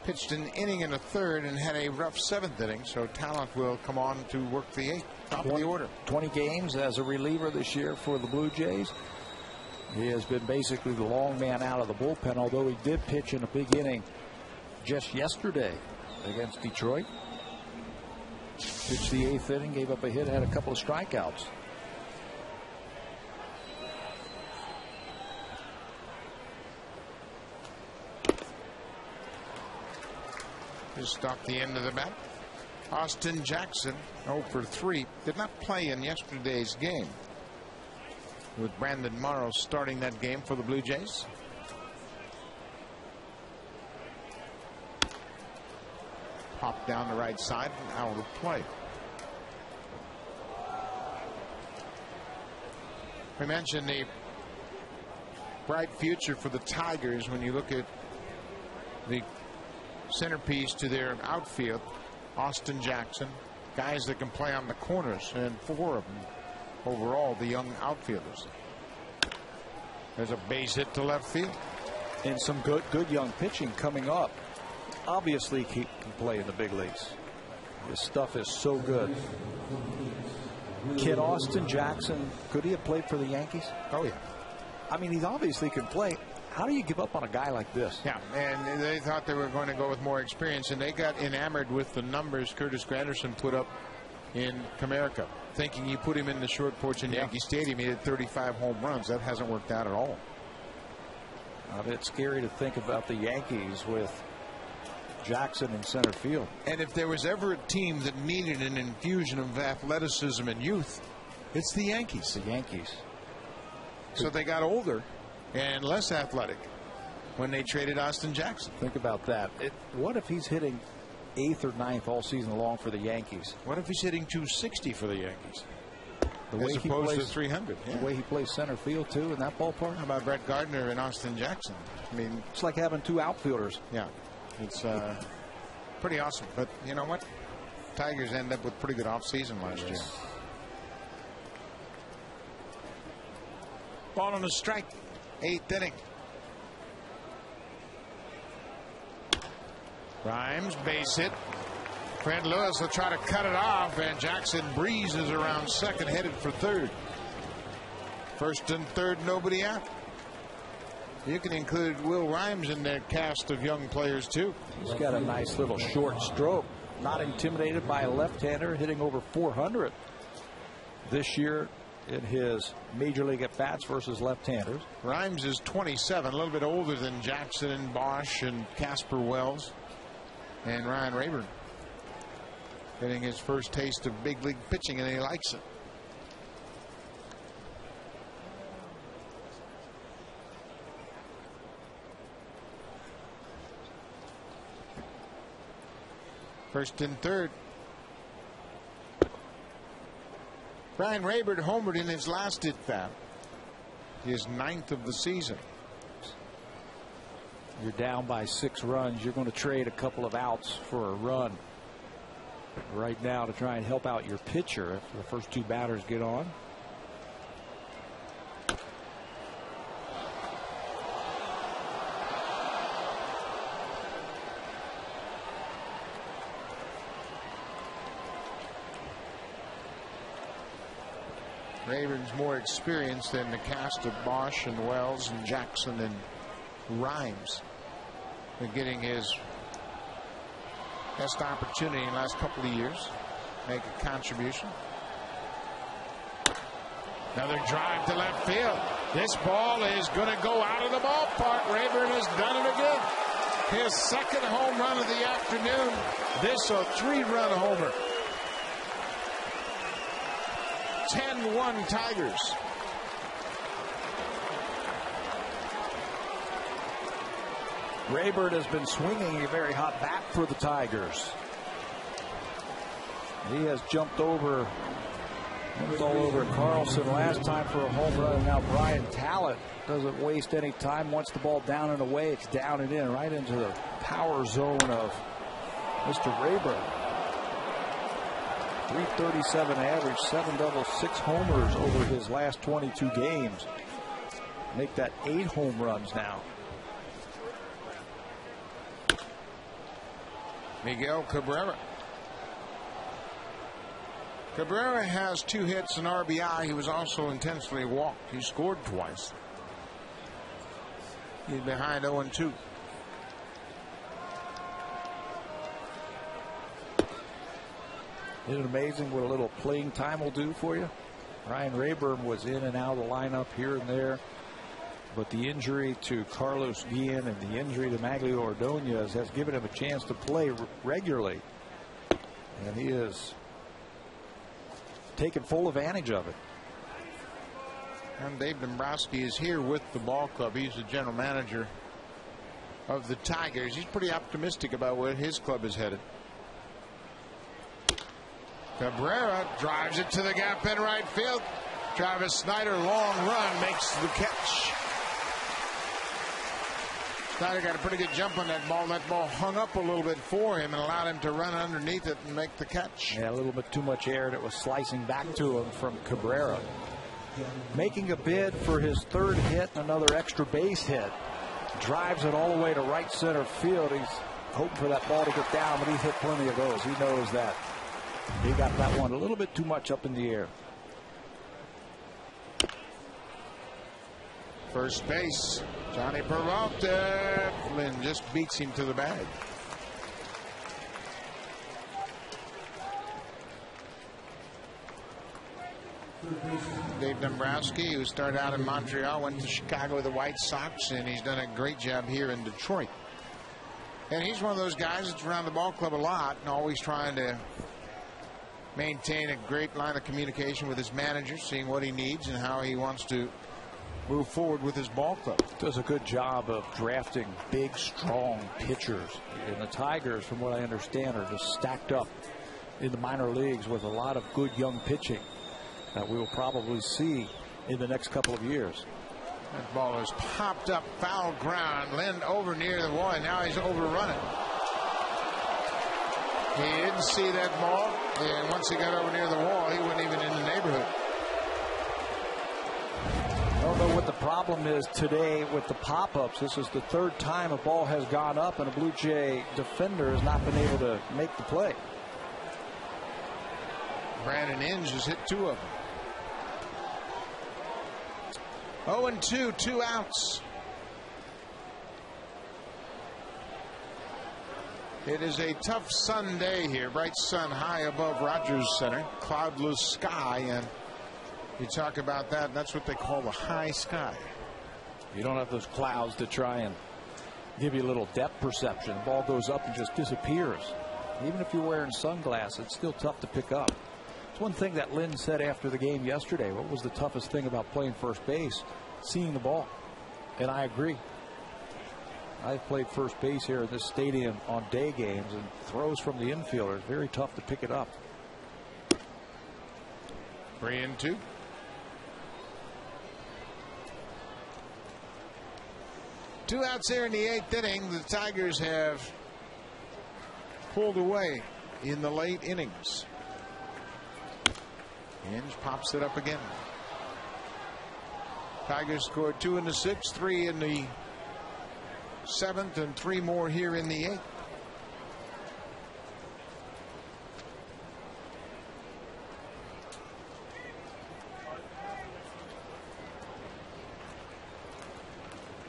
pitched an inning in the 3rd and had a rough 7th inning, so Talent will come on to work the 8th, top of the order. 20 games as a reliever this year for the Blue Jays. He has been basically the long man out of the bullpen, although he did pitch in a big inning just yesterday against Detroit. Pitched the 8th inning, gave up a hit, had a couple of strikeouts. Just off the end of the bat. Austin Jackson, 0 for 3, did not play in yesterday's game, with Brandon Morrow starting that game for the Blue Jays. Popped down the right side and out of play. We mentioned the bright future for the Tigers when you look at the centerpiece to their outfield. Austin Jackson, guys that can play on the corners, and 4 of them overall, the young outfielders. There's a base hit to left field. And some good young pitching coming up. Obviously he can play in the big leagues. His stuff is so good. Kid Austin Jackson, could he have played for the Yankees? Oh yeah. I mean, he obviously can play. How do you give up on a guy like this? Yeah, and they thought they were going to go with more experience, and they got enamored with the numbers Curtis Granderson put up in Comerica, thinking you put him in the short porch in Yankee Stadium, he had 35 home runs. That hasn't worked out at all. It's scary to think about the Yankees with Jackson in center field. And if there was ever a team that needed an infusion of athleticism and youth, it's the Yankees. The Yankees. So they got older and less athletic when they traded Austin Jackson. Think about that. What if he's hitting 8th or 9th all season long for the Yankees? What if he's hitting 260 for the Yankees? As opposed to 300. The way he plays center field, too, in that ballpark. How about Brett Gardner and Austin Jackson? I mean, it's like having 2 outfielders. Yeah, it's pretty awesome. But you know what? Tigers end up with pretty good offseason last year. Ball on a strike. 8th inning. Rhymes, base hit. Fred Lewis will try to cut it off, and Jackson breezes around second, headed for third. First and third, nobody out. You can include Will Rhymes in their cast of young players, too. He's got a nice little short stroke. Not intimidated by a left-hander, hitting over 400 this year in his major league at-bats versus left-handers. Rhymes is 27, a little bit older than Jackson and Bosch and Casper Wells and Ryan Rayburn. Getting his first taste of big league pitching, and he likes it. First and third. Ryan Rayburn homered in his last at-bat, his 9th of the season. You're down by 6 runs. You're going to trade a couple of outs for a run right now to try and help out your pitcher if the first 2 batters get on. Rayburn's more experienced than the cast of Bosch and Wells and Jackson and Rhymes. They're getting his best opportunity in the last couple of years. Make a contribution. Another drive to left field. This ball is going to go out of the ballpark. Rayburn has done it again. His second home run of the afternoon. This a 3-run homer. 10-1 Tigers. Rayburn has been swinging a very hot bat for the Tigers. He has jumped all over Carlson last time for a home run, and now Brian Talent doesn't waste any time. Once the ball down and away, it's down and in, right into the power zone of Mr. Rayburn. 337 average, 7 doubles, 6 homers over his last 22 games. Make that 8 home runs now. Miguel Cabrera. Cabrera has 2 hits and RBI. He was also intentionally walked. He scored twice. He's behind 0-2. Isn't it amazing what a little playing time will do for you? Ryan Rayburn was in and out of the lineup here and there, but the injury to Carlos Guillen and the injury to Maglio Ordonez has given him a chance to play regularly, and he has taken full advantage of it. And Dave Dombrowski is here with the ball club. He's the general manager of the Tigers. He's pretty optimistic about where his club is headed. Cabrera drives it to the gap in right field. Travis Snyder, long run, makes the catch. Snyder got a pretty good jump on that ball. That ball hung up a little bit for him and allowed him to run underneath it and make the catch. Yeah, a little bit too much air, and it was slicing back to him from Cabrera. Making a bid for his 3rd hit and another extra base hit. Drives it all the way to right center field. He's hoping for that ball to get down, but he's hit plenty of those. He knows that. He got that one a little bit too much up in the air. First base, Johnny Peralta. Flynn just beats him to the bag. Dave Dombrowski, who started out in Montreal, went to Chicago with the White Sox, and he's done a great job here in Detroit. And he's one of those guys that's around the ball club a lot and always trying to maintain a great line of communication with his manager, seeing what he needs and how he wants to move forward with his ball club. Does a good job of drafting big, strong pitchers. And the Tigers, from what I understand, are just stacked up in the minor leagues with a lot of good young pitching that we will probably see in the next couple of years. That ball is popped up, foul ground. Lynn over near the wall, and now he's overrun it. He didn't see that ball, and once he got over near the wall, he wasn't even in the neighborhood. I don't know what the problem is today with the pop-ups. This is the third time a ball has gone up and a Blue Jay defender has not been able to make the play. Brandon Inge has hit 2 of them. 0-2, 2 outs. It is a tough sun day here. Bright sun high above Rogers Center. Cloudless sky, and you talk about that. That's what they call the high sky. You don't have those clouds to try and give you a little depth perception. The ball goes up and just disappears. Even if you're wearing sunglasses, it's still tough to pick up. It's one thing that Lynn said after the game yesterday. What was the toughest thing about playing first base? Seeing the ball. And I agree. I've played first base here at this stadium on day games, and throws from the infielder is very tough to pick it up. 3-2. Two outs here in the 8th inning. The Tigers have pulled away in the late innings. Inge pops it up again. Tigers scored 2 in the 6th, 3 in the 7th, and 3 more here in the 8th.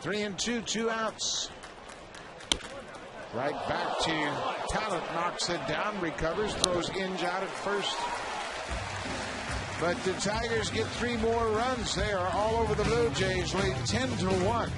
Three and two, 2 outs. Right back to Talent, knocks it down, recovers, throws Inge out at first. But the Tigers get 3 more runs. They are all over the Blue Jays, lead 10-1.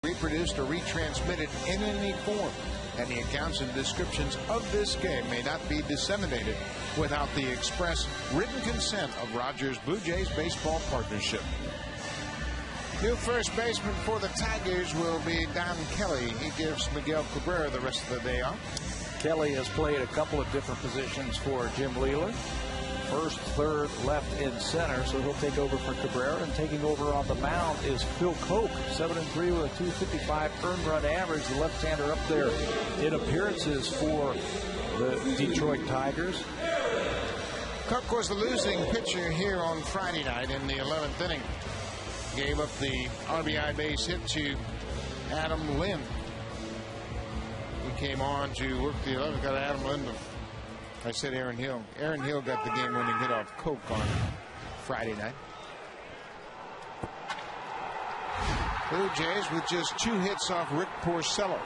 Reproduced or retransmitted in any form, and the accounts and descriptions of this game may not be disseminated without the express written consent of Rogers Blue Jays Baseball Partnership. New first baseman for the Tigers will be Don Kelly. He gives Miguel Cabrera the rest of the day off. Kelly has played a couple of different positions for Jim Leland. First, third, left, and center, so he'll take over for Cabrera. And taking over on the mound is Phil Koch, 7-3 with a 255 earned run average. The left-hander up there in appearances for the Detroit Tigers. Koch was the losing pitcher here on Friday night in the 11th inning. Gave up the RBI base hit to Adam Lynn. He came on to work the 11th, got Adam Lynn. I said Aaron Hill. Aaron Hill got the game-winning hit off Koch on Friday night. Blue Jays with just 2 hits off Rick Porcello.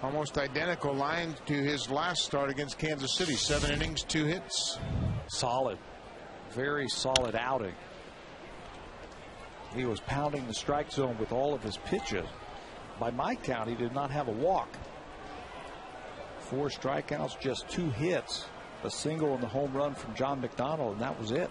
Almost identical line to his last start against Kansas City. 7 innings, 2 hits. Solid. Very solid outing. He was pounding the strike zone with all of his pitches. By my count, he did not have a walk. 4 strikeouts, just 2 hits. A single and the home run from John McDonald, and that was it.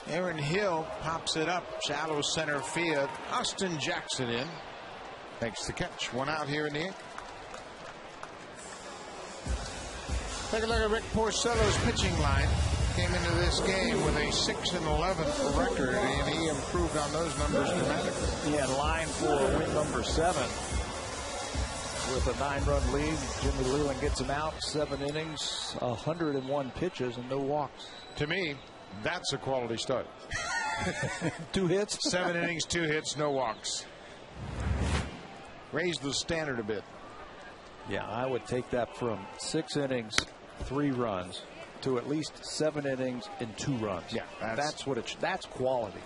Aaron Hill pops it up, shallow center field. Austin Jackson in. Makes the catch. 1 out here in the 8th. Take a look at Rick Porcello's pitching line. Came into this game with a 6-11 record, and he improved on those numbers dramatically. He had line for win number 7 with a 9-run lead. Jimmy Leland gets him out. 7 innings, 101 pitches, and no walks. To me, that's a quality start. 2 hits? 7 innings, 2 hits, no walks. Raise the standard a bit. Yeah, I would take that from 6 innings, 3 runs to at least 7 innings and 2 runs. Yeah, that's quality.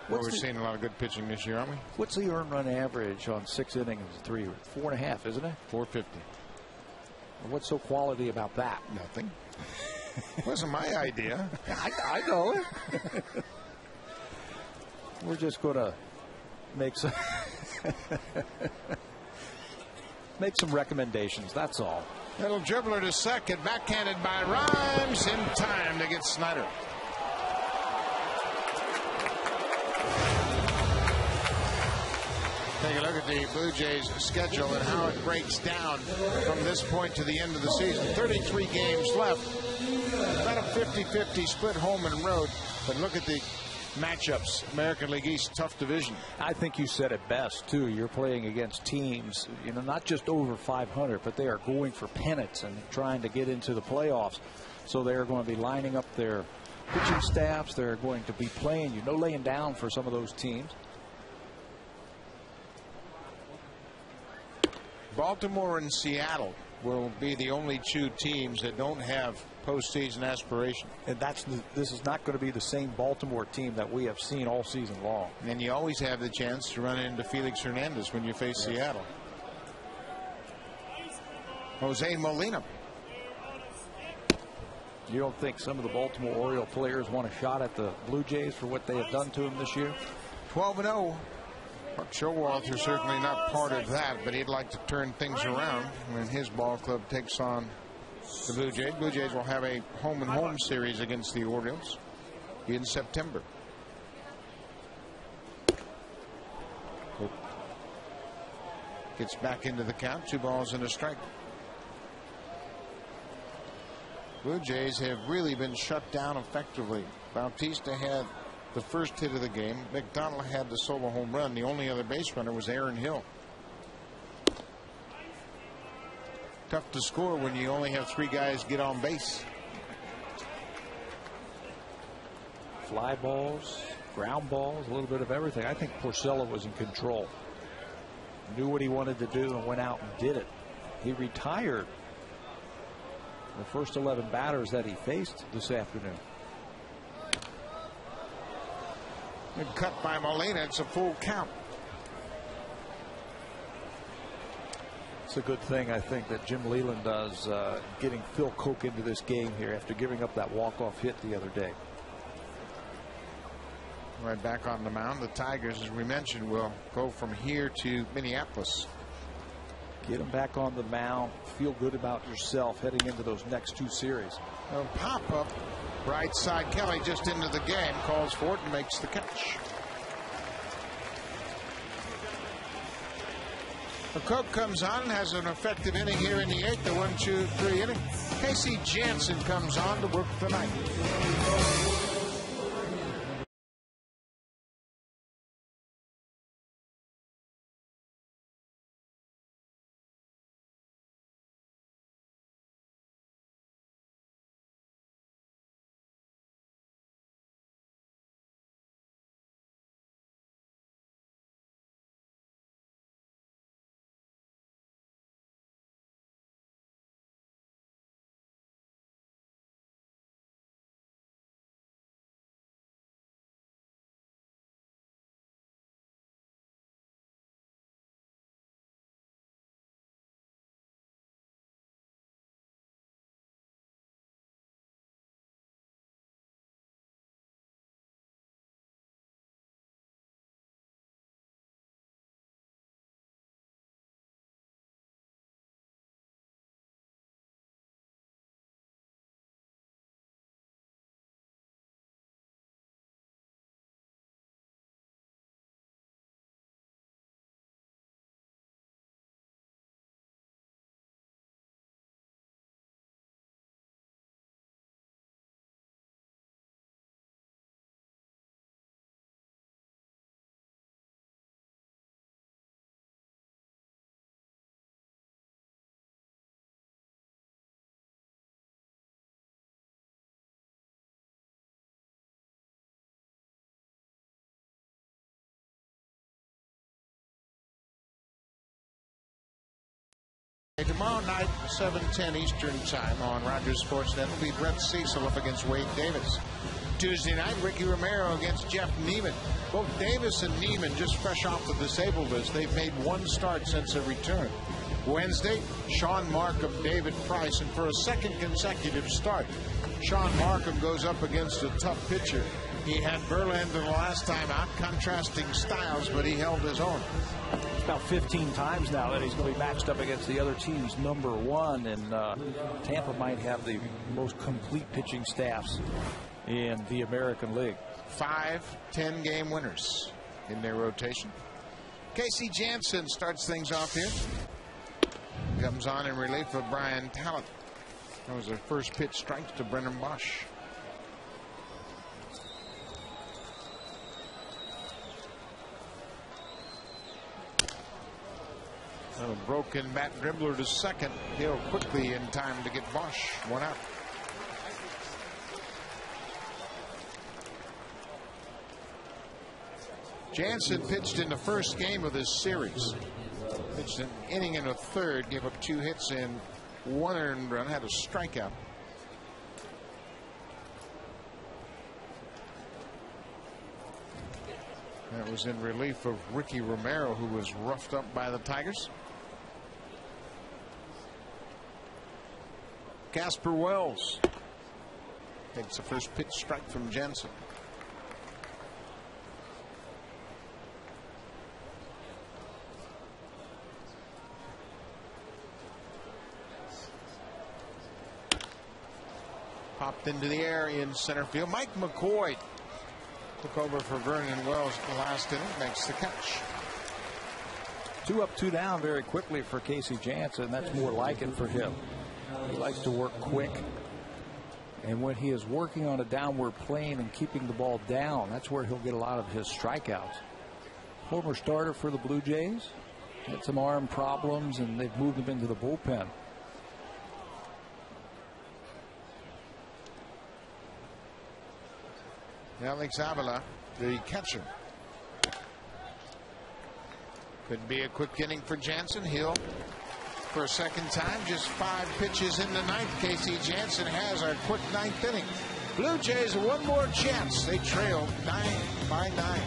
Well, we're seeing a lot of good pitching this year, aren't we? What's the earned run average on 6 innings and 3? 4.5, isn't it? 450. What's so quality about that? Nothing. Wasn't my idea. I know it. We're just going to make some recommendations. That's all. Little dribbler to second, backhanded by Rhymes in time to get Snyder. Take a look at the Blue Jays schedule and how it breaks down from this point to the end of the season. 33 games left. About a 50-50 split home and road. But look at the matchups. American League East, tough division. I think you said it best, too. You're playing against teams, not just over 500, but they are going for pennants and trying to get into the playoffs. So they're going to be lining up their pitching staffs. They're going to be playing, laying down for some of those teams. Baltimore and Seattle will be the only 2 teams that don't have postseason aspiration. And this is not going to be the same Baltimore team that we have seen all season long. And you always have the chance to run into Felix Hernandez when you face Seattle. Jose Molina. You don't think some of the Baltimore Oriole players want a shot at the Blue Jays for what they have done to them this year? 12-0. Buck Showalter certainly not part of that, but he'd like to turn things around when his ball club takes on the Blue Jays. Blue Jays will have a home-and-home series against the Orioles in September. Gets back into the count. 2 balls and a strike. Blue Jays have really been shut down effectively. Bautista had the first hit of the game. McDonald had the solo home run. The only other base runner was Aaron Hill. Tough to score when you only have 3 guys get on base. Fly balls, ground balls, a little bit of everything. I think Porcello was in control. Knew what he wanted to do and went out and did it. He retired the first 11 batters that he faced this afternoon. Good cut by Molina. It's a full count. It's a good thing, I think, that Jim Leland does, getting Phil Koch into this game here after giving up that walk-off hit the other day. Right back on the mound. The Tigers, as we mentioned, will go from here to Minneapolis. Get them back on the mound. Feel good about yourself heading into those next 2 series. A pop-up. Right side. Kelly just into the game. Calls for it and makes the catch. Koch comes on and has an effective inning here in the 8th. The 1-2-3 inning. Casey Jansen comes on to work the 9th. Tomorrow night, 7:10 Eastern Time on Rogers Sportsnet will be Brett Cecil up against Wade Davis. Tuesday night, Ricky Romero against Jeff Neiman. Both Davis and Neiman just fresh off the disabled list. They've made one start since their return. Wednesday, Sean Markham, David Price, and for a second consecutive start, Sean Markham goes up against a tough pitcher. He had Verlander the last time out, contrasting styles, but he held his own. It's about 15 times now that he's going to be matched up against the other team's number one, and Tampa might have the most complete pitching staffs in the American League. 5 10-game winners in their rotation. Casey Jansen starts things off here. Comes on in relief of Brian Talent. That was their first pitch strike to Brennan Bosch. A broken bat dribbler to second. Hill quickly in time to get Bosch one out. Jansen pitched in the first game of this series. Pitched an inning and a third, gave up 2 hits and 1 earned run, had a strikeout. That was in relief of Ricky Romero, who was roughed up by the Tigers. Casper Wells takes the first pitch strike from Jansen. Popped into the air in center field. Mike McCoy took over for Vernon Wells the last inning, makes the catch. 2 up, 2 down very quickly for Casey Jansen. That's more like it for him. He likes to work quick. And when he is working on a downward plane and keeping the ball down, that's where he'll get a lot of his strikeouts. Former starter for the Blue Jays. Had some arm problems, and they've moved him into the bullpen. Alex Avila, the catcher. Could be a quick inning for Jansen. Hill for a second time, just 5 pitches in the ninth. Casey Jansen has our quick 9th inning. Blue Jays one more chance. They trail 9-9.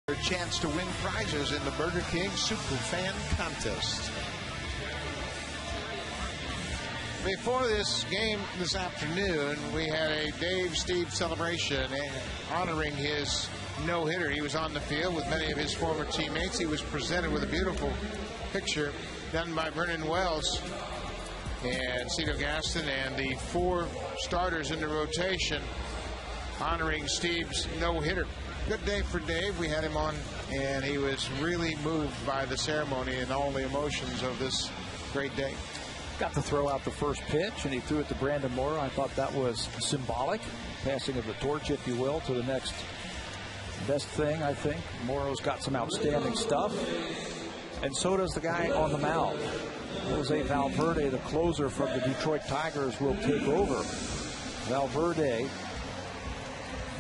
A chance to win prizes in the Burger King Super Fan Contest. Before this game this afternoon, we had a Dave Steve celebration honoring his no-hitter. He was on the field with many of his former teammates. He was presented with a beautiful picture done by Vernon Wells and Cito Gaston and the 4 starters in the rotation honoring Steve's no-hitter. Good day for Dave. We had him on, and he was really moved by the ceremony and all the emotions of this great day. Got to throw out the first pitch, and he threw it to Brandon Moore. I thought that was symbolic, passing of the torch, if you will, to the next best thing, I think. Morrow's got some outstanding stuff, and so does the guy on the mound. Jose Valverde, the closer from the Detroit Tigers, will take over. Valverde,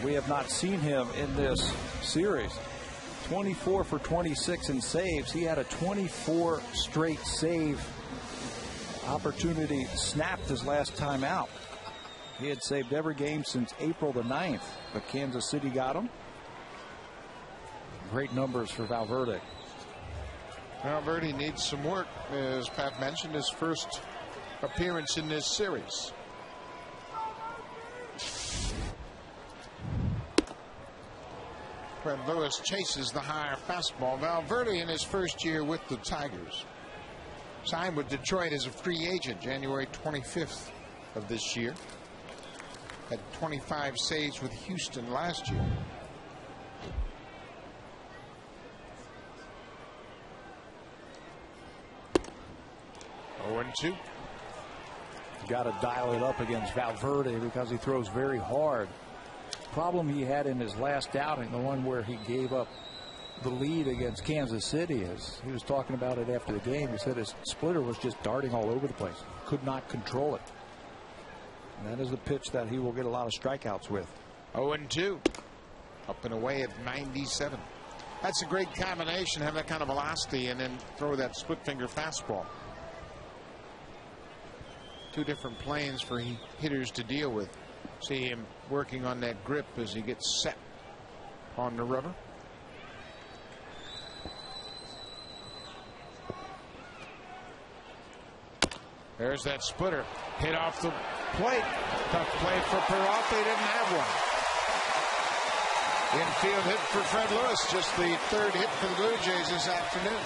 we have not seen him in this series. 24 for 26 in saves. He had a 24 straight save opportunity snapped his last time out. He had saved every game since April the 9th, but Kansas City got him. Great numbers for Valverde. Valverde needs some work, as Pat mentioned, his first appearance in this series. Fred Lewis chases the higher fastball. Valverde in his first year with the Tigers. Signed with Detroit as a free agent January 25th of this year. Had 25 saves with Houston last year. Oh, 0-2. Got to dial it up against Valverde because he throws very hard. Problem he had in his last outing, the one where he gave up the lead against Kansas City, is he was talking about it after the game. He said his splitter was just darting all over the place. Could not control it. And that is the pitch that he will get a lot of strikeouts with. 0-2. Up and away at 97. That's a great combination, have that kind of velocity and then throw that split finger fastball. Two different planes for hitters to deal with. See him working on that grip as he gets set on the rubber. There's that splitter. Hit off the plate. Tough play for Peralta. He didn't have one. Infield hit for Fred Lewis. Just the third hit for the Blue Jays this afternoon.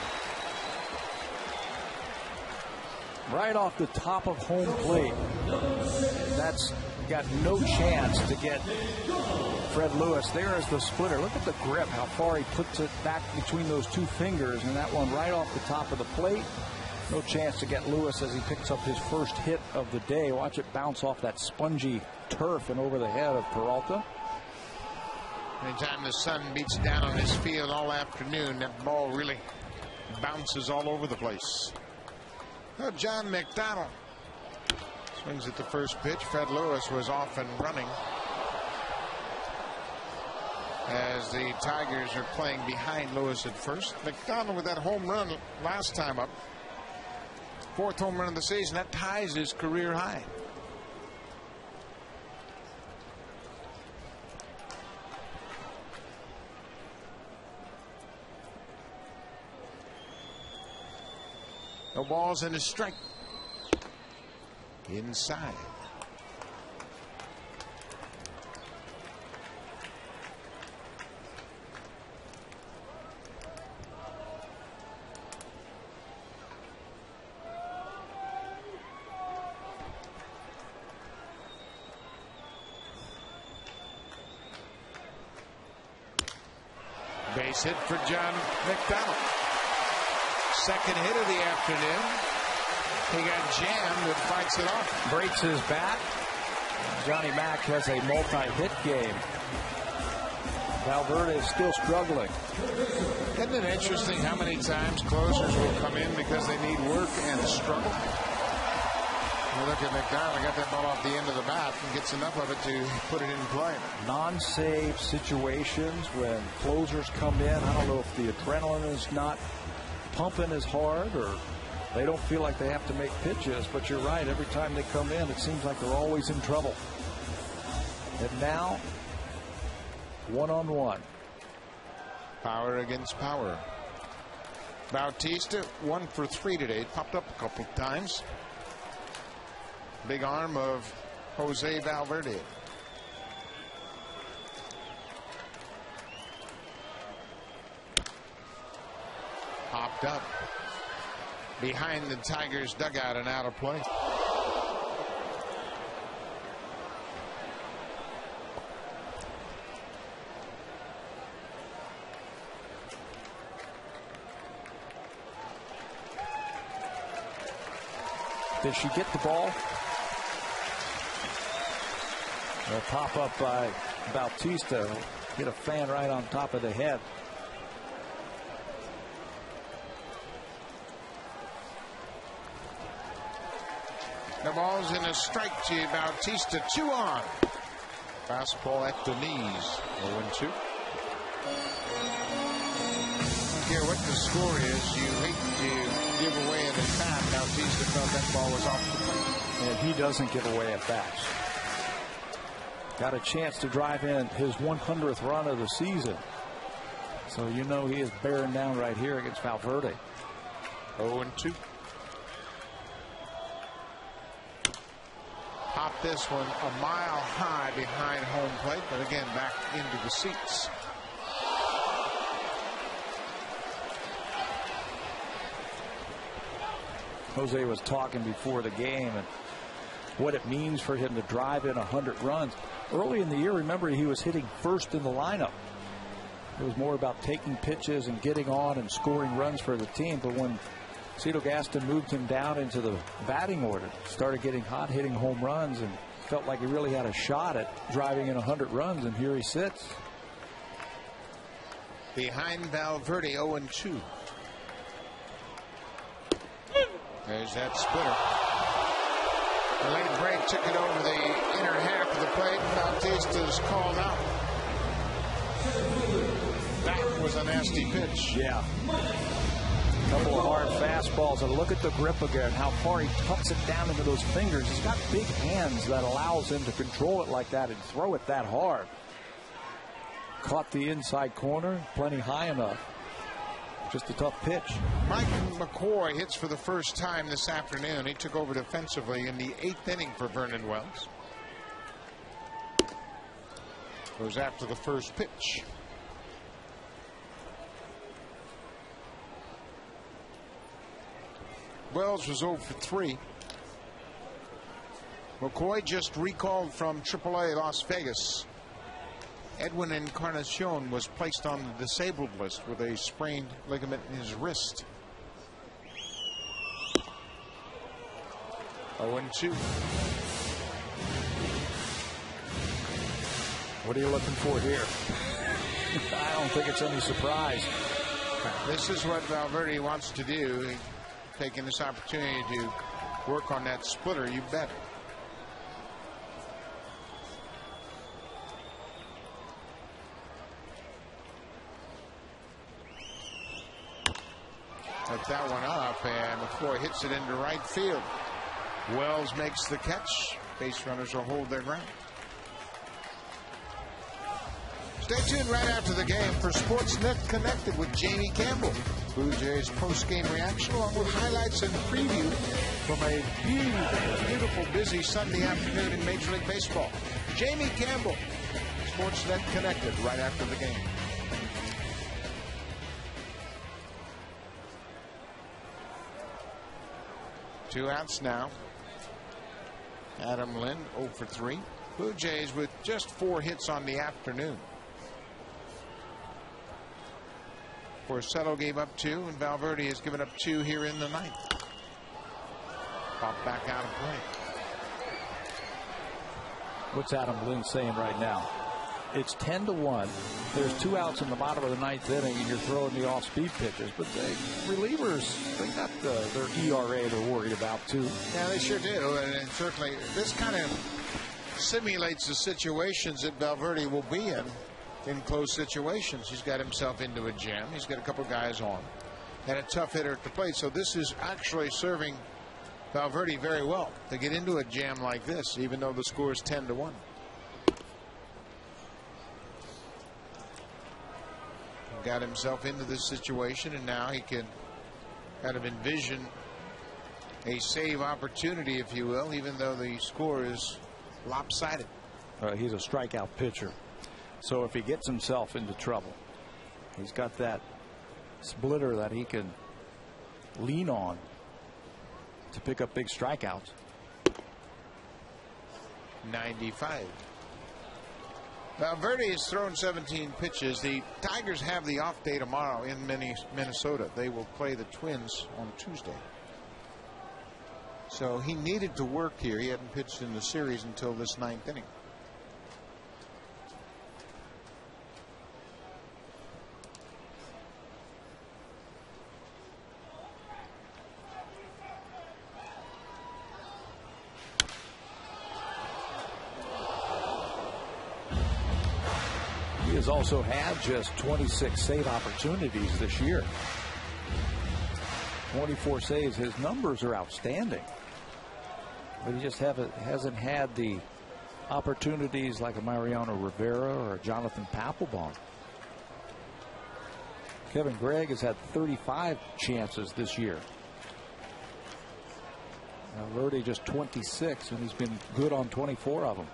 Right off the top of home plate. That's got no chance to get Fred Lewis. There is the splitter. Look at the grip, how far he puts it back between those two fingers, and that one right off the top of the plate. No chance to get Lewis as he picks up his first hit of the day. Watch it bounce off that spongy turf and over the head of Peralta. Anytime the sun beats down on this field all afternoon, that ball really bounces all over the place. Oh, John McDonald swings at the first pitch. Fred Lewis was off and running as the Tigers are playing behind Lewis at first. McDonald with that home run last time up. Fourth home run of the season. That ties his career high. No balls and a strike. Inside. Base hit for John McDonald. Second hit of the afternoon. He got jammed and fights it off. Breaks his bat. Johnny Mack has a multi-hit game. Valverde is still struggling. Isn't it interesting how many times closers will come in because they need work and struggle? You look at McDonald, got that ball off the end of the bat and gets enough of it to put it in play. Non-save situations when closers come in. I don't know if the adrenaline is not pumping as hard or they don't feel like they have to make pitches, but you're right. Every time they come in, it seems like they're always in trouble. And now, one-on-one. Power against power. Bautista 1 for 3 today. Popped up a couple of times. Big arm of Jose Valverde. Popped up behind the Tigers dugout and out of play. Did she get the ball? A pop up by Bautista. hit a fan right on top of the head. The ball's in a strike to Bautista. 2 on. Fastball at the knees. 0-2. I don't care what the score is. You hate to give away an at-bat. Bautista felt that ball was off the plate. And he doesn't give away at-bats. Got a chance to drive in his 100th run of the season. So you know he is bearing down right here against Valverde. 0-2. Pop this one a mile high behind home plate, but again back into the seats. Jose was talking before the game and what it means for him to drive in 100 runs. Early in the year, remember, he was hitting first in the lineup. It was more about taking pitches and getting on and scoring runs for the team. But when Cito Gaston moved him down into the batting order, started getting hot, hitting home runs, and felt like he really had a shot at driving in 100 runs, and here he sits. Behind Valverde, 0-2. There's that splitter. The late break took it over the inner half of the plate. Bautista's called out. That was a nasty pitch. Yeah. Couple of hard fastballs, and look at the grip again, how far he tucks it down into those fingers. He's got big hands that allows him to control it like that and throw it that hard. Caught the inside corner, plenty high enough. Just a tough pitch. Mike McCoy hits for the first time this afternoon. He took over defensively in the 8th inning for Vernon Wells. Goes after the first pitch. Wells was 0 for 3. McCoy just recalled from AAA Las Vegas. Edwin Encarnacion was placed on the disabled list with a sprained ligament in his wrist. 0-2. What are you looking for here? I don't think it's any surprise. This is what Valverde wants to do. Taking this opportunity to work on that splitter, you bet. Let that one up, and McCoy hits it into right field. Wells makes the catch. Base runners will hold their ground. Stay tuned right after the game for Sportsnet Connected with Jamie Campbell. Blue Jays post-game reaction along with highlights and preview from a beautiful, busy Sunday afternoon in Major League Baseball. Jamie Campbell, Sportsnet Connected right after the game. Two outs now. Adam Lind 0 for 3. Blue Jays with just 4 hits on the afternoon. Porcello gave up 2, and Valverde has given up 2 here in the ninth. Pop back out of play. What's Adam Lind saying right now? It's 10-1. There's 2 outs in the bottom of the ninth inning, and you're throwing the off-speed pitches. But the relievers, they got their ERA they're worried about, too. Yeah, they sure do. And certainly, this kind of simulates the situations that Valverde will be in close situations. He's got himself into a jam. He's got a couple guys on. And a tough hitter at the plate. So this is actually serving Valverde very well to get into a jam like this, even though the score is 10-1. Got himself into this situation, and now he can kind of envision a save opportunity, if you will, even though the score is lopsided. He's a strikeout pitcher. So if he gets himself into trouble, he's got that splitter that he can lean on to pick up big strikeouts. 95. Valverde has thrown 17 pitches. The Tigers have the off day tomorrow in Minnesota. They will play the Twins on Tuesday. So he needed to work here. He hadn't pitched in the series until this ninth inning. has also had just 26 save opportunities this year. 24 saves. His numbers are outstanding, but he just hasn't had the opportunities like a Mariano Rivera or a Jonathan Papelbon. Kevin Gregg has had 35 chances this year. Valverde just 26, and he's been good on 24 of them.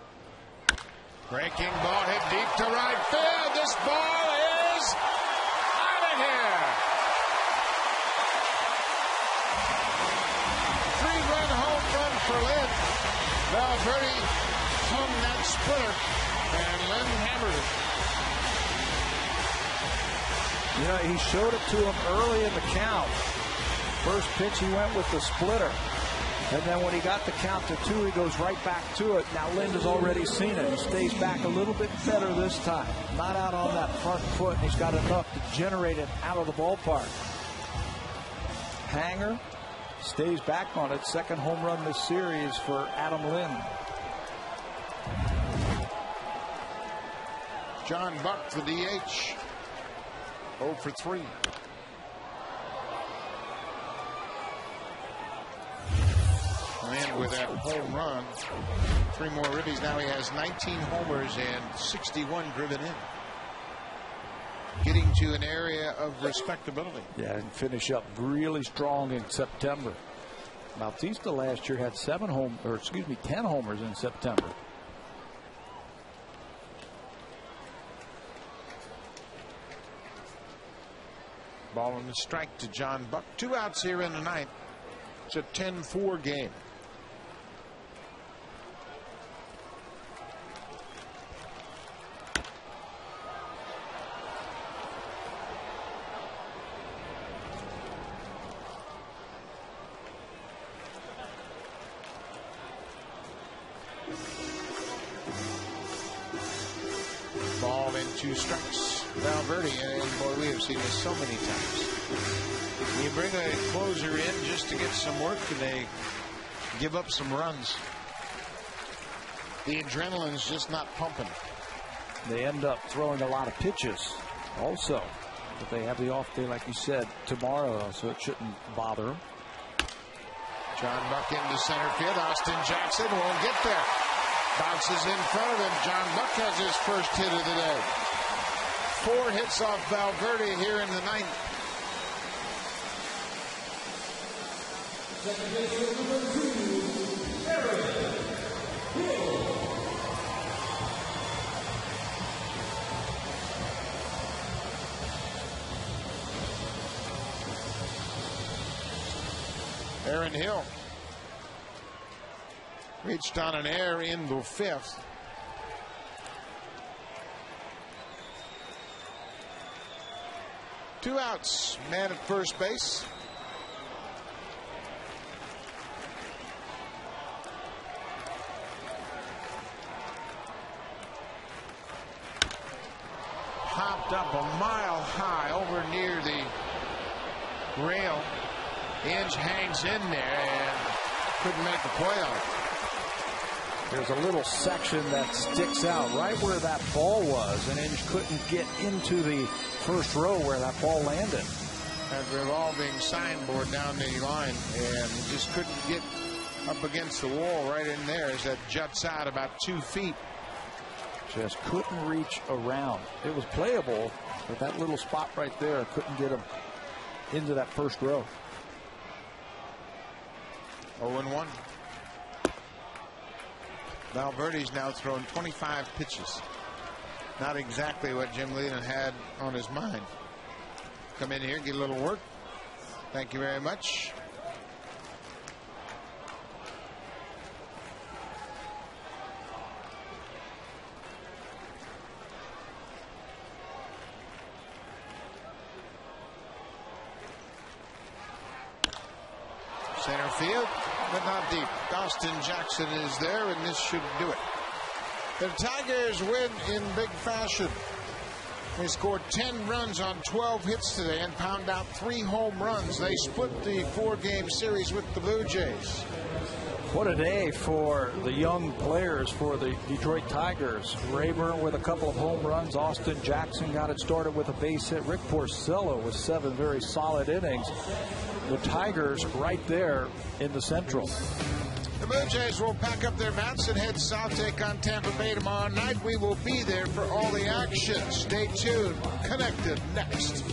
Breaking ball hit deep to right field. This ball is out of here. 3-run home run for Lynn. Valverde hung that splitter, and Lynn hammered it. You know, he showed it to him early in the count. First pitch, he went with the splitter. And then when he got the count to 2, he goes right back to it. Now Lind has already seen it. He stays back a little bit better this time. Not out on that front foot. He's got enough to generate it out of the ballpark. Hanger stays back on it. Second home run this series for Adam Lind. John Buck, the DH. 0 for 3. And with that home run, 3 more ribbies. Now he has 19 homers and 61 driven in. Getting to an area of respectability. Yeah, and finish up really strong in September. Bautista last year had 10 homers in September. Ball on the strike to John Buck. 2 outs here in the ninth. It's a 10-4 game. Ball in 2 strikes. Valverde, and boy, we have seen this so many times. You bring a closer in just to get some work, and they give up some runs. The adrenaline's just not pumping. They end up throwing a lot of pitches also. But they have the off day, like you said, tomorrow, so it shouldn't bother them. John Buck into center field. Austin Jackson won't get there. Bounces in front of him. John Buck has his first hit of the day. 4 hits off Valverde here in the ninth. Aaron Hill reached on an error in the 5th. Two outs. Man at first base. Hopped up a mile high over near the rail. Inge hangs in there and couldn't make the play on it. There's a little section that sticks out right where that ball was, and Inge couldn't get into the first row where that ball landed. That revolving signboard down the line, and just couldn't get up against the wall right in there as that juts out about 2 feet. Just couldn't reach around. It was playable, but that little spot right there couldn't get him into that first row. 0-1. Valverde's now thrown 25 pitches. Not exactly what Jim Leland had on his mind. Come in here, get a little work. Thank you very much. Center field, but not deep. Austin Jackson is there, and this should do it. The Tigers win in big fashion. They scored 10 runs on 12 hits today and pound out 3 home runs. They split the 4-game series with the Blue Jays. What a day for the young players for the Detroit Tigers. Rayburn with a couple of home runs. Austin Jackson got it started with a base hit. Rick Porcello with 7 very solid innings. The Tigers right there in the Central. The Blue Jays will pack up their mats and head south, take on Tampa Bay tomorrow night. We will be there for all the action. Stay tuned. Connected next.